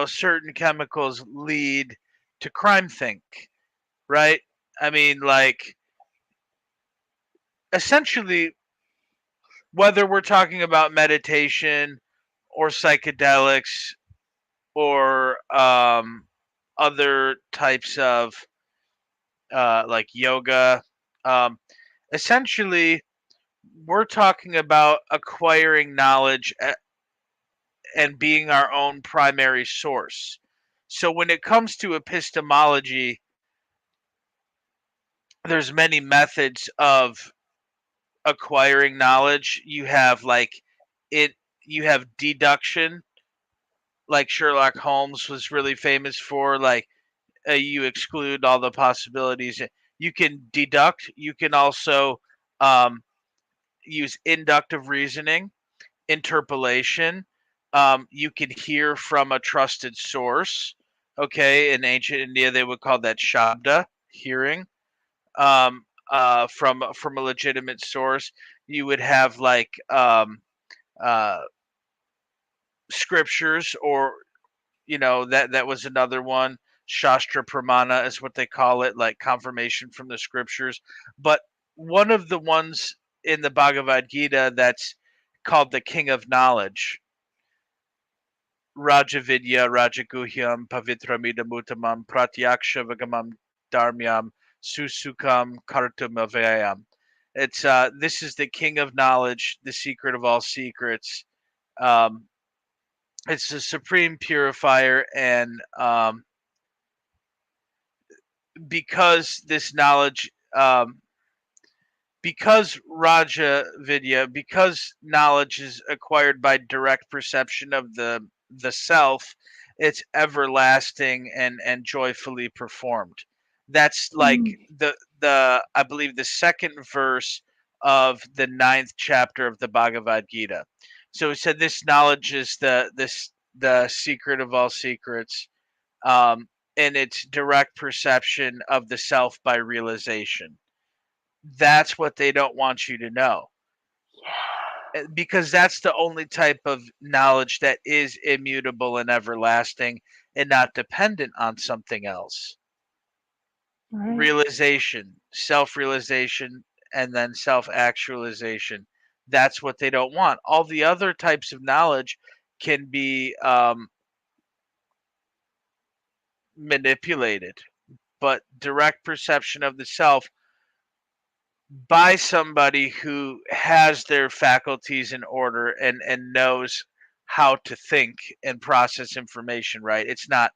[SPEAKER 1] certain chemicals lead to crime think, right? I mean, like, essentially, whether we're talking about meditation or psychedelics or other types of like yoga, essentially, we're talking about acquiring knowledge and being our own primary source. So when it comes to epistemology, there's many methods of acquiring knowledge. You have you have deduction, like Sherlock Holmes was really famous for, like you exclude all the possibilities. You can deduct. You can also um, use inductive reasoning, interpolation. You can hear from a trusted source. Okay, in ancient India, they would call that shabda, hearing from a legitimate source. You would have like uh, scriptures, or that was another one. Shastra Pramana is what they call it, like confirmation from the scriptures. But one of the ones in the Bhagavad Gita that's called the King of Knowledge, Rajavidya Rajaguhyam Pavitramidamuttamam Pratyaksha Vagamam Dharmyam Susukam Kartumavayam. It's this is the King of Knowledge, the secret of all secrets. Um, it's the supreme purifier, and because this knowledge, because Raja Vidya, because knowledge is acquired by direct perception of the self, it's everlasting and joyfully performed. That's like the I believe the second verse of the 9th chapter of the Bhagavad Gita. So it said this knowledge is the secret of all secrets, and its direct perception of the self by realization. That's what they don't want you to know, because that's the only type of knowledge that is immutable and everlasting and not dependent on something else.
[SPEAKER 2] Right.
[SPEAKER 1] Realization, self-realization, and then self-actualization. that's what they don't want. All the other types of knowledge can be manipulated, but direct perception of the self by somebody who has their faculties in order and knows how to think and process information, right? It's not,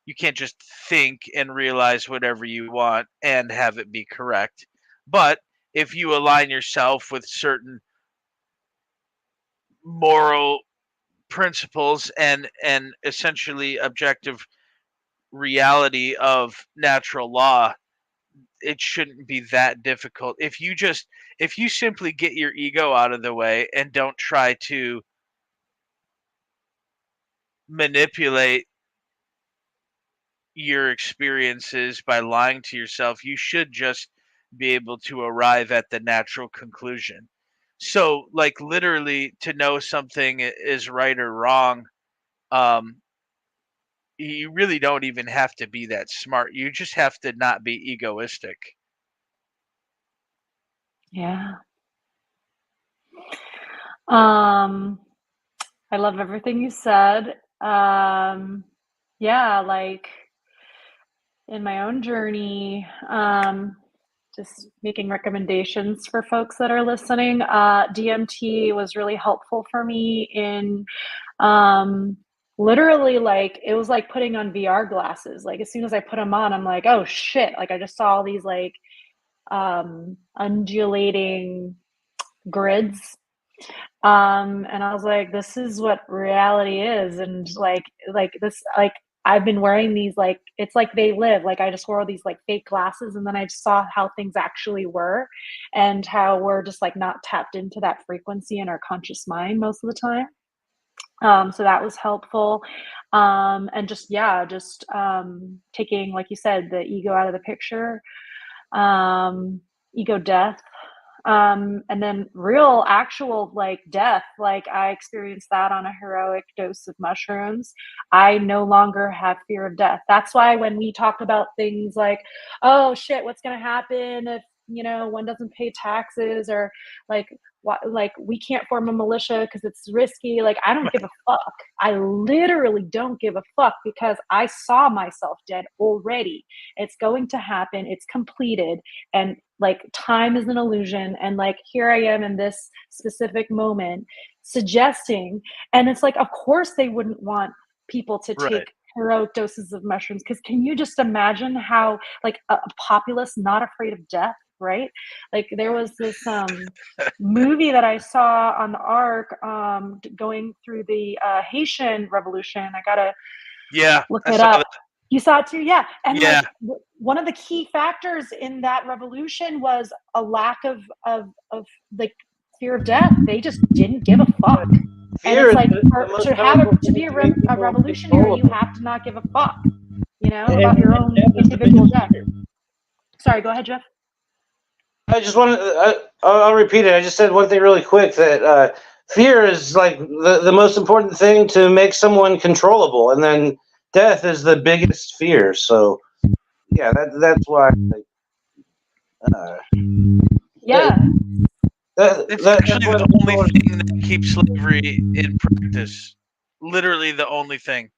[SPEAKER 1] you can't just think and realize whatever you want and have it be correct. But if you align yourself with certain moral principles and essentially objective reality of natural law, it shouldn't be that difficult. If you simply get your ego out of the way and don't try to manipulate your experiences by lying to yourself, you should just be able to arrive at the natural conclusion. So, like, literally, to know something is right or wrong, um, you really don't even have to be that smart. You just have to not be egoistic.
[SPEAKER 2] Yeah. I love everything you said. Yeah, like in my own journey, just making recommendations for folks that are listening. DMT was really helpful for me in literally, like, it was like putting on VR glasses. Like, as soon as I put them on, I'm like, oh shit, like I just saw all these like undulating grids, and I was like, this is what reality is. And like this, like, I've been wearing these, like, it's like they live, like I just wore these like fake glasses, and then I saw how things actually were and how we're just like not tapped into that frequency in our conscious mind most of the time. So that was helpful. And just, yeah, just taking, like you said, the ego out of the picture, ego death, and then real actual like death. Like, I experienced that on a heroic dose of mushrooms. I no longer have fear of death. That's why when we talk about things like, oh shit, what's going to happen if, one doesn't pay taxes, or like, what, like, we can't form a militia because it's risky. Like, I don't give a fuck. I literally don't give a fuck, because I saw myself dead already. It's going to happen. It's completed. And like, time is an illusion. And like, here I am in this specific moment suggesting, and it's like, of course they wouldn't want people to
[SPEAKER 1] Right.
[SPEAKER 2] take heroic doses of mushrooms, because can you just imagine how, like, a populace not afraid of death, right? Like, there was this movie that I saw on the arc, going through the Haitian Revolution. I gotta
[SPEAKER 1] Yeah,
[SPEAKER 2] look
[SPEAKER 1] I
[SPEAKER 2] it
[SPEAKER 1] saw
[SPEAKER 2] up.
[SPEAKER 1] that.
[SPEAKER 2] You saw it too, yeah. And
[SPEAKER 1] Yeah.
[SPEAKER 2] like, one of the key factors in that revolution was a lack of like fear of death. They just didn't give a fuck. And
[SPEAKER 3] Fear
[SPEAKER 2] it's
[SPEAKER 3] is
[SPEAKER 2] like,
[SPEAKER 3] the most powerful
[SPEAKER 2] to
[SPEAKER 3] thing
[SPEAKER 2] be
[SPEAKER 3] to make
[SPEAKER 2] a
[SPEAKER 3] people
[SPEAKER 2] revolutionary, you
[SPEAKER 3] controllable.
[SPEAKER 2] have to not give a fuck,
[SPEAKER 3] And
[SPEAKER 2] about your own
[SPEAKER 3] death is the
[SPEAKER 2] individual
[SPEAKER 3] biggest
[SPEAKER 2] death.
[SPEAKER 3] fear.
[SPEAKER 2] Sorry, go ahead, Jeff.
[SPEAKER 3] I just want to. I'll repeat it. I just said one thing really quick, that fear is like the most important thing to make someone controllable, and then death is the biggest fear. So yeah, that's why. Uh,
[SPEAKER 2] Yeah.
[SPEAKER 1] It's actually the only thing that keeps slavery in practice. Literally the only thing.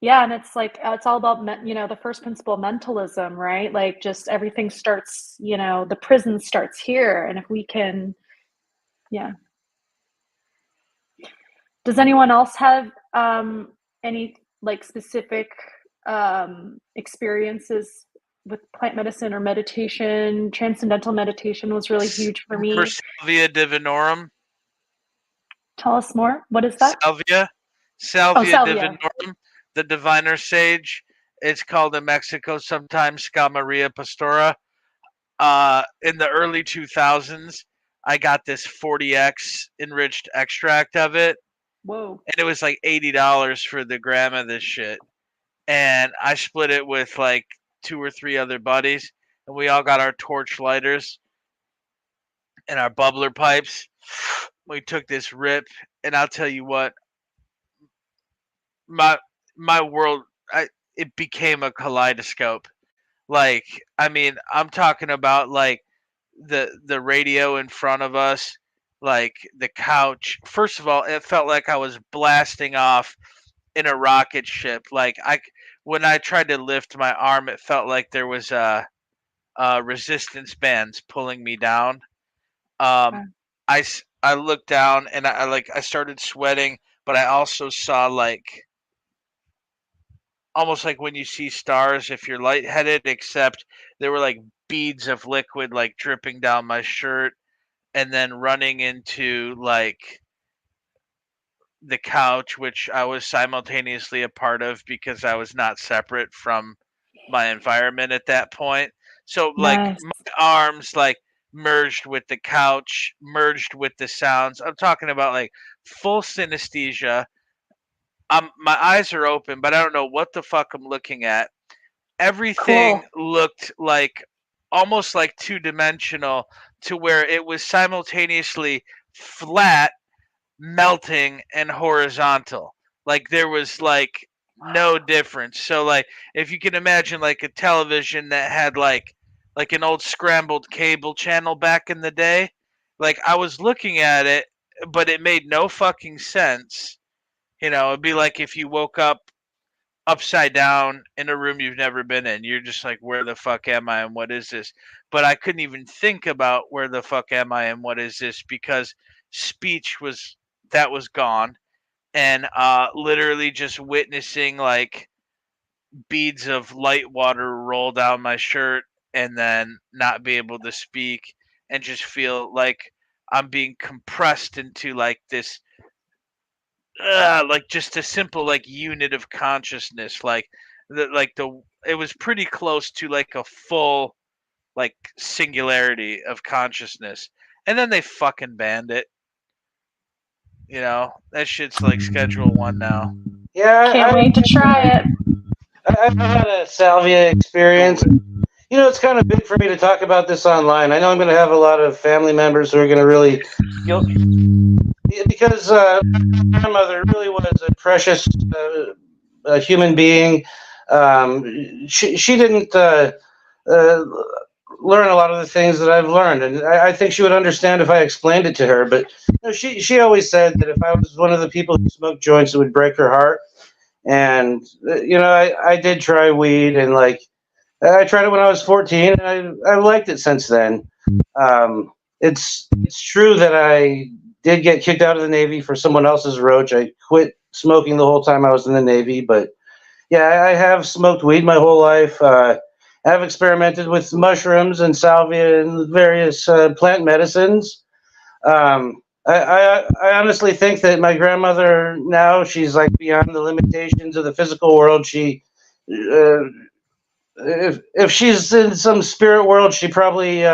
[SPEAKER 2] Yeah, and it's like, it's all about the first principle mentalism, right? Like, just everything starts, the prison starts here, and if we can, yeah. Does anyone else have any like specific experiences with plant medicine or meditation? Transcendental meditation was really huge for
[SPEAKER 1] Remember
[SPEAKER 2] me.
[SPEAKER 1] Salvia divinorum?
[SPEAKER 2] Tell us more. What is that?
[SPEAKER 1] Salvia
[SPEAKER 2] Oh, salvia.
[SPEAKER 1] divinorum, the diviner sage. It's called in Mexico sometimes Scamaria pastora. In the early 2000s, I got this 40x enriched extract of it,
[SPEAKER 2] Whoa.
[SPEAKER 1] and it was like $80 for the gram of this shit. And I split it with like 2 or 3 other buddies, and we all got our torch lighters and our bubbler pipes. We took this rip, and I'll tell you what, my world, it became a kaleidoscope. Like, I mean, I'm talking about like the radio in front of us, like the couch. First of all, it felt like I was blasting off in a rocket ship. Like when I tried to lift my arm, it felt like there was resistance bands pulling me down. I looked down and I started sweating, but I also saw like almost like when you see stars if you're lightheaded, except there were like beads of liquid like dripping down my shirt and then running into like the couch, which I was simultaneously a part of because I was not separate from my environment at that point. So like
[SPEAKER 2] Nice.
[SPEAKER 1] my arms like merged with the couch, merged with the sounds. I'm talking about like full synesthesia. My eyes are open, but I don't know what the fuck I'm looking at. Everything looked like almost like two-dimensional to where it was simultaneously flat, melting, and horizontal. Like there was like no difference. So like if you can imagine like a television that had like an old scrambled cable channel back in the day, like I was looking at it, but it made no fucking sense. It'd be like if you woke up upside down in a room you've never been in. You're just like, where the fuck am I and what is this? But I couldn't even think about where the fuck am I and what is this because speech was gone, and literally just witnessing like beads of light water roll down my shirt and then not be able to speak and just feel like I'm being compressed into like this like just a simple like unit of consciousness, like it was pretty close to like a full like singularity of consciousness, and then they fucking banned it. That shit's like Schedule 1 now.
[SPEAKER 3] Yeah,
[SPEAKER 2] Can't wait to try it.
[SPEAKER 3] I've had a salvia experience. It's kind of big for me to talk about this online. I know I'm going to have a lot of family members who are going to really guilt me because my grandmother really was a precious human being. She didn't learn a lot of the things that I've learned, and I think she would understand if I explained it to her. But she always said that if I was one of the people who smoked joints, it would break her heart. And I did try weed, and like I tried it when I was 14, and I liked it since then. It's true that I did get kicked out of the Navy for someone else's roach. I quit smoking the whole time I was in the Navy, but yeah, I have smoked weed my whole life. I've experimented with mushrooms and salvia and various plant medicines. I honestly think that my grandmother now, she's like beyond the limitations of the physical world. She, if she's in some spirit world, she probably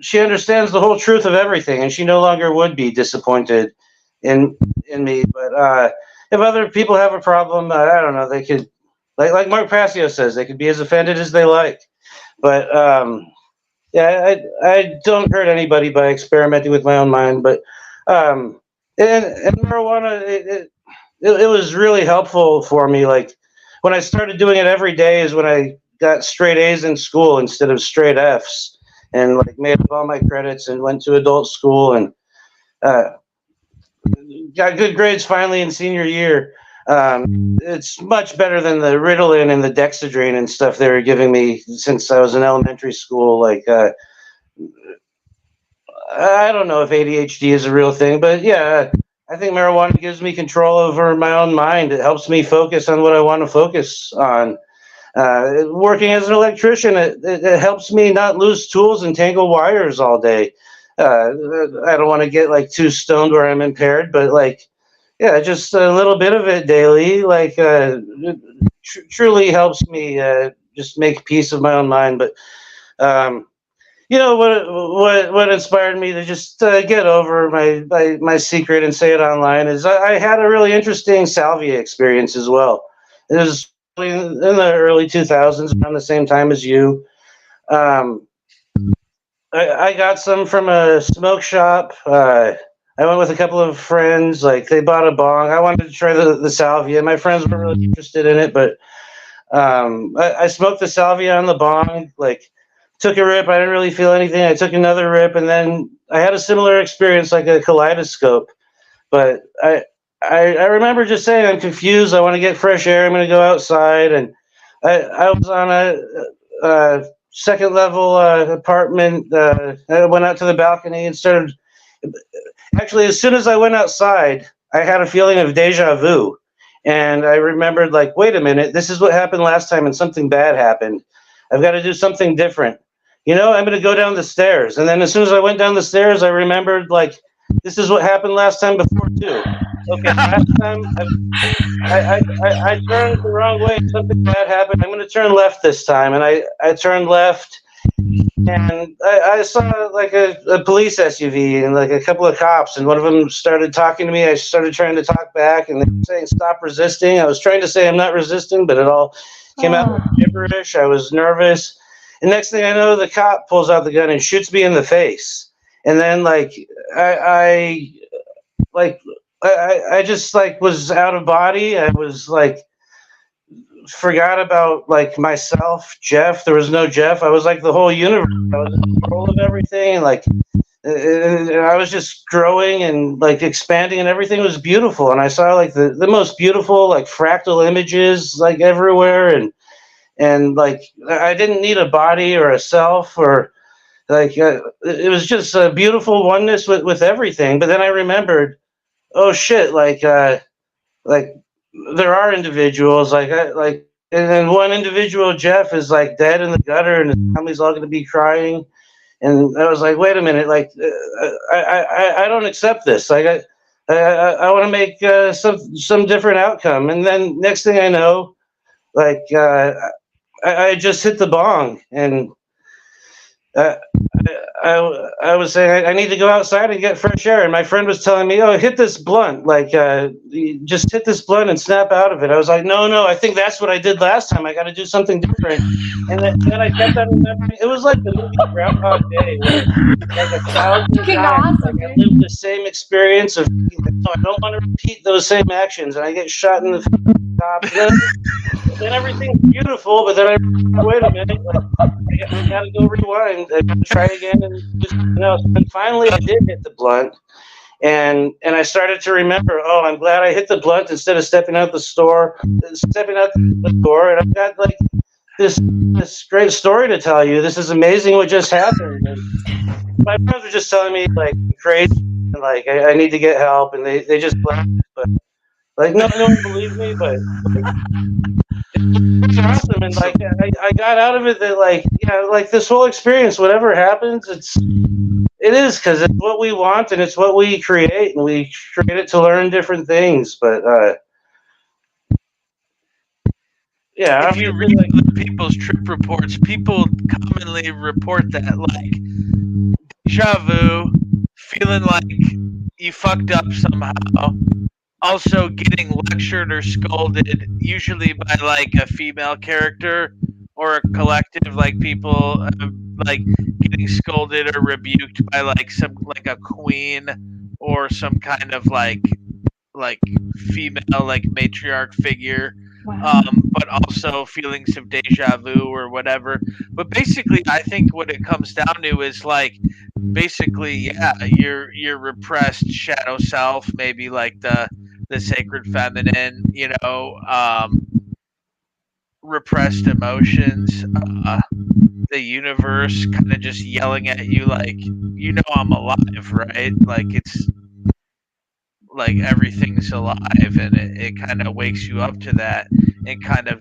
[SPEAKER 3] she understands the whole truth of everything, and she no longer would be disappointed in me. But if other people have a problem, I don't know, they could, like Mark Passio says, they could be as offended as they like. But yeah, I don't hurt anybody by experimenting with my own mind. But and marijuana, it was really helpful for me. Like when I started doing it every day is when I got straight A's in school instead of straight F's, and like made up all my credits and went to adult school and got good grades finally in senior year. It's much better than the Ritalin and the Dexedrine and stuff they were giving me since I was in elementary school. Like, I don't know if ADHD is a real thing, but yeah, I think marijuana gives me control over my own mind. It helps me focus on what I want to focus on. Working as an electrician, it helps me not lose tools and tangle wires all day. I don't want to get like too stoned where I'm impaired, but like, yeah, just a little bit of it daily, like truly helps me just make peace of my own mind. But what inspired me to just get over my secret and say it online is I had a really interesting salvia experience as well. It was in the early 2000s, around the same time as you. I got some from a smoke shop. I went with a couple of friends. Like they bought a bong. I wanted to try the salvia. My friends weren't really interested in it, but I smoked the salvia on the bong. Like took a rip. I didn't really feel anything. I took another rip, and then I had a similar experience, like a kaleidoscope. But I remember just saying, I'm confused. I want to get fresh air. I'm going to go outside. And I was on a second level apartment. I went out to the balcony and started. Actually, as soon as I went outside, I had a feeling of deja vu. And I remembered, like, wait a minute, this is what happened last time, and something bad happened. I've got to do something different. I'm going to go down the stairs. And then as soon as I went down the stairs, I remembered, like, this is what happened last time before, too. Okay, last time I turned the wrong way. Something bad happened. I'm going to turn left this time. And I turned left, and I saw like a police SUV and like a couple of cops, and one of them started talking to me. I started trying to talk back, and they were saying, "Stop resisting." I was trying to say I'm not resisting, but it all came out like gibberish. I was nervous. And next thing I know, the cop pulls out the gun and shoots me in the face. And then like I just like was out of body. I was like forgot about like myself, Jeff. There was no Jeff. I was like the whole universe. I was in control of everything, and like I was just growing and like expanding, and everything was beautiful. And I saw like the most beautiful like fractal images like everywhere, and like I didn't need a body or a self or like it was just a beautiful oneness with everything. But then I remembered, oh shit, like there are individuals and then one individual, Jeff, is like dead in the gutter, and his family's all going to be crying. And I was like, wait a minute, like I don't accept this. Like I want to make some different outcome. And then next thing I know, like I just hit the bong, and uh, I was saying I need to go outside and get fresh air, and my friend was telling me, "Oh, hit this blunt, like you just hit this blunt and snap out of it." I was like, "No, I think that's what I did last time. I got to do something different." And then I kept on remembering. It was like the movie Groundhog Day, where like 1,000 times like, I lived the same experience of like, no, I don't want to repeat those same actions, and I get shot in the top. Then everything's beautiful, but then I wait a minute, like, I gotta go rewind and try again and just And finally, I did hit the blunt, and I started to remember. Oh, I'm glad I hit the blunt instead of stepping out the door, and I've got like this great story to tell you. This is amazing what just happened. And my friends were just telling me like crazy, like I need to get help, and they just laughed, but like no one believed me, but. It's awesome, and like I got out of it that like like this whole experience, whatever happens, it is because it's what we want and it's what we create, and we create it to learn different things. But
[SPEAKER 1] if you read the people's trip reports, people commonly report that like deja vu, feeling like you fucked up somehow. Also getting lectured or scolded, usually by like a female character or a collective, like people like getting scolded or rebuked by like a queen or some kind of like female like matriarch figure.
[SPEAKER 2] Wow.
[SPEAKER 1] But also feelings of deja vu or whatever. But basically, I think what it comes down to is like basically, yeah, your repressed shadow self, maybe like the sacred feminine, repressed emotions, the universe kind of just yelling at you like, I'm alive, right? Like it's like everything's alive, and it kind of wakes you up to that and kind of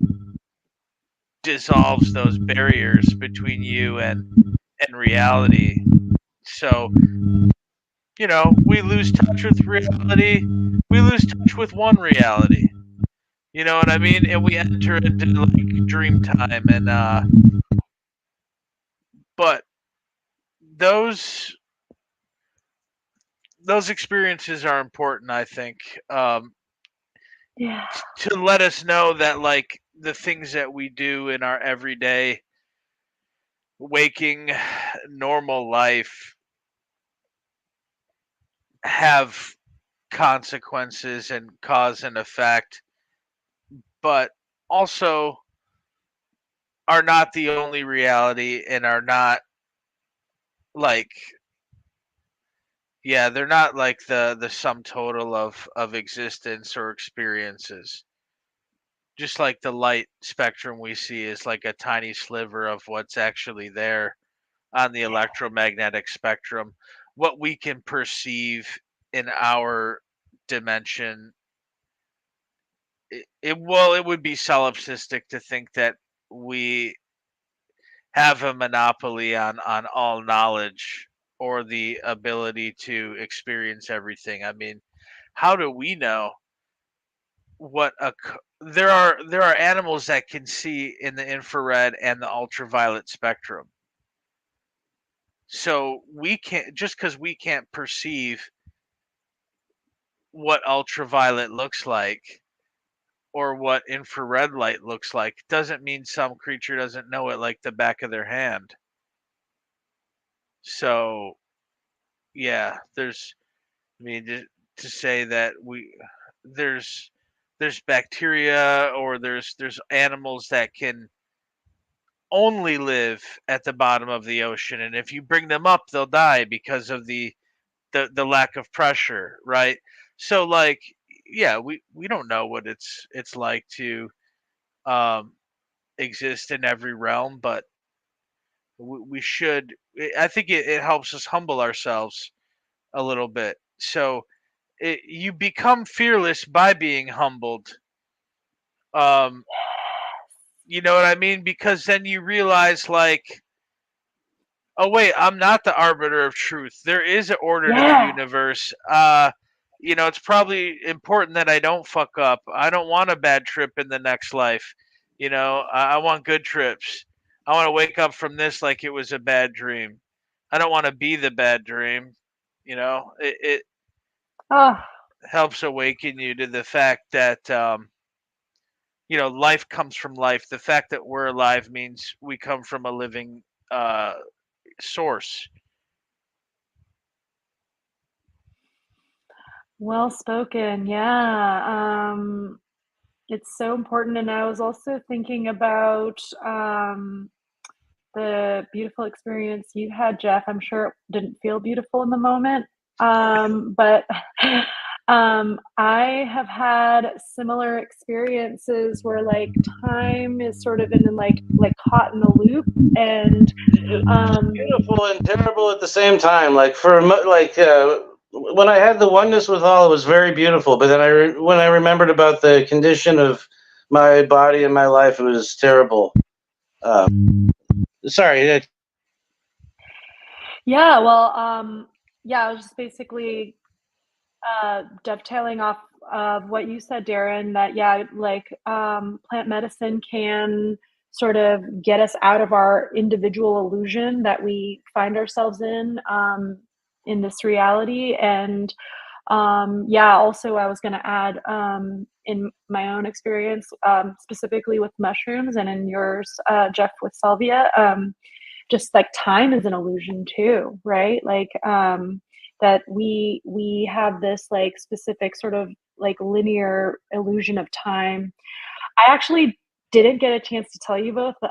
[SPEAKER 1] dissolves those barriers between you and reality. So we lose touch with reality, we lose touch with one reality, you know what I mean, and we enter into like dream time. And but those experiences are important, I think,
[SPEAKER 2] Yeah.
[SPEAKER 1] to let us know that like the things that we do in our everyday waking normal life have consequences and cause and effect, but also are not the only reality and are not like, yeah, they're not like the sum total of existence or experiences. Just like the light spectrum we see is like a tiny sliver of what's actually there on the electromagnetic spectrum. What we can perceive in our dimension, it would be solipsistic to think that we have a monopoly on all knowledge or the ability to experience everything. I mean, how do we know what there are animals that can see in the infrared and the ultraviolet spectrum. So we can't, just because we can't perceive what ultraviolet looks like or what infrared light looks like doesn't mean some creature doesn't know it like the back of their hand. So yeah, there's, I mean, to say that there's there's bacteria or there's animals that can only live at the bottom of the ocean, and if you bring them up they'll die because of the lack of pressure, right? So like, yeah, we don't know what it's like to um exist in every realm, but we should, I think it helps us humble ourselves a little bit. So you become fearless by being humbled. um you know what I mean? Because then you realize, like, oh wait, I'm not the arbiter of truth. There is an order to the
[SPEAKER 2] Yeah.
[SPEAKER 1] universe. It's probably important that I don't fuck up. I don't want a bad trip in the next life. I want good trips. I want to wake up from this like it was a bad dream. I don't want to be the bad dream. It
[SPEAKER 2] Oh,
[SPEAKER 1] helps awaken you to the fact that life comes from life. The fact that we're alive means we come from a living uh, source.
[SPEAKER 2] well spoken. Yeah. It's so important. And I was also thinking about the beautiful experience you had, Jeff. I'm sure it didn't feel beautiful in the moment, but I have had similar experiences where like time is sort of in like caught in a loop, and
[SPEAKER 3] Beautiful and terrible at the same time. Like when I had the oneness with all, it was very beautiful. But then when I remembered about the condition of my body and my life, it was terrible. Sorry.
[SPEAKER 2] yeah, well, yeah, I was just basically dovetailing off of what you said, Darren, that yeah, like plant medicine can sort of get us out of our individual illusion that we find ourselves in this reality. And yeah, also I was going to add in my own experience, specifically with mushrooms, and in yours, Jeff, with salvia. Just like time is an illusion too, right? Like that we have this like specific sort of like linear illusion of time. I actually didn't get a chance to tell you both, but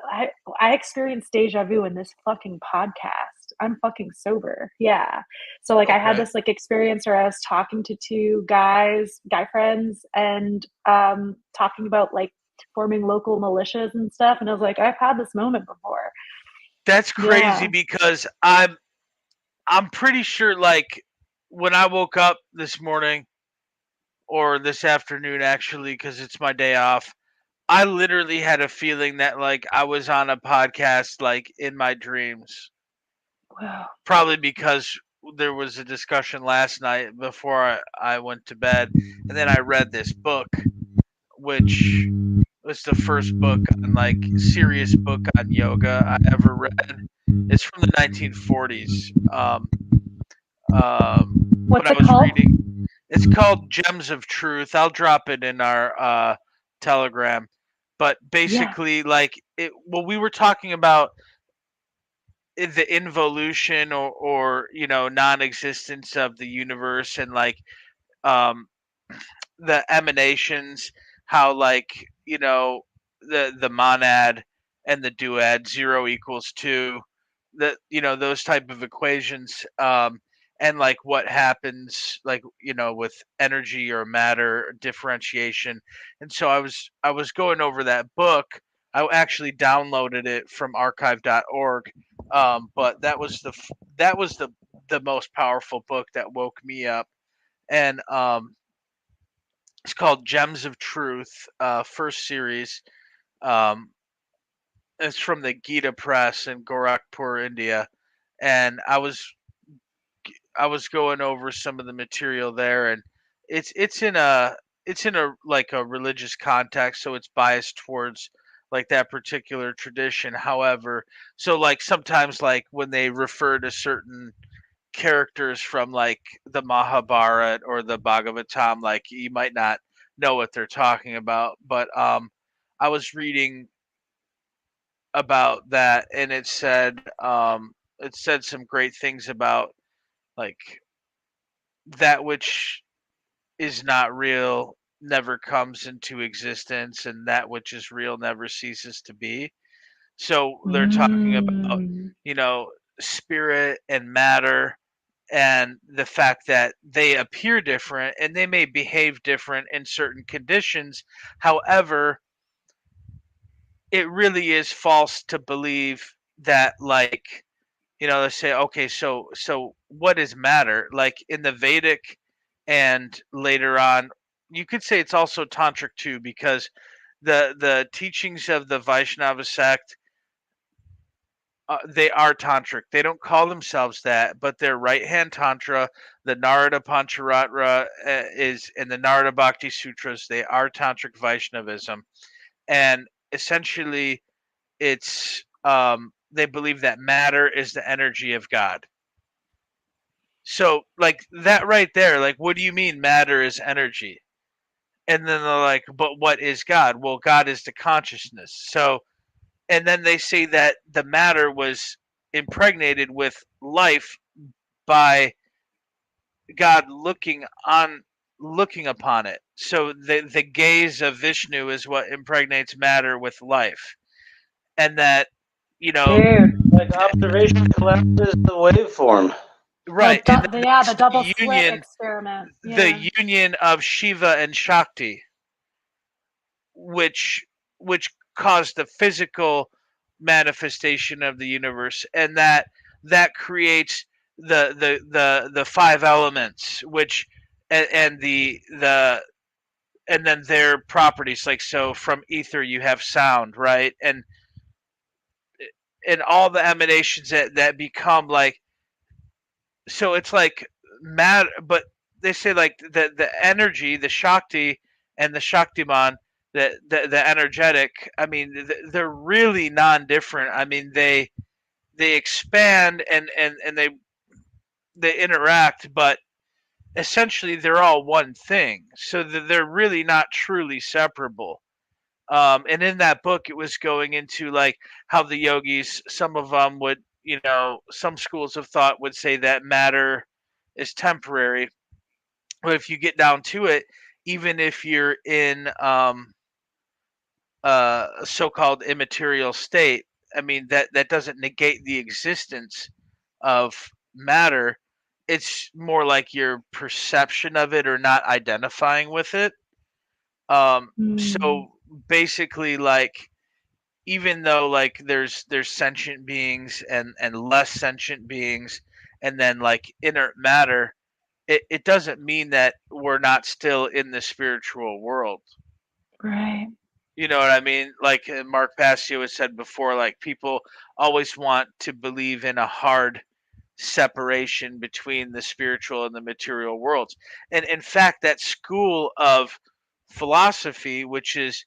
[SPEAKER 2] I experienced deja vu in this fucking podcast. I'm fucking sober. Yeah. So like I had
[SPEAKER 1] Okay.
[SPEAKER 2] this like experience where I was talking to two guy friends, and talking about like forming local militias and stuff, and I was like, I've had this moment before.
[SPEAKER 1] That's crazy
[SPEAKER 2] Yeah.
[SPEAKER 1] because I'm pretty sure, like, when I woke up this morning or this afternoon actually, because it's my day off, I literally had a feeling that like I was on a podcast like in my dreams.
[SPEAKER 2] Wow.
[SPEAKER 1] Probably because there was a discussion last night before I went to bed, and then I read this book, which was the first book on like serious book on yoga I ever read. It's from the 1940s. When
[SPEAKER 2] What's
[SPEAKER 1] I
[SPEAKER 2] it
[SPEAKER 1] was
[SPEAKER 2] called?
[SPEAKER 1] reading, it's called Gems of Truth. I'll drop it in our Telegram. But
[SPEAKER 2] Yeah.
[SPEAKER 1] basically, like it. Well, we were talking about the involution or non-existence of the universe, and like um the emanations, how like the monad and the duad, 0 equals 2, that, those type of equations, and like what happens, like, with energy or matter differentiation. And so I was going over that book. I actually downloaded it from archive.org, but that was the most powerful book that woke me up. And it's called Gems of Truth, first series. um, it's from the Gita Press in Gorakhpur, India. And I was going over some of the material there, and it's in a like a religious context, so it's biased towards like that particular tradition. However, so like sometimes, like when they refer to certain characters from like the Mahabharata or the Bhagavatam, like you might not know what they're talking about. But I was reading about that, and it said some great things about like that which is not real never comes into existence, and that which is real never ceases to be. So they're talking about,
[SPEAKER 2] Mm.
[SPEAKER 1] you know, spirit and matter, and the fact that they appear different and they may behave different in certain conditions. However, it really is false to believe that, like, let's say, okay, so what is matter? Like in the Vedic, and later on, you could say it's also tantric too, because the teachings of the Vaishnava sect, they are tantric. They don't call themselves that, but their right hand tantra, the Narada Pancharatra, is in the Narada Bhakti Sutras. They are tantric Vaishnavism, and essentially, they believe that matter is the energy of God. So, like that right there, like, what do you mean matter is energy? And then they're like, but what is God? Well, God is the consciousness. So, and then they say that the matter was impregnated with life by God looking upon it. So the gaze of Vishnu is what impregnates matter with life. And that, you know,
[SPEAKER 2] Dude,
[SPEAKER 3] Like observation collapses the waveform.
[SPEAKER 1] right. And then
[SPEAKER 2] yeah, the
[SPEAKER 1] that's
[SPEAKER 2] double slit experiment.
[SPEAKER 1] the
[SPEAKER 2] Yeah.
[SPEAKER 1] union of Shiva and Shakti, which which caused the physical manifestation of the universe, and that creates the five elements, which, and the and then their properties, like, so from ether you have sound, right? And all the emanations that become like, so it's like matter. But they say like the energy, the Shakti and the Shaktiman, the energetic, I mean, they're really non-different. I mean, they expand, and they interact, but essentially they're all one thing, so they're really not truly separable. And in that book, it was going into like how the yogis, some of them would, some schools of thought would say that matter is temporary. But if you get down to it, even if you're in a so-called immaterial state, I mean, that doesn't negate the existence of matter. It's more like your perception of it or not identifying with it.
[SPEAKER 2] Mm.
[SPEAKER 1] So basically, like, even though like there's sentient beings and less sentient beings, and then like inert matter, it doesn't mean that we're not still in the spiritual world.
[SPEAKER 2] Right.
[SPEAKER 1] You know what I mean? Like, Mark Passio has said before, like, people always want to believe in a hard separation between the spiritual and the material worlds. And in fact, that school of philosophy, which is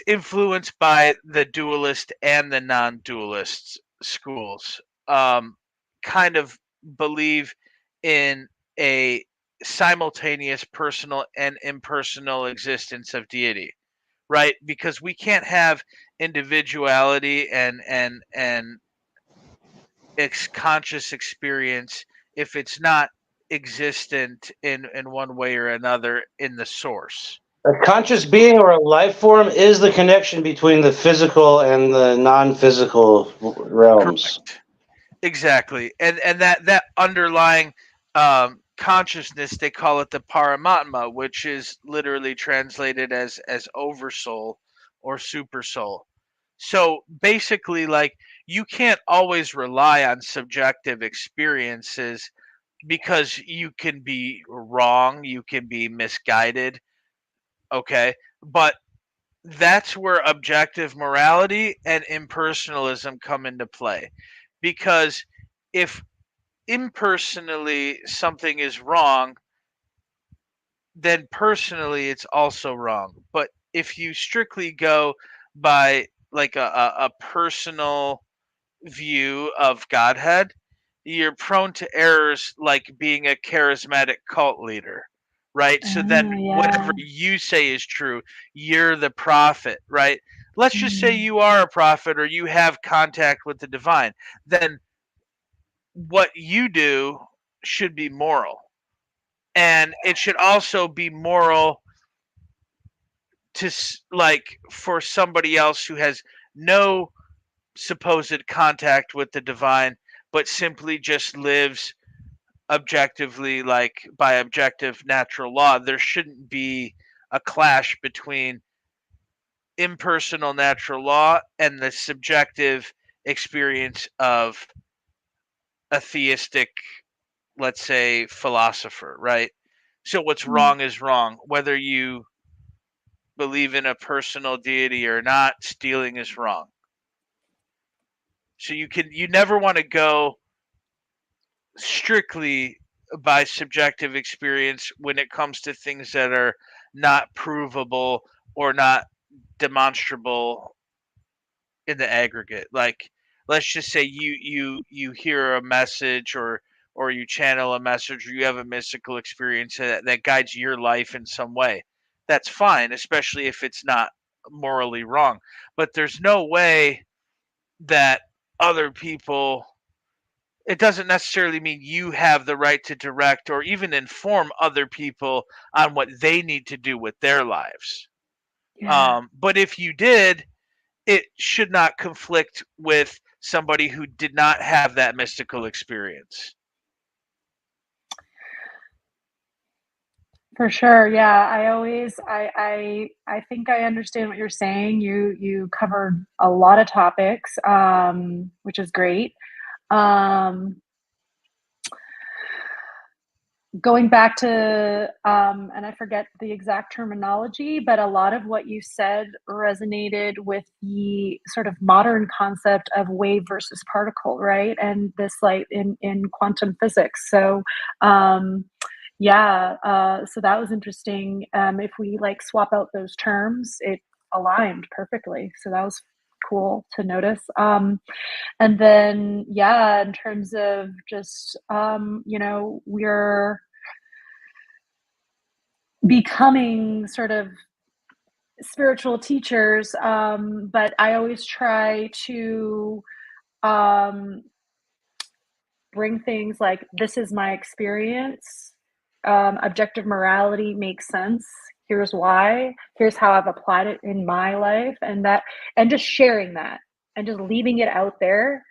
[SPEAKER 1] influenced by the dualist and the non-dualist schools, kind of believe in a simultaneous personal and impersonal existence of deity, right? Because we can't have individuality and conscious experience if it's not existent in one way or another in the source.
[SPEAKER 3] A conscious being or a life form is the connection between the physical and the non-physical realms.
[SPEAKER 1] Correct. Exactly. And that underlying consciousness, they call it the Paramatma, which is literally translated as oversoul or super soul. So basically, like, you can't always rely on subjective experiences because you can be wrong, you can be misguided, okay? But that's where objective morality and impersonalism come into play. Because if impersonally something is wrong, then personally it's also wrong. But if you strictly go by like a personal view of Godhead, you're prone to errors like being a charismatic cult leader, right? So then whatever
[SPEAKER 2] Yeah.
[SPEAKER 1] you say is true, you're the prophet, right? Let's just say
[SPEAKER 2] Mm.
[SPEAKER 1] you are a prophet or you have contact with the divine. Then what you do should be moral. And it should also be moral to like for somebody else who has no supposed contact with the divine but simply just lives objectively, like by objective natural law. There shouldn't be a clash between impersonal natural law and the subjective experience of a theistic, let's say, philosopher, right? So what's
[SPEAKER 2] Mm.
[SPEAKER 1] wrong is wrong, whether you believe in a personal deity or not. Stealing is wrong. So you never want to go strictly by subjective experience when it comes to things that are not provable or not demonstrable in the aggregate. Like, let's just say you hear a message, or you channel a message, or you have a mystical experience that guides your life in some way. That's fine, especially if it's not morally wrong. But there's no way that other people, it doesn't necessarily mean you have the right to direct or even inform other people on what they need to do with their lives.
[SPEAKER 2] Yeah.
[SPEAKER 1] But if you did, it should not conflict with somebody who did not have that mystical experience.
[SPEAKER 2] For sure. Yeah. I think I understand what you're saying. You covered a lot of topics, which is great. Um, Going back to, and I forget the exact terminology, but a lot of what you said resonated with the sort of modern concept of wave versus particle, right? And this, like, in quantum physics. So, yeah, so that was interesting. If we like swap out those terms, it aligned perfectly. So that was cool to notice. And then, yeah, in terms of just, we're becoming sort of spiritual teachers, but I always try to um, bring things like, this is my experience. Objective morality makes sense. Here's why. Here's how I've applied it in my life, and just sharing that and just leaving it out there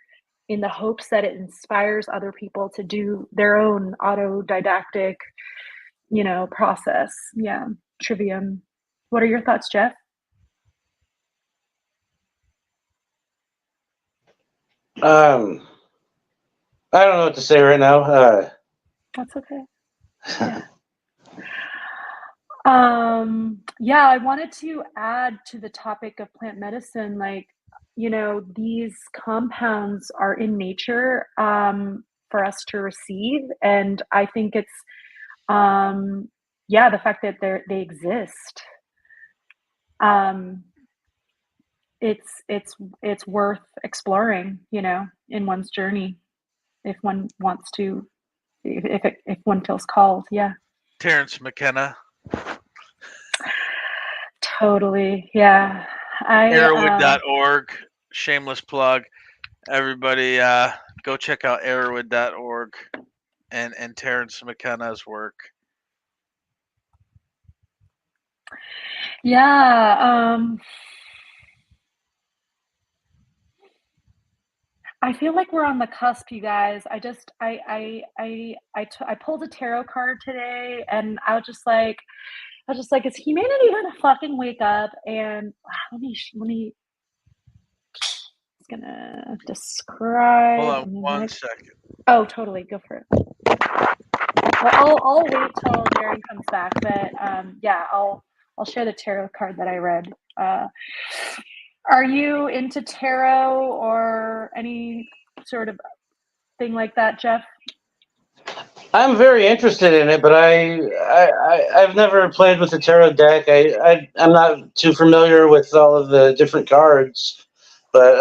[SPEAKER 2] in the hopes that it inspires other people to do their own autodidactic, process. Yeah. Trivium. What are your thoughts, Jeff?
[SPEAKER 3] Um, I don't know what to say right now.
[SPEAKER 2] That's okay. Yeah. Yeah, I wanted to add to the topic of plant medicine, like, these compounds are in nature, for us to receive. And I think it's, yeah, the fact that they exist, um, it's worth exploring, in one's journey, if one wants to, if one feels called. Yeah.
[SPEAKER 1] Terence McKenna,
[SPEAKER 2] Totally. Yeah. I
[SPEAKER 1] Arrowwood.org, shameless plug. Everybody, go check out Arrowwood.org and Terence McKenna's work.
[SPEAKER 2] Yeah. I feel like we're on the cusp, you guys. I pulled a tarot card today, and I was just like, is humanity gonna fucking wake up? And let me. It's gonna describe.
[SPEAKER 1] Hold on one second.
[SPEAKER 2] Oh, totally. Go for it. Well, I'll wait till Darren comes back, but yeah, I'll share the tarot card that I read. Are you into tarot or any sort of thing like that, Jeff?
[SPEAKER 3] I'm very interested in it, but I've never played with the tarot deck. I'm not too familiar with all of the different cards, but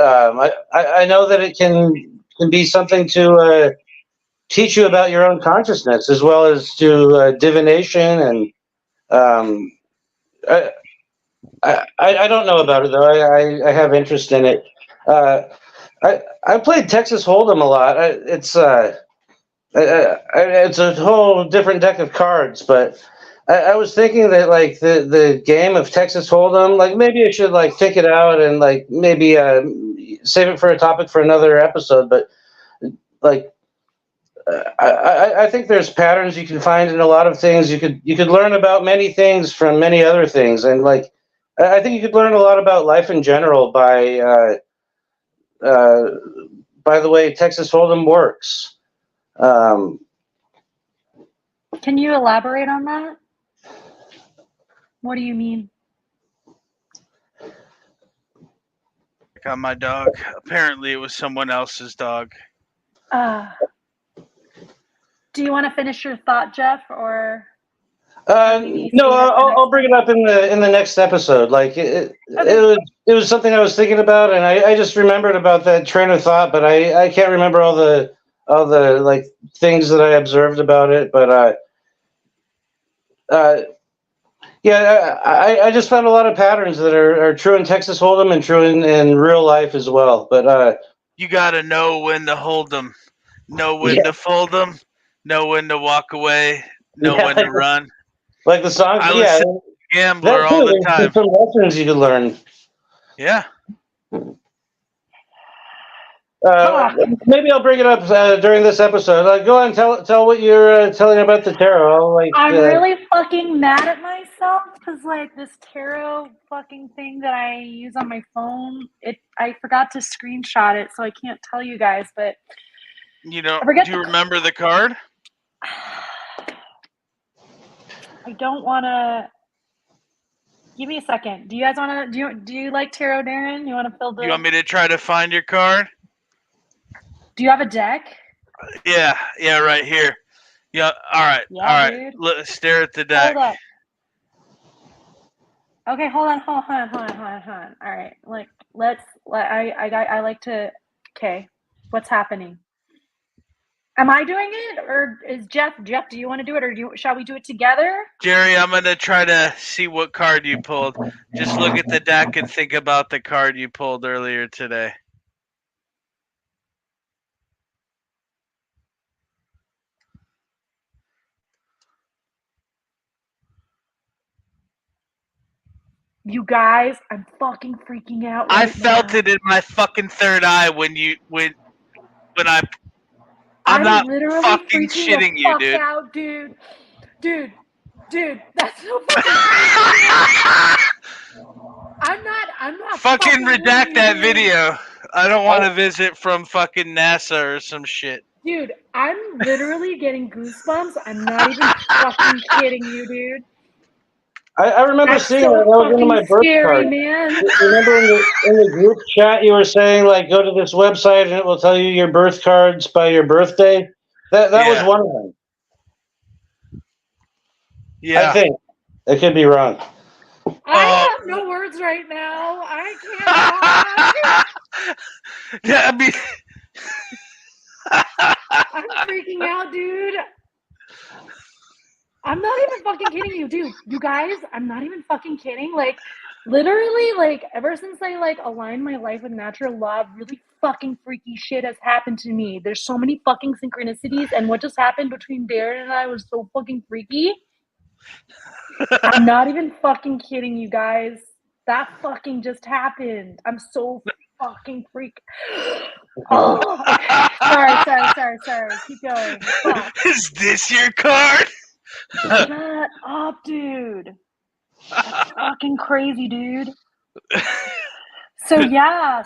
[SPEAKER 3] I know that it can be something to teach you about your own consciousness as well as to divination and um, I, I don't know about it though. I have interest in it. Uh, I played Texas Hold'em a lot. It's a whole different deck of cards, but I was thinking that like the game of Texas Hold'em, like maybe I should like think it out and like maybe save it for a topic for another episode. But like I think there's patterns you can find in a lot of things. You could learn about many things from many other things, and like I think you could learn a lot about life in general uh, by the way Texas Hold'em works. Um,
[SPEAKER 2] Can you elaborate on that? What do you mean?
[SPEAKER 1] On my dog. Apparently, it was someone else's dog.
[SPEAKER 2] Do you want to finish your thought, Jeff, or maybe
[SPEAKER 3] no,
[SPEAKER 2] save it for
[SPEAKER 3] I'll
[SPEAKER 2] next
[SPEAKER 3] bring it up in the next episode. Like
[SPEAKER 2] Okay.
[SPEAKER 3] it was something I was thinking about, and I just remembered about that train of thought, but I can't remember all the like things that I observed about it. But yeah, I just found a lot of patterns that are true in Texas Hold'em and true in real life as well. But
[SPEAKER 1] You gotta know when to hold them, know when
[SPEAKER 3] yeah,
[SPEAKER 1] to fold them, know when to walk away, know
[SPEAKER 3] yeah,
[SPEAKER 1] when to run.
[SPEAKER 3] like the songs,
[SPEAKER 1] I
[SPEAKER 3] yeah,
[SPEAKER 1] listen to Gambler
[SPEAKER 3] that
[SPEAKER 1] all the
[SPEAKER 3] too. There's
[SPEAKER 1] time.
[SPEAKER 3] some lessons you could learn.
[SPEAKER 1] Yeah.
[SPEAKER 3] Maybe I'll bring it up during this episode. Go on, tell what you're telling about the tarot.
[SPEAKER 2] I'm really fucking mad at myself because like this tarot fucking thing that I use on my phone, I forgot to screenshot it, so I can't tell you guys, but
[SPEAKER 1] You know,
[SPEAKER 2] I forget
[SPEAKER 1] do you remember the card?
[SPEAKER 2] I don't want to. Give me a second. Do you guys want to? Do you like tarot, Darren? You want to fill the?
[SPEAKER 1] You want me to try to find your card?
[SPEAKER 2] Do you have a deck?
[SPEAKER 1] Yeah, right here. Yeah, all right,
[SPEAKER 2] Yeah,
[SPEAKER 1] all right.
[SPEAKER 2] dude.
[SPEAKER 1] Let's stare at the deck.
[SPEAKER 2] Hold up. Okay, hold on. All right, like I like to. Okay, what's happening? Am I doing it, or is Jeff? Jeff, do you want to do it, or shall we do it together?
[SPEAKER 1] Jerry, I'm gonna try to see what card you pulled. Just look at the deck and think about the card you pulled earlier today.
[SPEAKER 2] You guys, I'm fucking freaking out.
[SPEAKER 1] I
[SPEAKER 2] Right
[SPEAKER 1] felt
[SPEAKER 2] now.
[SPEAKER 1] it in my fucking third eye when I'm not
[SPEAKER 2] literally
[SPEAKER 1] fucking
[SPEAKER 2] freaking
[SPEAKER 1] shitting
[SPEAKER 2] the
[SPEAKER 1] you,
[SPEAKER 2] fuck
[SPEAKER 1] dude.
[SPEAKER 2] out, dude, that's so fucking. I'm not
[SPEAKER 1] fucking redact
[SPEAKER 2] you,
[SPEAKER 1] that
[SPEAKER 2] dude.
[SPEAKER 1] video. I don't want to visit from fucking NASA or some shit.
[SPEAKER 2] Dude, I'm literally getting goosebumps. I'm not even fucking kidding you, dude.
[SPEAKER 3] I remember
[SPEAKER 2] That's
[SPEAKER 3] seeing
[SPEAKER 2] so
[SPEAKER 3] that. That was one of my
[SPEAKER 2] fucking
[SPEAKER 3] birth
[SPEAKER 2] scary,
[SPEAKER 3] cards.
[SPEAKER 2] man.
[SPEAKER 3] Remember in the group chat you were saying like go to this website and it will tell you your birth cards by your birthday. That was
[SPEAKER 1] Yeah.
[SPEAKER 3] one of them.
[SPEAKER 1] Yeah.
[SPEAKER 3] I think. I could be wrong.
[SPEAKER 2] I have no words right now. I can't.
[SPEAKER 1] Yeah, I mean,
[SPEAKER 2] I'm freaking out, dude. I'm not even fucking kidding you, dude. You guys, I'm not even fucking kidding. Like, literally, like, ever since I like aligned my life with natural law, really fucking freaky shit has happened to me. There's so many fucking synchronicities, and what just happened between Darren and I was so fucking freaky. I'm not even fucking kidding you guys. That fucking just happened. I'm so fucking freak. Oh, okay. Sorry. Keep going. Fuck.
[SPEAKER 1] Is this your card?
[SPEAKER 2] Shut up, dude. That's fucking crazy, dude. So yeah,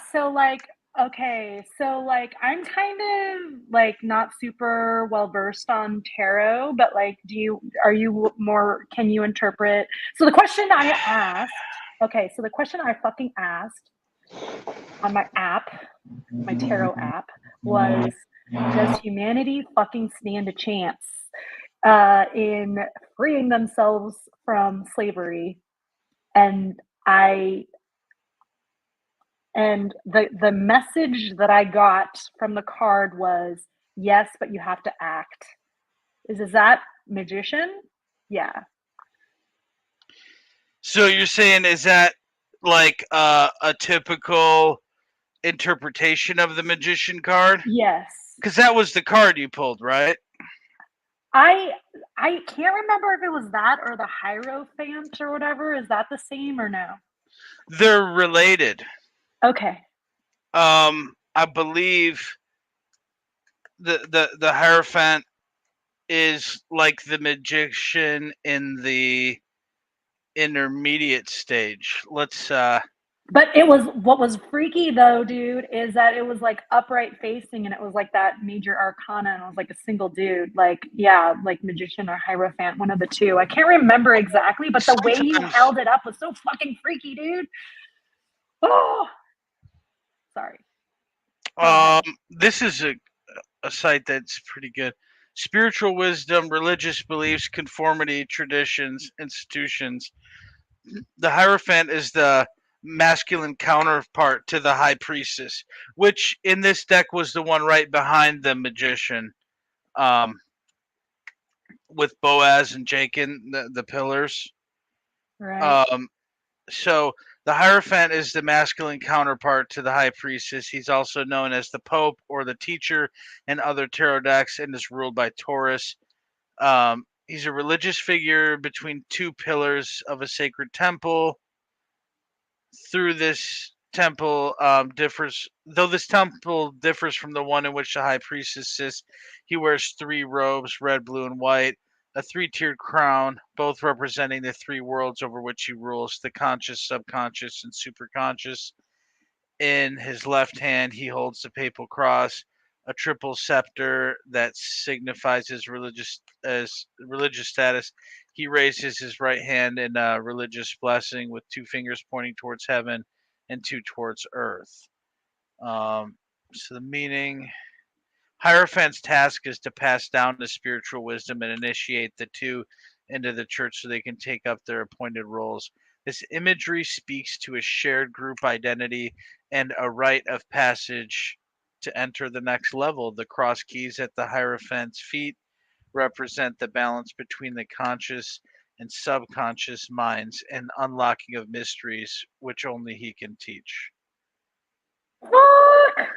[SPEAKER 2] okay, so like I'm kind of like not super well versed on tarot, but like are you more, can you interpret? So the question I asked, okay, so the question I fucking asked on my app, my tarot app, was, does humanity fucking stand a chance in freeing themselves from slavery? And the message that I got from the card was, yes, but you have to act. Is that magician? Yeah.
[SPEAKER 1] So you're saying, is that like a typical interpretation of the magician card?
[SPEAKER 2] Yes.
[SPEAKER 1] Because that was the card you pulled, right?
[SPEAKER 2] I can't remember if it was that or the Hierophant or whatever. Is that the same or no?
[SPEAKER 1] They're related.
[SPEAKER 2] Okay.
[SPEAKER 1] I believe the Hierophant is like the magician in the intermediate stage. Let's
[SPEAKER 2] But what was freaky though, dude, is that it was like upright facing and it was like that major arcana and it was like a single dude. Like, yeah, like magician or Hierophant, one of the two. I can't remember exactly, but the way you
[SPEAKER 1] Sometimes-
[SPEAKER 2] held it up was so fucking freaky, dude. Oh, sorry.
[SPEAKER 1] This is a site that's pretty good. Spiritual wisdom, religious beliefs, conformity, traditions, institutions. The Hierophant is the masculine counterpart to the High Priestess, which in this deck was the one right behind the Magician, with Boaz and Jachin, the pillars.
[SPEAKER 2] Right.
[SPEAKER 1] So the Hierophant is the masculine counterpart to the High Priestess. He's also known as the Pope or the Teacher in other tarot decks, and is ruled by Taurus. He's a religious figure between two pillars of a sacred temple. Through this temple differs, though this temple differs from the one in which the High Priestess sits. He wears three robes, red, blue, and white, a three-tiered crown, both representing the three worlds over which he rules: the conscious, subconscious, and superconscious. In his left hand, he holds the papal cross, a triple scepter that signifies his religious status. He raises his right hand in a religious blessing with two fingers pointing towards heaven and two towards earth. So the meaning: Hierophant's task is to pass down the spiritual wisdom and initiate the two into the church so they can take up their appointed roles. This imagery speaks to a shared group identity and a rite of passage to enter the next level. The cross keys at the Hierophant's feet represent the balance between the conscious and subconscious minds and unlocking of mysteries which only he can teach.
[SPEAKER 2] Fuck.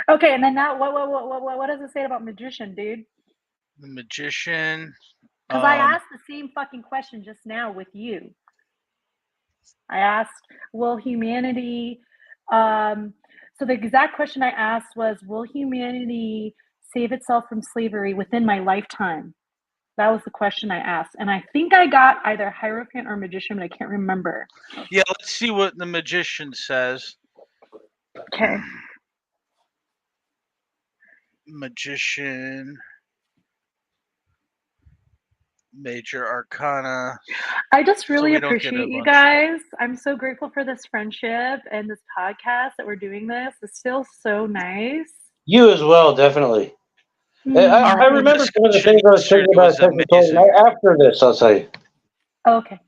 [SPEAKER 2] Okay, and then now what does it say about magician, dude?
[SPEAKER 1] The magician.
[SPEAKER 2] Because I asked the same fucking question just now with you. I asked, will humanity, so the exact question I asked was, will humanity save itself from slavery within my lifetime? That was the question I asked. And I think I got either Hierophant or Magician, but I can't remember.
[SPEAKER 1] Yeah, let's see what the magician says.
[SPEAKER 2] Okay.
[SPEAKER 1] Magician. Major Arcana.
[SPEAKER 2] I just really
[SPEAKER 1] we don't get a
[SPEAKER 2] appreciate you
[SPEAKER 1] bunch.
[SPEAKER 2] guys. I'm so grateful for this friendship and this podcast that we're doing this. This feels so nice.
[SPEAKER 3] You as well, definitely. I remember some of the things I was thinking about after this. I'll say.
[SPEAKER 2] Oh, okay.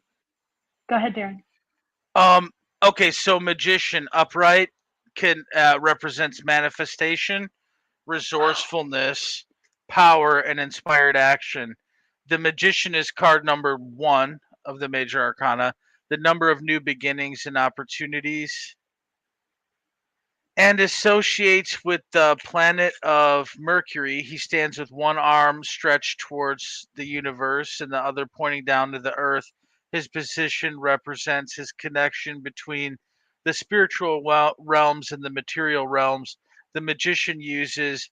[SPEAKER 2] Go ahead, Darren.
[SPEAKER 1] Okay, so magician upright can represents manifestation, resourcefulness, power, and inspired action. The magician is card number 1 of the major arcana. The number of new beginnings and opportunities. The magician is card number 1 of the major arcana. The number of new beginnings and opportunities. and associates with the planet of Mercury. He stands with one arm stretched towards the universe and the other pointing down to the earth. His position represents his connection between the spiritual realms and the material realms. The magician uses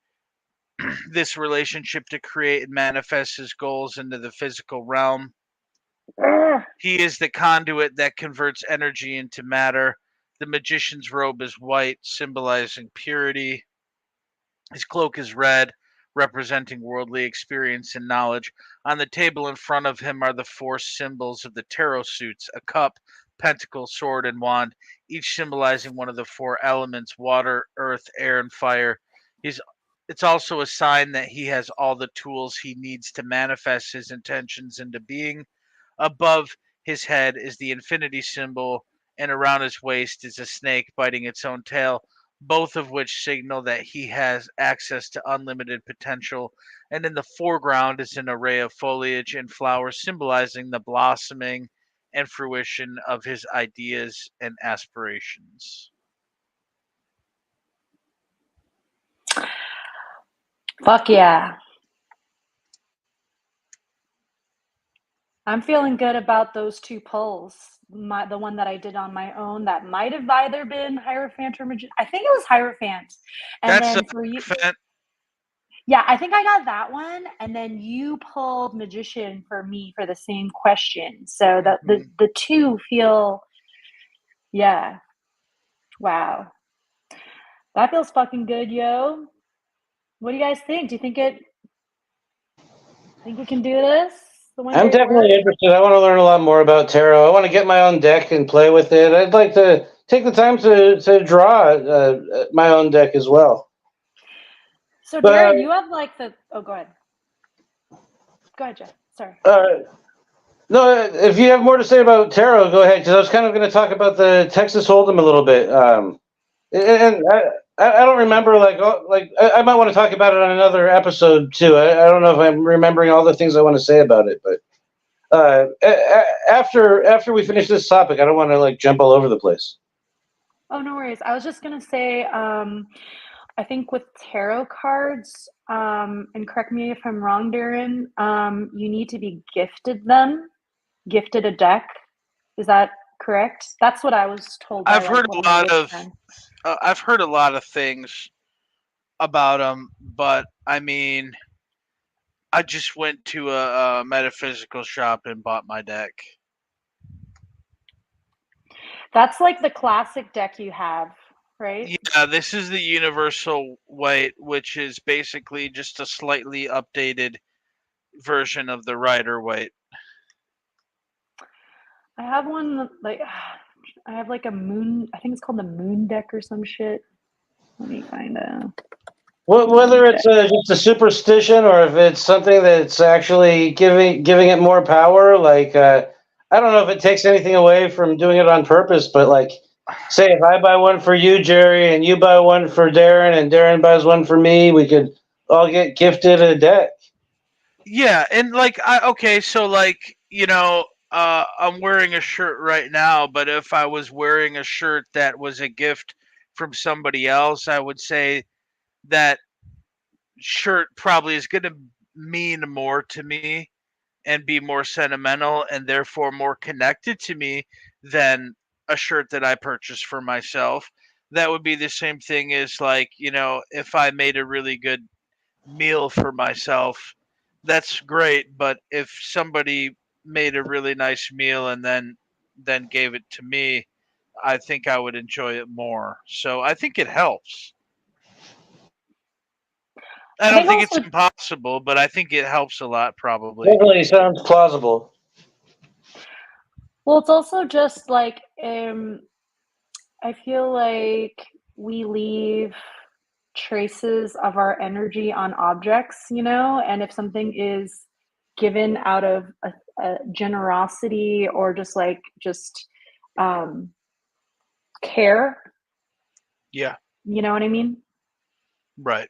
[SPEAKER 1] this relationship to create and manifest his goals into the physical realm.
[SPEAKER 2] Ugh.
[SPEAKER 1] He is the conduit that converts energy into matter. The magician's robe is white, symbolizing purity. His cloak is red, representing worldly experience and knowledge. On the table in front of him are the four symbols of the tarot suits: a cup, pentacle, sword, and wand, each symbolizing one of the four elements: water, earth, air, and fire. He's It's also a sign that he has all the tools he needs to manifest his intentions into being. Above his head is the infinity symbol, and around his waist is a snake biting its own tail, both of which signal that he has access to unlimited potential. And in the foreground is an array of foliage and flowers symbolizing the blossoming and fruition of his ideas and aspirations.
[SPEAKER 2] Fuck yeah. I'm feeling good about those two polls. The one that I did on my own that might have either been Hierophant or Magician. I think it was Hierophant. And
[SPEAKER 1] That's
[SPEAKER 2] then for you,
[SPEAKER 1] Fan-
[SPEAKER 2] yeah, I think I got that one. And then you pulled Magician for me for the same question. So the two feel, yeah. Wow. That feels fucking good, yo. What do you guys think? Do you think we can do this? The one
[SPEAKER 3] I'm
[SPEAKER 2] day at
[SPEAKER 3] definitely
[SPEAKER 2] work?
[SPEAKER 3] interested. I want to learn a lot more about tarot. I want to get my own deck and play with it. I'd like to take the time to draw my own deck as well.
[SPEAKER 2] So
[SPEAKER 3] But
[SPEAKER 2] Darren, you have like the go ahead. Go ahead, Jeff. Sorry.
[SPEAKER 3] no, if you have more to say about tarot, go ahead. Because I was kind of going to talk about the Texas Hold'em a little bit. And I don't remember I might want to talk about it on another episode too. I don't know if I'm remembering all the things I want to say about it, but after we finish this topic, I don't want to like jump all over the place.
[SPEAKER 2] Oh, no worries. I was just gonna say, I think with tarot cards, and correct me if I'm wrong, Darren, you need to be gifted a deck. Is that correct? That's what I was told by
[SPEAKER 1] I've
[SPEAKER 2] like
[SPEAKER 1] heard
[SPEAKER 2] one
[SPEAKER 1] a
[SPEAKER 2] of my
[SPEAKER 1] lot
[SPEAKER 2] witch
[SPEAKER 1] of
[SPEAKER 2] friends.
[SPEAKER 1] I've heard a lot of things about them, but I mean, I just went to a metaphysical shop and bought my deck.
[SPEAKER 2] That's like the classic deck you have, right?
[SPEAKER 1] Yeah, this is the Universal White, which is basically just a slightly updated version of the Rider White.
[SPEAKER 2] I have one like I have like a moon. I think it's called the moon deck or some shit. Let me find out.
[SPEAKER 3] Whether it's just a superstition or if it's something that's actually giving it more power, I don't know if it takes anything away from doing it on purpose, but like, say if I buy one for you, Jerry, and you buy one for Darren, and Darren buys one for me, we could all get gifted a deck.
[SPEAKER 1] Yeah, and so I'm wearing a shirt right now, but if I was wearing a shirt that was a gift from somebody else, I would say that shirt probably is going to mean more to me and be more sentimental and therefore more connected to me than a shirt that I purchased for myself. That would be the same thing as if I made a really good meal for myself, that's great, but if somebody made a really nice meal and then gave it to me, I think I would enjoy it more. So I think it helps. I
[SPEAKER 2] I
[SPEAKER 1] don't
[SPEAKER 2] think
[SPEAKER 1] think it's
[SPEAKER 2] also,
[SPEAKER 1] impossible, but I think it helps a lot probably.
[SPEAKER 3] Definitely sounds plausible.
[SPEAKER 2] well, it's also just like I feel like we leave traces of our energy on objects, and if something is given out of a generosity or just care,
[SPEAKER 1] Yeah,
[SPEAKER 2] you know what I mean?
[SPEAKER 1] right.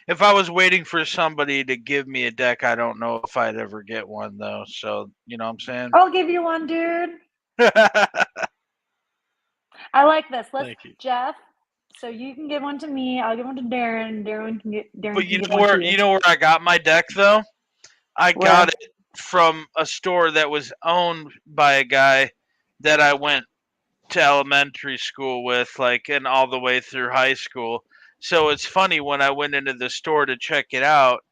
[SPEAKER 1] If I was waiting for somebody to give me a deck, I don't know if I'd ever get one though. So, you know what I'm saying?
[SPEAKER 2] I'll give you one, dude. I like this.
[SPEAKER 1] Thank you.
[SPEAKER 2] Jeff, So you can give one to me. I'll give one to Darren. Darren can
[SPEAKER 1] But you
[SPEAKER 2] give
[SPEAKER 1] know
[SPEAKER 2] one
[SPEAKER 1] where
[SPEAKER 2] to
[SPEAKER 1] you know where I got my deck though? I
[SPEAKER 2] Where?
[SPEAKER 1] got it from a store that was owned by a guy that I went to elementary school with, like, and all the way through high school. So it's funny when I went into the store to check it out,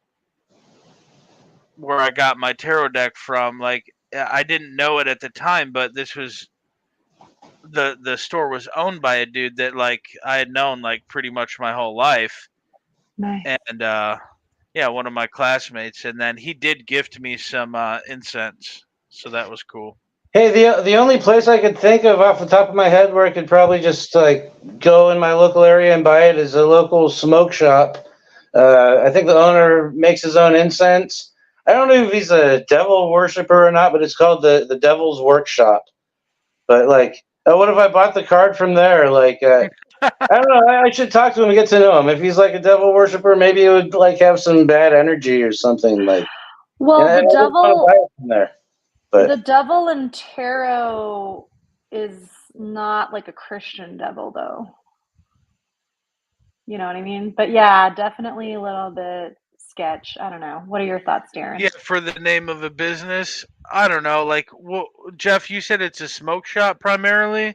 [SPEAKER 1] where I got my tarot deck from. Like, I didn't know it at the time, but this was the store was owned by a dude that like I had known like pretty much my whole life,
[SPEAKER 2] Nice.
[SPEAKER 1] and yeah, one of my classmates, and then he did gift me some incense, so that was cool.
[SPEAKER 3] Hey, the only place I could think of off the top of my head where I could probably just like go in my local area and buy it is a local smoke shop. I think the owner makes his own incense. I don't know if he's a devil worshiper or not, but it's called the Devil's Workshop. But like, what if I bought the card from there? Like, I don't know. I should talk to him and get to know him. If he's like a devil worshiper, maybe it would like have some bad energy or something. Like,
[SPEAKER 2] Well,
[SPEAKER 3] and I
[SPEAKER 2] the
[SPEAKER 3] just want to
[SPEAKER 2] devil,
[SPEAKER 3] buy it from there. But
[SPEAKER 2] the devil in tarot is not like a Christian devil, though. You know what I mean? But yeah, definitely a little bit sketch. I don't know. What are your thoughts, Darren?
[SPEAKER 1] Yeah, for the name of a business, I don't know. Like, well, Jeff, you said it's a smoke shop primarily.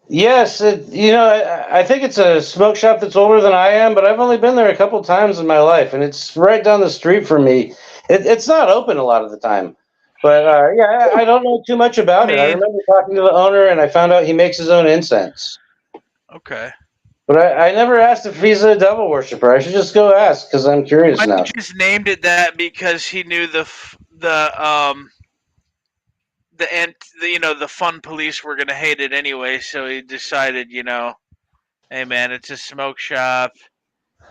[SPEAKER 3] yes, I think it's a smoke shop that's older than I am, but I've only been there a couple times in my life, and it's right down the street from me. It's not open a lot of the time, but yeah, I don't know too much about it. I remember talking to the owner, and I found out he makes his own incense.
[SPEAKER 1] Okay.
[SPEAKER 3] But I never asked if he's a devil worshiper. I should just go ask because I'm curious now.
[SPEAKER 1] Mike just named it that because he knew the fun police were gonna hate it anyway, so he decided, hey man, it's a smoke shop.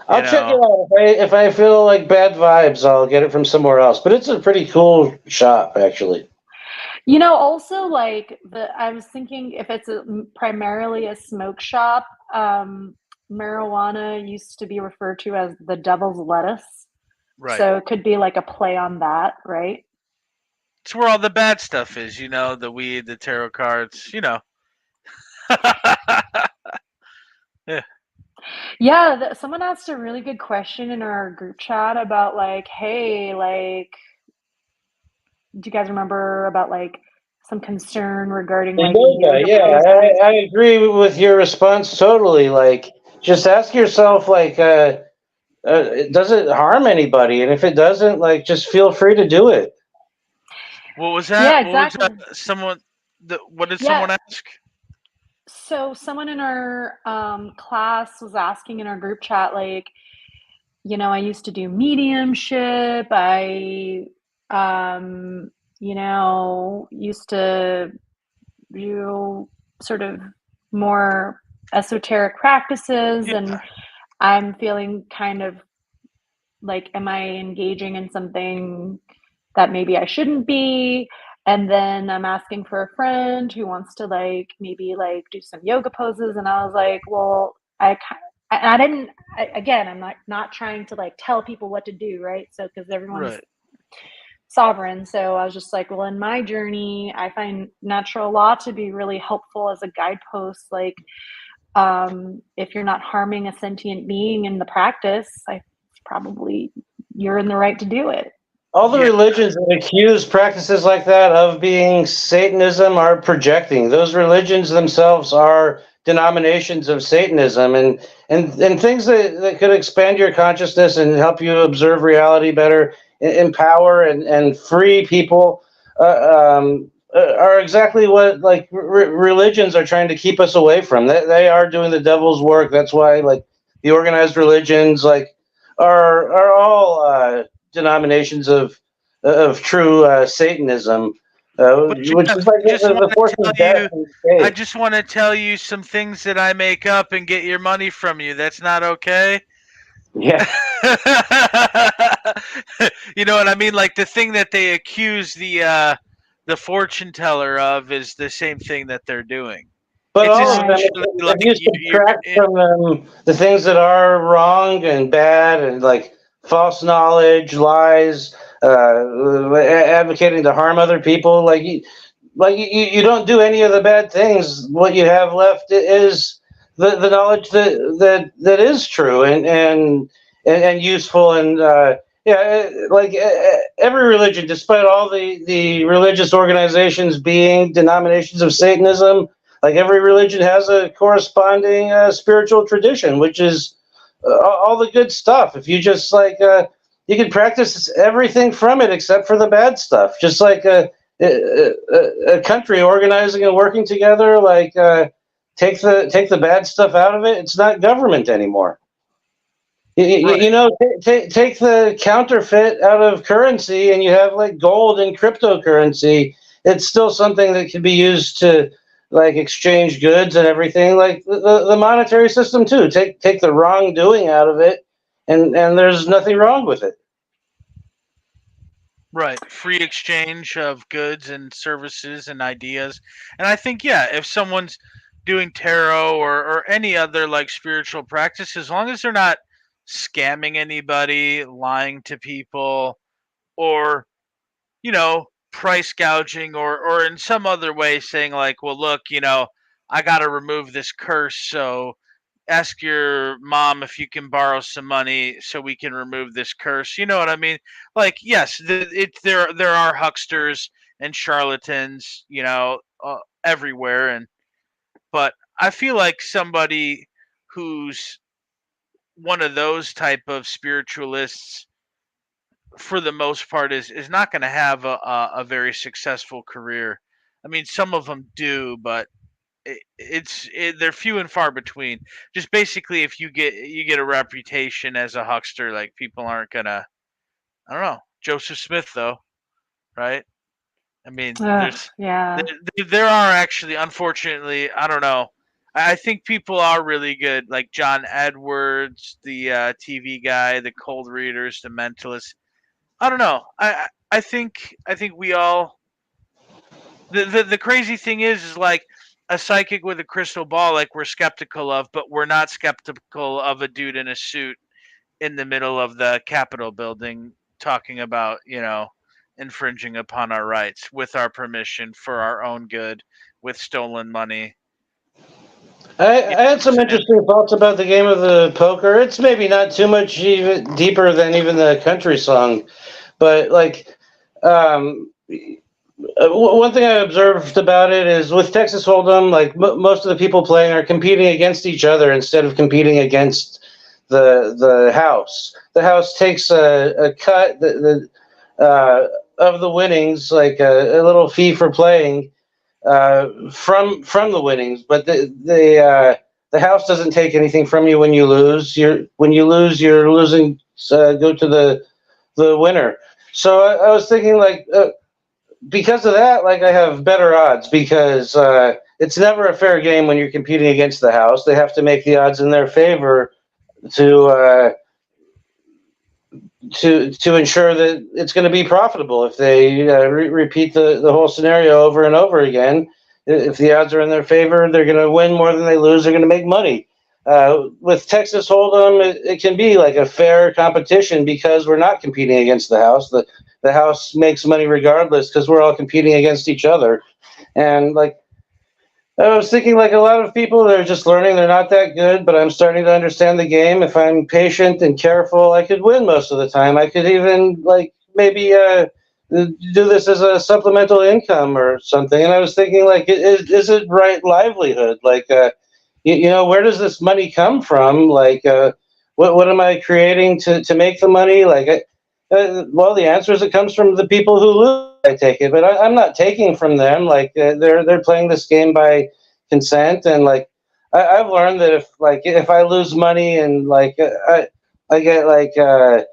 [SPEAKER 3] I'll check it out. If I feel like bad vibes, I'll get it from somewhere else. But it's a pretty cool shop, actually.
[SPEAKER 2] Also, like I was thinking if it's primarily a smoke shop, marijuana used to be referred to as the devil's lettuce.
[SPEAKER 1] Right.
[SPEAKER 2] So it could be like a play on that, right?
[SPEAKER 1] It's where all the bad stuff is, the weed, the tarot cards, Yeah.
[SPEAKER 2] Yeah, someone asked a really good question in our group chat about like, hey, like, do you guys remember about like some concern regarding like
[SPEAKER 3] yoga? Yeah, I agree with your response totally. Like, just ask yourself, like, does it harm anybody? And if it doesn't, like, just feel free to do it.
[SPEAKER 1] What was that?
[SPEAKER 2] Yeah, exactly.
[SPEAKER 1] What was that? What did someone ask?
[SPEAKER 2] So someone in our class was asking in our group chat, like, I used to do mediumship. I, used to do sort of more esoteric practices, and I'm feeling kind of like, am I engaging in something that maybe I shouldn't be? And then I'm asking for a friend who wants to like maybe like do some yoga poses, and I was like, well, I'm not trying to like tell people what to do, right? So because everyone's sovereign, so I was just like, well, in my journey, I find natural law to be really helpful as a guidepost. Like, if you're not harming a sentient being in the practice, probably you're in the right to do it.
[SPEAKER 3] All the religions that accuse practices like that of being Satanism are projecting. Those religions themselves are denominations of Satanism, and things that could expand your consciousness and help you observe reality better, empower and free people are exactly what like religions are trying to keep us away from. They are doing the devil's work. That's why like the organized religions like are all denominations of true Satanism, which is like the force of death.
[SPEAKER 1] I just want to tell you some things that I make up and get your money from you. That's not okay?
[SPEAKER 3] Yeah.
[SPEAKER 1] You know what I mean? Like the thing that they accuse the fortune teller of is the same thing that they're doing.
[SPEAKER 3] But all of them, if you subtract from them the things that are wrong and bad and like false knowledge, lies, advocating to harm other people, like you don't do any of the bad things. What you have left is the knowledge that is true and useful and every religion, despite all the religious organizations being denominations of Satanism, like every religion has a corresponding spiritual tradition, which is all the good stuff. If you just you can practice everything from it except for the bad stuff. Just like a country organizing and working together, take the bad stuff out of it. It's not government anymore.
[SPEAKER 1] Right.
[SPEAKER 3] Take the counterfeit out of currency, and you have like gold and cryptocurrency. It's still something that can be used to like exchange goods and everything. Like the monetary system too. Take the wrongdoing out of it, and there's nothing wrong with it.
[SPEAKER 1] Right. Free exchange of goods and services and ideas. And I think, yeah, if someone's doing tarot or any other like spiritual practice, as long as they're not scamming anybody, lying to people, or, price gouging or in some other way saying, like, well, look, I got to remove this curse. So ask your mom if you can borrow some money so we can remove this curse. You know what I mean? Like, yes, there are hucksters and charlatans, everywhere, but I feel like somebody who's one of those type of spiritualists, for the most part, is not going to have a very successful career. I mean, some of them do, but they're few and far between. Just basically, if you get a reputation as a huckster, like people aren't gonna. I don't know. Joseph Smith, though, right? I mean,
[SPEAKER 2] Yeah.
[SPEAKER 1] there are actually, unfortunately, I don't know. I think people are really good, like John Edwards, the TV guy, the cold readers, the mentalists. I don't know. I think we all. The crazy thing is like a psychic with a crystal ball, like we're skeptical of, but we're not skeptical of a dude in a suit in the middle of the Capitol building talking about, infringing upon our rights with our permission for our own good with stolen money.
[SPEAKER 3] I had some interesting thoughts about the game of the poker. It's maybe not too much even deeper than even the country song, but one thing I observed about it is with Texas Hold'em, like most of the people playing are competing against each other instead of competing against the house. The house takes a cut of the winnings, like a little fee for playing from the winnings, but the house doesn't take anything from you when you lose. When you lose, you're losing. Go to the winner. So I was thinking because of that, like I have better odds because it's never a fair game when you're competing against the house. They have to make the odds in their favor to ensure that it's going to be profitable. If they repeat the whole scenario over and over again, if the odds are in their favor, they're going to win more than they lose. They're going to make money. With Texas Hold'em, it can be like a fair competition because we're not competing against the house. The house makes money regardless because we're all competing against each other. And I was thinking a lot of people, they're just learning, they're not that good, but I'm starting to understand the game. If I'm patient and careful, I could win most of the time. I could even maybe do this as a supplemental income or something. And I was thinking is it right livelihood? Where does this money come from? What am I creating to make the money? Well, the answer is it comes from the people who lose. I take it, but I'm not taking from them. They're playing this game by consent, and I've learned that if I lose money and I get a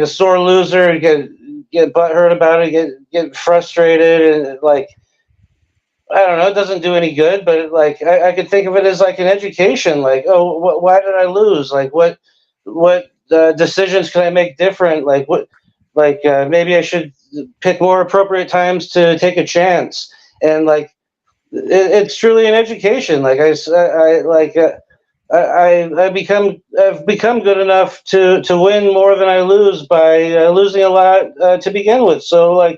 [SPEAKER 3] sore loser, get butthurt about it, get frustrated, and I don't know, it doesn't do any good. But I could think of it as an education. Why did I lose? What decisions can I make different? Maybe I should pick more appropriate times to take a chance. And it's truly an education. I've become good enough to win more than I lose by losing a lot to begin with. So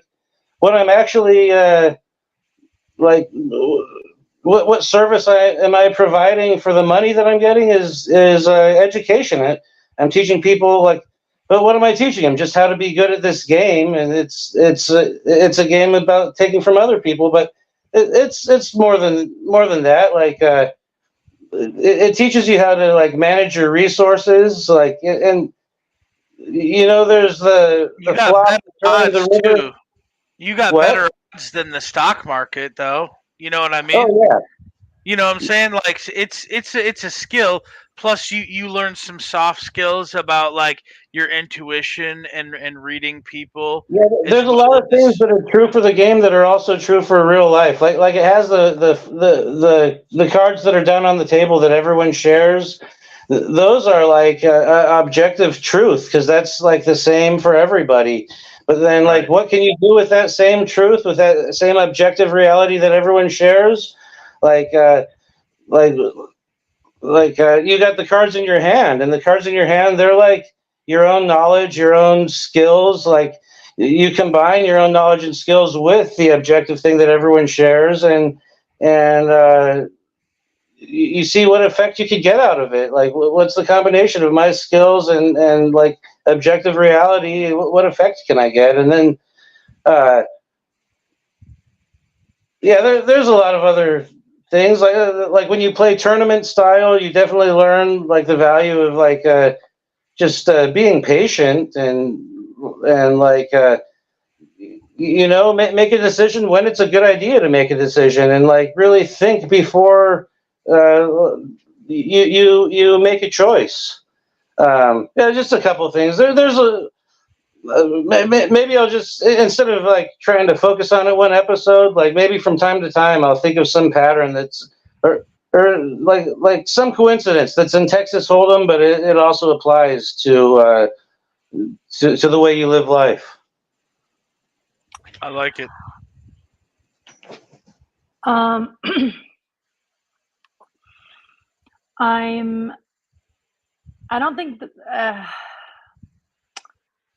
[SPEAKER 3] what I'm actually what service am I providing for the money that I'm getting is education. I'm teaching people but what am I teaching them? Just how to be good at this game, and it's a game about taking from other people, but it's more than that. It teaches you how to manage your resources, and there's the flop turning the river.
[SPEAKER 1] Too. You got
[SPEAKER 3] What?
[SPEAKER 1] better odds than the stock market, though. You know what I mean?
[SPEAKER 3] Oh yeah.
[SPEAKER 1] You know what I'm saying? It's a skill. Plus, you learn some soft skills about your intuition and reading people.
[SPEAKER 3] Yeah, there's a lot of things that are true for the game that are also true for real life. Like it has the cards that are down on the table that everyone shares. Those are objective truth because that's the same for everybody. But then, what can you do with that same truth, with that same objective reality that everyone shares? You got the cards in your hand, and the cards in your hand, they're your own knowledge, your own skills. You combine your own knowledge and skills with the objective thing that everyone shares, and you see what effect you could get out of it. What's the combination of my skills and objective reality? What effect can I get? And then, there's a lot of other things like when you play tournament style, you definitely learn the value of just being patient and make a decision when it's a good idea to make a decision, and really think before you make a choice. Just a couple of things. There's a maybe I'll just, instead of trying to focus on it one episode, maybe from time to time I'll think of some pattern that's or some coincidence that's in Texas Hold'em, but it also applies to the way you live life.
[SPEAKER 1] I like it.
[SPEAKER 2] I don't think that,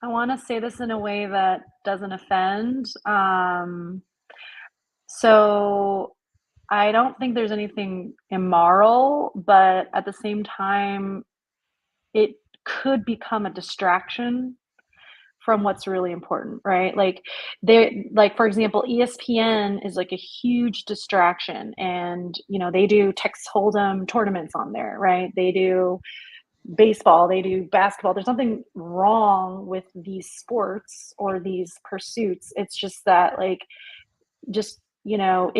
[SPEAKER 2] I want to say this in a way that doesn't offend. So I don't think there's anything immoral, but at the same time, it could become a distraction from what's really important, right? For example, ESPN is a huge distraction, and they do Texas Hold'em tournaments on there, right? They do baseball, they do basketball. There's nothing wrong with these sports or these pursuits. It's just that it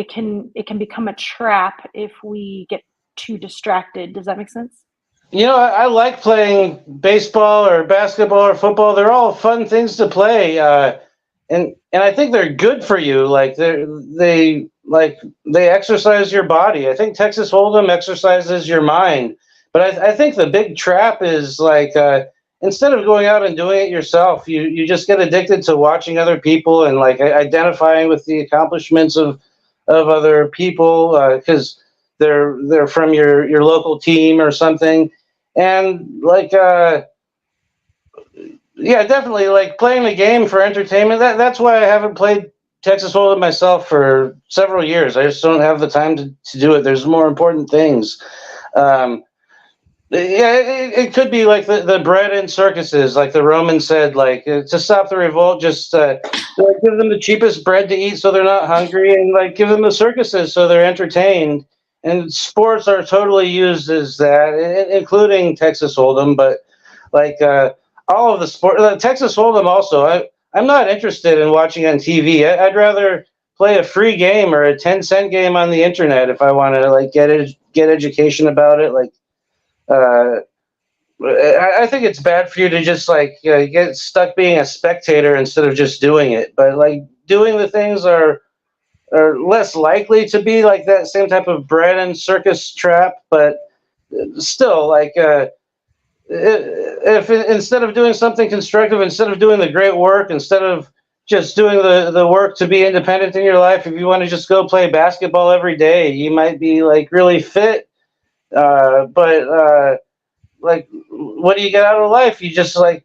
[SPEAKER 2] can become a trap if we get too distracted. Does that make sense?
[SPEAKER 3] I like playing baseball or basketball or football. They're all fun things to play, and I think they're good for you. They exercise your body. I think Texas Hold'em exercises your mind. But I think the big trap is instead of going out and doing it yourself, you just get addicted to watching other people and identifying with the accomplishments of other people because they're from your local team or something. And definitely playing the game for entertainment. That's why I haven't played Texas Hold'em myself for several years. I just don't have the time to do it. There's more important things. It could be the bread in circuses, like the Romans said, to stop the revolt, just give them the cheapest bread to eat so they're not hungry, and give them the circuses so they're entertained. And sports are totally used as that, including Texas Hold'em, but all of the sport, Texas Hold'em also, I'm not interested in watching on TV. I'd rather play a free game or a 10-cent game on the internet if I want to get education about it. I think it's bad for you to just get stuck being a spectator instead of just doing it. But doing the things are less likely to be that same type of bread and circus trap. But still, if instead of doing something constructive, instead of doing the great work, instead of just doing the work to be independent in your life, if you want to just go play basketball every day, you might be really fit. But what do you get out of life? You just a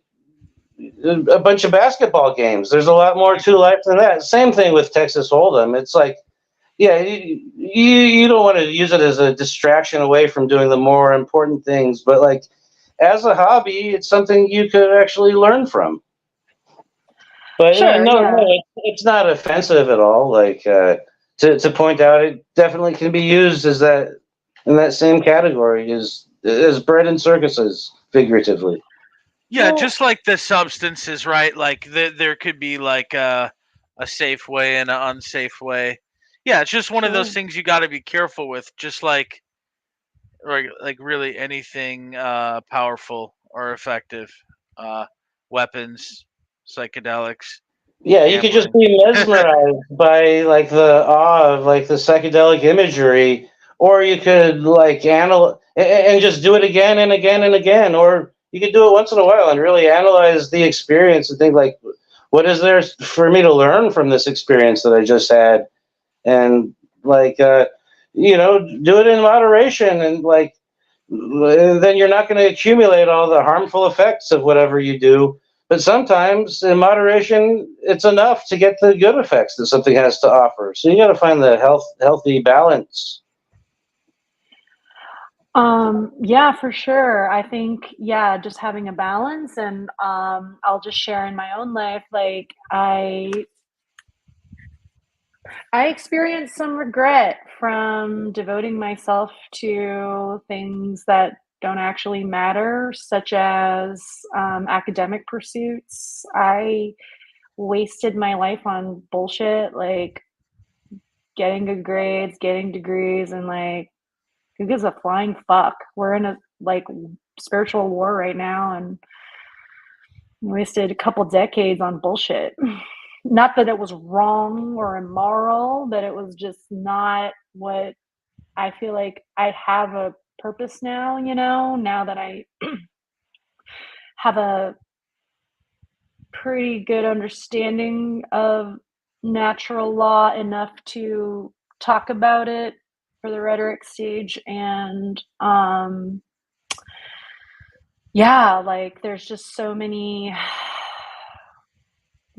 [SPEAKER 3] bunch of basketball games. There's a lot more to life than that. Same thing with Texas Hold'em. It's yeah, you don't want to use it as a distraction away from doing the more important things, but like as a hobby, it's something you could actually learn from. But
[SPEAKER 2] Sure,
[SPEAKER 3] no,
[SPEAKER 2] yeah.
[SPEAKER 3] it's not offensive at all. Like to point out, it definitely can be used as that in that same category as bread and circuses, figuratively.
[SPEAKER 1] Yeah,
[SPEAKER 2] Well,
[SPEAKER 1] just like the substances, right? Like there could be like a safe way and an unsafe way. Yeah, it's just one of those
[SPEAKER 2] sure.
[SPEAKER 1] things you got to be careful with. Just like really anything powerful or effective, uh, weapons, psychedelics,
[SPEAKER 3] Yeah, you could just
[SPEAKER 1] gambling.
[SPEAKER 3] be mesmerized by like the awe of like the psychedelic imagery, or you could like and just do it again and again and again, or you could do it once in a while and really analyze the experience and think like, what is there for me to learn from this experience that I just had, and like do it in moderation and like then you're not going to accumulate all the harmful effects of whatever you do. But sometimes, in moderation, it's enough to get the good effects that something has to offer. So you got to find the healthy balance.
[SPEAKER 2] Yeah, for sure. I think, yeah, just having a balance and I'll just share in my own life. Like I experienced some regret from devoting myself to things that don't actually matter, such as academic pursuits. I wasted my life on bullshit, like getting good grades, getting degrees, and like, who gives a flying fuck? We're in a like spiritual war right now, and wasted a couple decades on bullshit. Not that it was wrong or immoral, but it was just not what I feel like. I have a purpose now, now that I have a pretty good understanding of natural law enough to talk about it for the rhetoric stage. And yeah, like there's just so many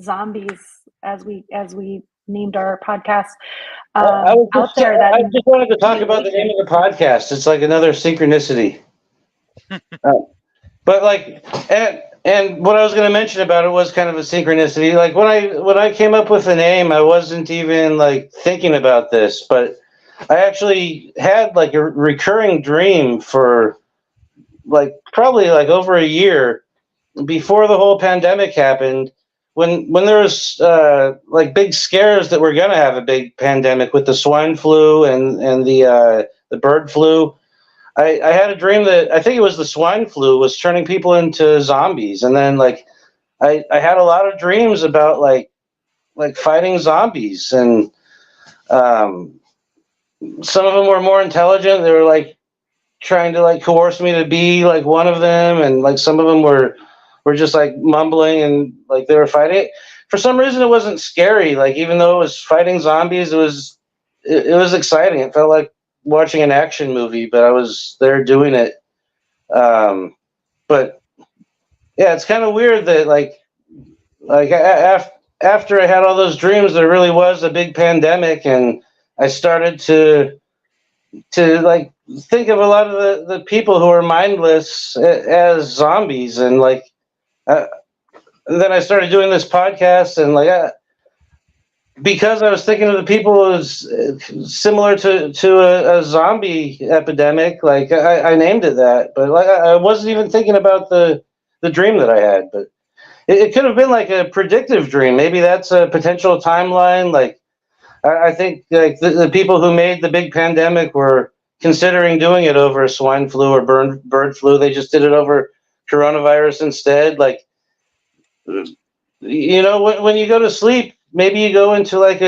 [SPEAKER 2] zombies, as we named our podcast, out there that
[SPEAKER 3] I just wanted to talk about the name of the podcast. It's like another synchronicity. Uh, but like, and what I was going to mention about it was kind of a synchronicity. Like when I came up with the name, I wasn't even like thinking about this, but I actually had like a recurring dream for like probably like over a year before the whole pandemic happened, when there was like big scares that we're gonna have a big pandemic with the swine flu and the bird flu. I had a dream that I think it was the swine flu was turning people into zombies, and then like I had a lot of dreams about like fighting zombies, and um, some of them were more intelligent. They were like trying to like coerce me to be like one of them, and like some of them were just like mumbling and like they were fighting. For some reason, it wasn't scary. Like even though it was fighting zombies, it was exciting. It felt like watching an action movie, but I was there doing it. But yeah, it's kind of weird that after I had all those dreams, there really was a big pandemic, and I started to like think of a lot of the people who are mindless as zombies, and like uh, then I started doing this podcast, and like because I was thinking of the people as similar to a zombie epidemic, like I named it that, but like I wasn't even thinking about the dream that I had, but it could have been like a predictive dream. Maybe that's a potential timeline. Like I think like the people who made the big pandemic were considering doing it over swine flu or bird flu. They just did it over coronavirus instead. Like, when you go to sleep, maybe you go into like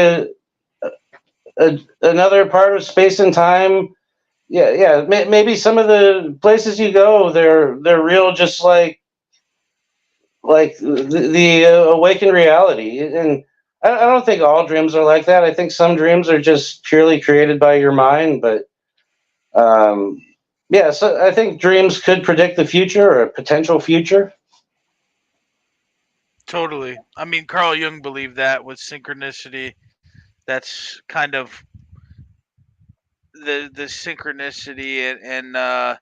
[SPEAKER 3] another part of space and time. Yeah, yeah. Maybe some of the places you go, they're real, just like the awakened reality. And I don't think all dreams are like that. I think some dreams are just purely created by your mind. But um, yeah, so I think dreams could predict the future or a potential future.
[SPEAKER 1] Totally. I mean, Carl Jung believed that with synchronicity. That's kind of the synchronicity and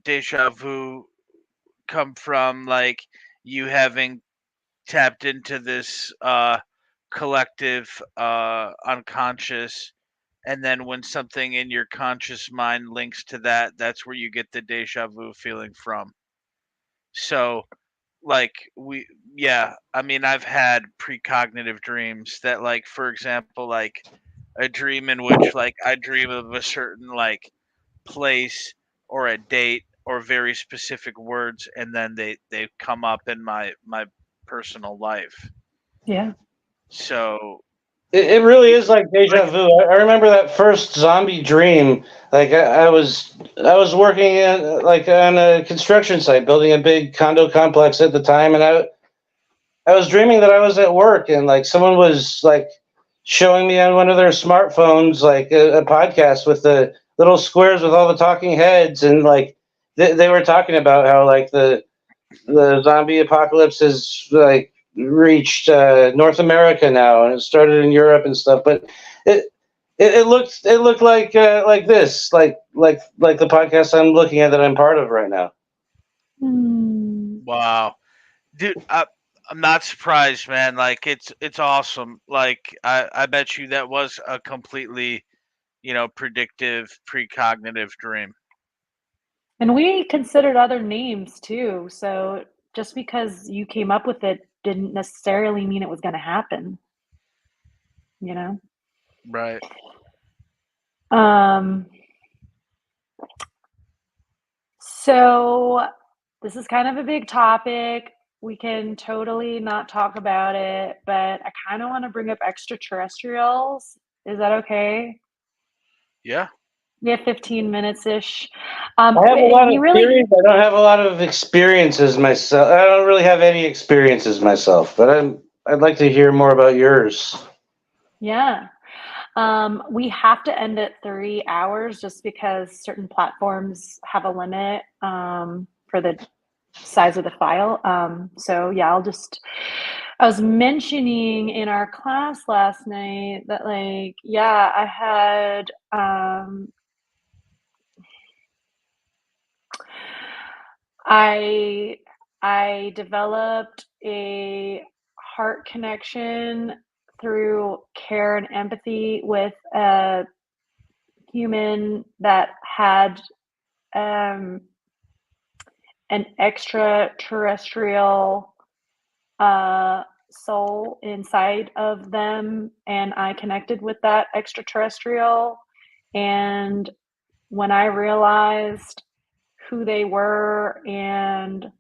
[SPEAKER 1] deja vu come from like you having tapped into this collective unconscious, and then when something in your conscious mind links to that, that's where you get the deja vu feeling from. So like we yeah, I mean, I've had precognitive dreams that, like, for example, like a dream in which like I dream of a certain like place or a date or very specific words, and then they come up in my personal life.
[SPEAKER 2] Yeah.
[SPEAKER 1] So
[SPEAKER 3] It really is like
[SPEAKER 1] like
[SPEAKER 3] deja vu. I remember that first zombie dream. Like I was working in like on a construction site, building a big condo complex at the time, and I was dreaming that I was at work and like someone was like showing me on one of their smartphones like a podcast with the little squares with all the talking heads, and like they were talking about how like the zombie apocalypse has like reached North America now, and it started in Europe and stuff. But it it looked like this, like the podcast I'm looking at that I'm part of right now.
[SPEAKER 2] Hmm.
[SPEAKER 1] wow, dude, I'm not surprised, man. Like it's awesome. Like I bet you that was a completely, predictive precognitive dream.
[SPEAKER 2] And we considered other names too. So just because you came up with it didn't necessarily mean it was going to happen, you know?
[SPEAKER 1] Right.
[SPEAKER 2] Um, so this is kind of a big topic. We can totally not talk about it, but I kind of want to bring up extraterrestrials. Is that okay?
[SPEAKER 1] Yeah.
[SPEAKER 2] We have 15 minutes ish.
[SPEAKER 3] I have a lot
[SPEAKER 2] You
[SPEAKER 3] of
[SPEAKER 2] really,
[SPEAKER 3] theories. I don't have a lot of experiences myself. I don't really have any experiences myself, but I'd like to hear more about yours.
[SPEAKER 2] yeah. We have to end at 3 hours just because certain platforms have a limit for the size of the file. So yeah, I was mentioning in our class last night that like, yeah, I I developed a heart connection through care and empathy with a human that had um, an extraterrestrial soul inside of them, and I connected with that extraterrestrial. And when I realized who they were, and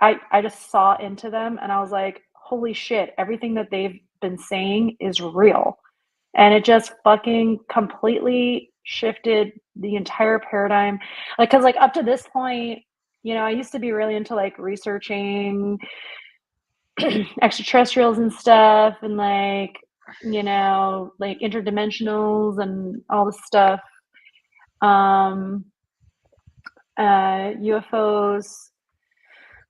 [SPEAKER 2] I just saw into them, and I was like, holy shit, everything that they've been saying is real. And it just fucking completely shifted the entire paradigm. Like, cause like up to this point, I used to be really into like researching extraterrestrials and stuff, and like interdimensionals and all this stuff. Um, UFOs.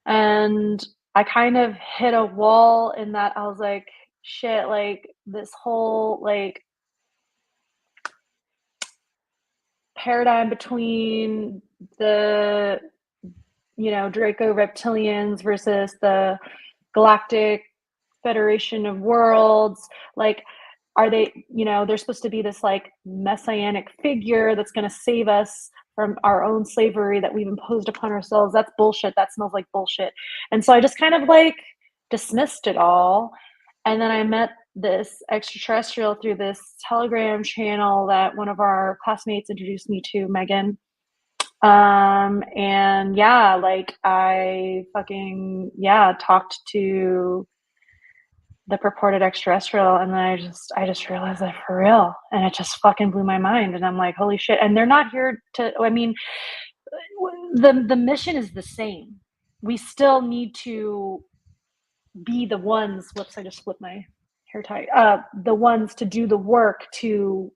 [SPEAKER 2] And I kind of hit a wall in that I was like, shit, like this whole like paradigm between the Draco reptilians versus the Galactic Federation of Worlds, like are they, they're supposed to be this like messianic figure that's going to save us from our own slavery that we've imposed upon ourselves. That's bullshit. That smells like bullshit. And so I just kind of like dismissed it all. And then I met this extraterrestrial through this Telegram channel that one of our classmates introduced me to, Megan. And yeah, like I fucking, yeah, talked to the purported extraterrestrial, and then I just realized that for real, and it just fucking blew my mind. And I'm like, holy shit. And they're not here to, I mean, the mission is the same. We still need to be the ones, whoops, I just flipped my hair tie, the ones to do the work to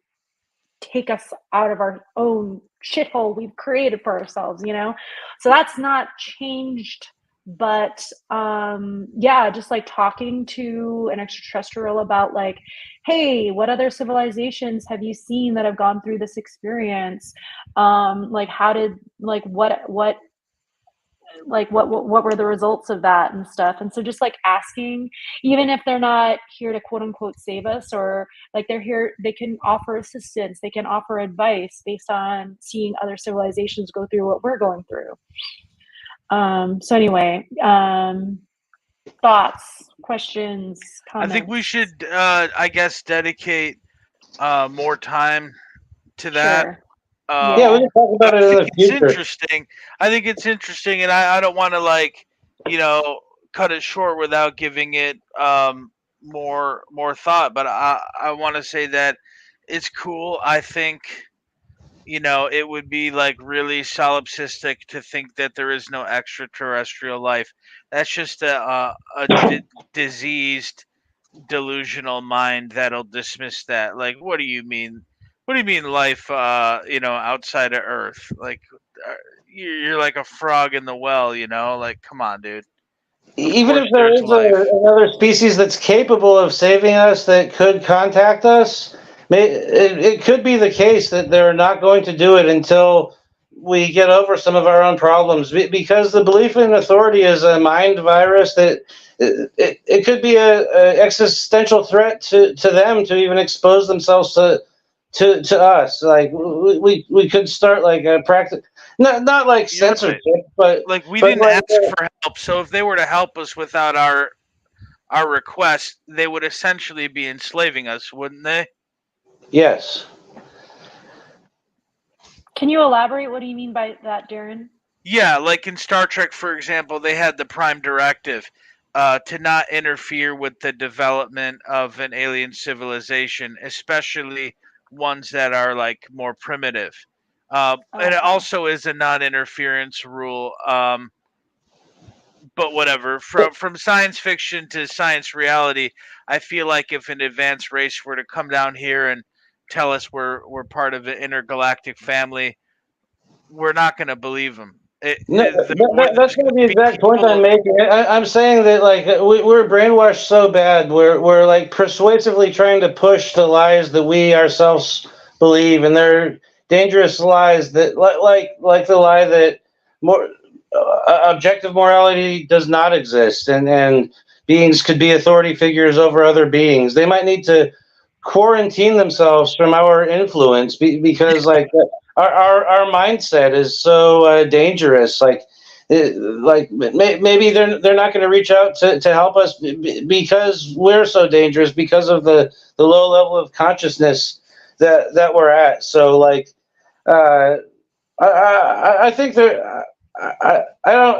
[SPEAKER 2] take us out of our own shithole we've created for ourselves, so that's not changed But yeah, just like talking to an extraterrestrial about like, hey, what other civilizations have you seen that have gone through this experience? Like how did like what were the results of that and stuff. And so just like asking, even if they're not here to quote unquote save us, or like they're here, they can offer assistance, they can offer advice based on seeing other civilizations go through what we're going through. So anyway, thoughts, questions, comments?
[SPEAKER 1] I think we should, I guess, dedicate more time to that.
[SPEAKER 2] Sure.
[SPEAKER 3] Yeah, we can talk about it in the
[SPEAKER 1] It's
[SPEAKER 3] future.
[SPEAKER 1] interesting. I think it's interesting, and I don't want to like, cut it short without giving it more thought. But I want to say that it's cool. I think it would be like really solipsistic to think that there is no extraterrestrial life. That's just a diseased, delusional mind that'll dismiss that. Like, what do you mean? What do you mean life? Outside of Earth? Like, you're like a frog in the well. Like, come on, dude.
[SPEAKER 3] Even
[SPEAKER 1] course
[SPEAKER 3] if there
[SPEAKER 1] there's
[SPEAKER 3] is
[SPEAKER 1] life.
[SPEAKER 3] another species that's capable of saving us that could contact us, it could be the case that they're not going to do it until we get over some of our own problems. Because the belief in authority is a mind virus that it could be a existential threat to them to even expose themselves to us. Like we could start like a practice, not like
[SPEAKER 1] You're right.
[SPEAKER 3] censorship, but
[SPEAKER 1] Like, we
[SPEAKER 3] but
[SPEAKER 1] didn't
[SPEAKER 3] like,
[SPEAKER 1] ask for help, so if they were to help us without our request, they would essentially be enslaving us, wouldn't they?
[SPEAKER 3] yes.
[SPEAKER 2] Can you elaborate? What do you mean by that, Darren?
[SPEAKER 1] Yeah, like in Star Trek, for example, they had the Prime Directive to not interfere with the development of an alien civilization, especially ones that are like more primitive. And it
[SPEAKER 2] Okay.
[SPEAKER 1] also is a non-interference rule. But whatever. From science fiction to science reality, I feel like if an advanced race were to come down here and tell us we're part of an intergalactic family, we're not going to believe them.
[SPEAKER 3] No,
[SPEAKER 1] There's
[SPEAKER 3] that's
[SPEAKER 1] going
[SPEAKER 3] not the
[SPEAKER 1] to be
[SPEAKER 3] exact point
[SPEAKER 1] people.
[SPEAKER 3] I'm making. I'm saying that like we're brainwashed so bad. We're like persuasively trying to push the lies that we ourselves believe, and they're dangerous lies that like the lie that more objective morality does not exist, and beings could be authority figures over other beings. They might need to quarantine themselves from our influence because like our mindset is so dangerous. Like maybe they're not going to reach out to help us because we're so dangerous because of the low level of consciousness that we're at. So like uh, I think that I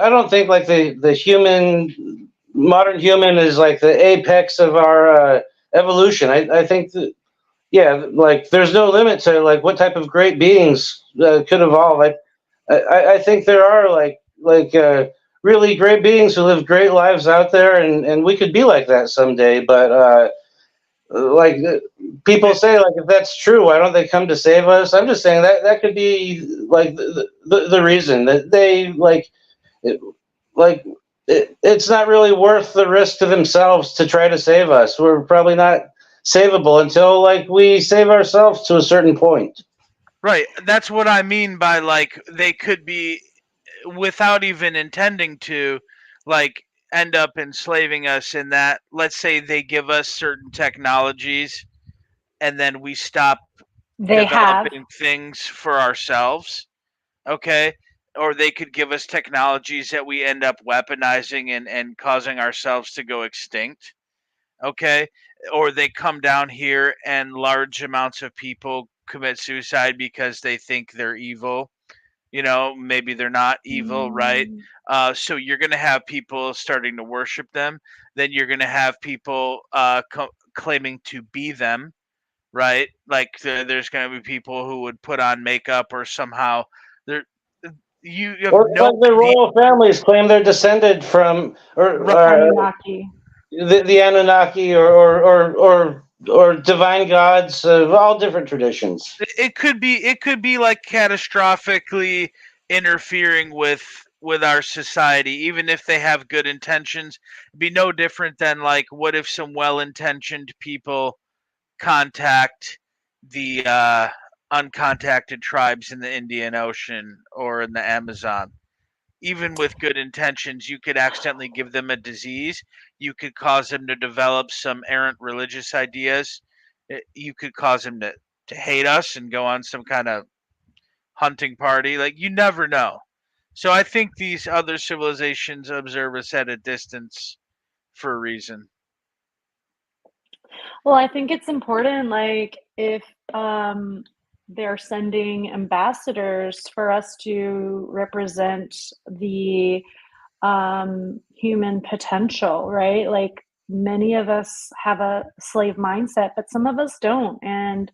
[SPEAKER 3] don't think like the human modern human is like the apex of our evolution. I think that yeah, like there's no limit to like what type of great beings could evolve. I think there are really great beings who live great lives out there, and we could be like that someday. But like people say, like if that's true, why don't they come to save us? I'm just saying that could be like the reason that they like it's not really worth the risk to themselves to try to save us. We're probably not savable until like we save ourselves to a certain point.
[SPEAKER 1] Right. That's what I mean by like they could be, without even intending to, like end up enslaving us in that, let's say they give us certain technologies and then we stop
[SPEAKER 2] They have.
[SPEAKER 1] developing things for ourselves. Okay. Or they could give us technologies that we end up weaponizing and causing ourselves to go extinct. Okay. Or they come down here and large amounts of people commit suicide because they think they're evil. Maybe they're not evil, right?
[SPEAKER 2] Mm.
[SPEAKER 1] So you're going to have people starting to worship them. Then you're going to have people claiming to be them, right? Like there's going to be people who would put on makeup or somehow there. You have
[SPEAKER 3] Or
[SPEAKER 1] no
[SPEAKER 3] like the
[SPEAKER 1] idea.
[SPEAKER 3] royal families claim they're descended from or
[SPEAKER 2] Anunnaki.
[SPEAKER 3] the Anunnaki or divine gods of all different traditions.
[SPEAKER 1] It could be like catastrophically interfering with with our society, even if they have good intentions. It'd be no different than like, what if some well-intentioned people contact the uncontacted tribes in the Indian Ocean or in the Amazon? Even with good intentions, you could accidentally give them a disease. You could cause them to develop some errant religious ideas. You could cause them to hate us and go on some kind of hunting party. Like, you never know. So I think these other civilizations observe us at a distance for a reason.
[SPEAKER 2] Well, I think it's important, like, if they're sending ambassadors for us to represent the human potential, right? Like, many of us have a slave mindset, but some of us don't. And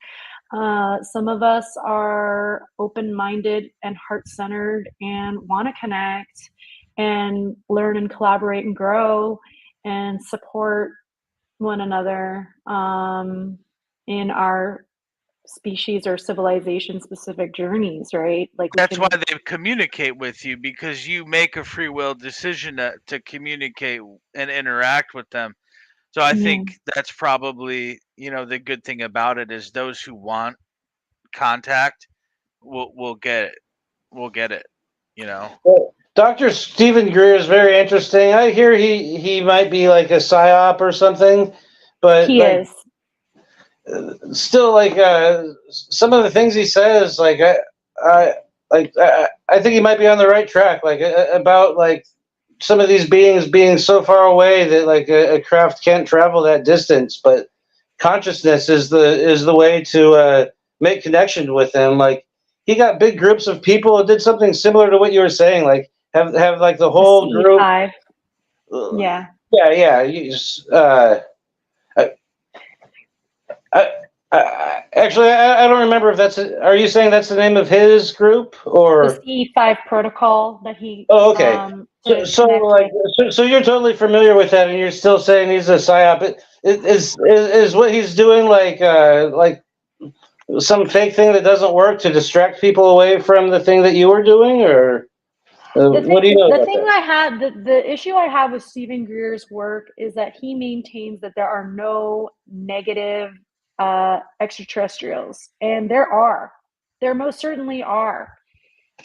[SPEAKER 2] some of us are open minded and heart centered and want to connect and learn and collaborate and grow and support one another in our species or civilization specific journeys, right? Like, we
[SPEAKER 1] That's why
[SPEAKER 2] can,
[SPEAKER 1] they communicate with you, because you make a free will decision to communicate and interact with them. So I
[SPEAKER 2] yeah.
[SPEAKER 1] think that's probably, the good thing about it is those who want contact will get it. Will get it, you know.
[SPEAKER 3] Well, Dr. Stephen Greer is very interesting. I hear he might be like a psyop or something, but
[SPEAKER 2] He
[SPEAKER 3] like
[SPEAKER 2] is.
[SPEAKER 3] still like some of the things he says, like I think he might be on the right track, like about like some of these beings being so far away that like a craft can't travel that distance, but consciousness is the way to make connection with them. Like he got big groups of people that did something similar to what you were saying, like have like the
[SPEAKER 2] The
[SPEAKER 3] whole group.
[SPEAKER 2] CE5. Yeah.
[SPEAKER 3] Yeah. I, I, actually, I don't remember if that's. Are you saying that's the name of his group
[SPEAKER 2] The
[SPEAKER 3] or?
[SPEAKER 2] CE5 protocol that he
[SPEAKER 3] Oh, okay.
[SPEAKER 2] to connect with.
[SPEAKER 3] So you're totally familiar with that, and you're still saying he's a psyop. Is what he's doing like some fake thing that doesn't work to distract people away from the thing that you were doing, or what do you know
[SPEAKER 2] The
[SPEAKER 3] about
[SPEAKER 2] thing
[SPEAKER 3] that?
[SPEAKER 2] I had, the issue I have with Stephen Greer's work is that he maintains that there are no negative extraterrestrials, and there most certainly are.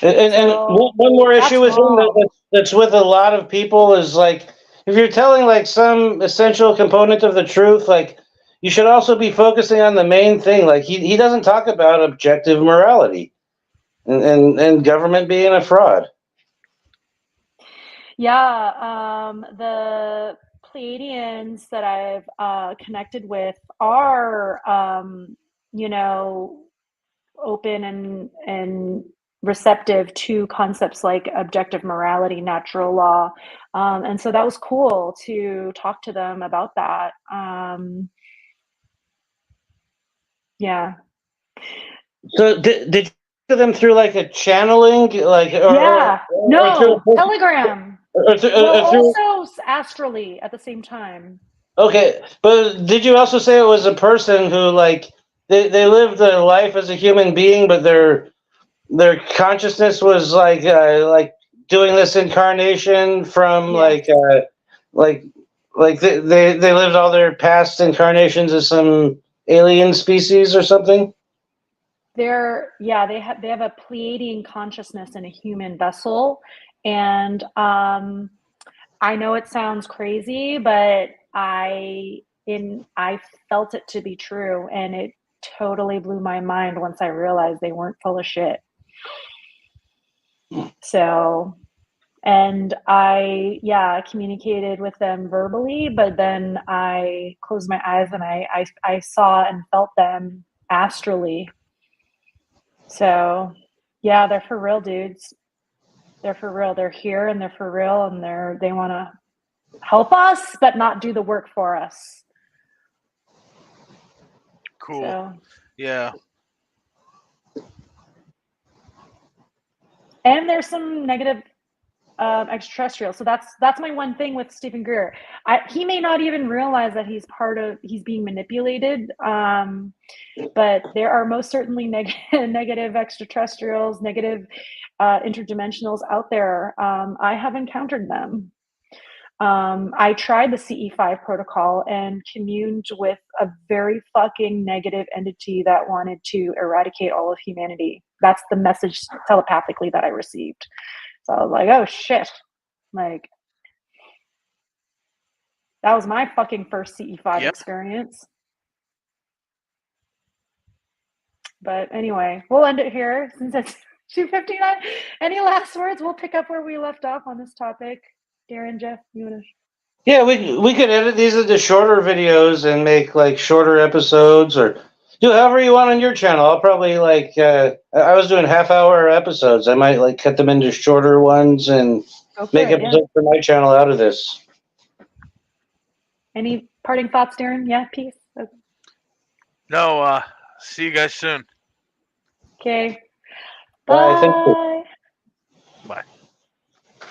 [SPEAKER 3] And
[SPEAKER 2] So
[SPEAKER 3] one more issue
[SPEAKER 2] that's
[SPEAKER 3] with him
[SPEAKER 2] wrong.
[SPEAKER 3] that's with a lot of people is like if you're telling like some essential component of the truth, like you should also be focusing on the main thing. Like he doesn't talk about objective morality and government being a fraud.
[SPEAKER 2] Yeah, the Pleiadians that I've connected with are, you know, open and receptive to concepts like objective morality, natural law, and so that was cool to talk to them about that. Yeah,
[SPEAKER 3] So did you to them through like a channeling, like
[SPEAKER 2] yeah.
[SPEAKER 3] or through
[SPEAKER 2] No, Telegram. Well,
[SPEAKER 3] or through?
[SPEAKER 2] also astrally at the same time.
[SPEAKER 3] Okay, but did you also say it was a person who like they lived their life as a human being, but their consciousness was like doing this incarnation from
[SPEAKER 2] Yes.
[SPEAKER 3] like they lived all their past incarnations as some alien species or something.
[SPEAKER 2] They have a Pleiadian consciousness in a human vessel, and I know it sounds crazy, but I felt it to be true, and it totally blew my mind once I realized they weren't full of shit. So, and I communicated with them verbally, but then I closed my eyes and I saw and felt them astrally. So, yeah, they're for real, dudes. They're for real. They're here and they're for real, and they want to help us, but not do the work for us.
[SPEAKER 1] Cool.
[SPEAKER 2] So,
[SPEAKER 1] Yeah.
[SPEAKER 2] and there's some negative extraterrestrial. So that's my one thing with Stephen Greer. He may not even realize that he's being manipulated. But there are most certainly negative extraterrestrials, negative interdimensionals out there. I have encountered them. I tried the CE5 protocol and communed with a very fucking negative entity that wanted to eradicate all of humanity. That's the message telepathically that I received. So I was like, oh shit. Like, that was my fucking first CE5 experience. But anyway, we'll end it here since it's 2:59. Any last words? We'll pick up where we left off on this topic. Darren, Jeff, you want to?
[SPEAKER 3] Yeah, we could edit these into shorter videos and make like shorter episodes, or do however you want on your channel. I'll probably like I was doing half-hour episodes. I might like cut them into shorter ones and make episodes for my channel out of this.
[SPEAKER 2] Any parting thoughts, Darren? Yeah, peace.
[SPEAKER 1] No, see you guys soon.
[SPEAKER 2] Okay.
[SPEAKER 3] Bye. Thank you.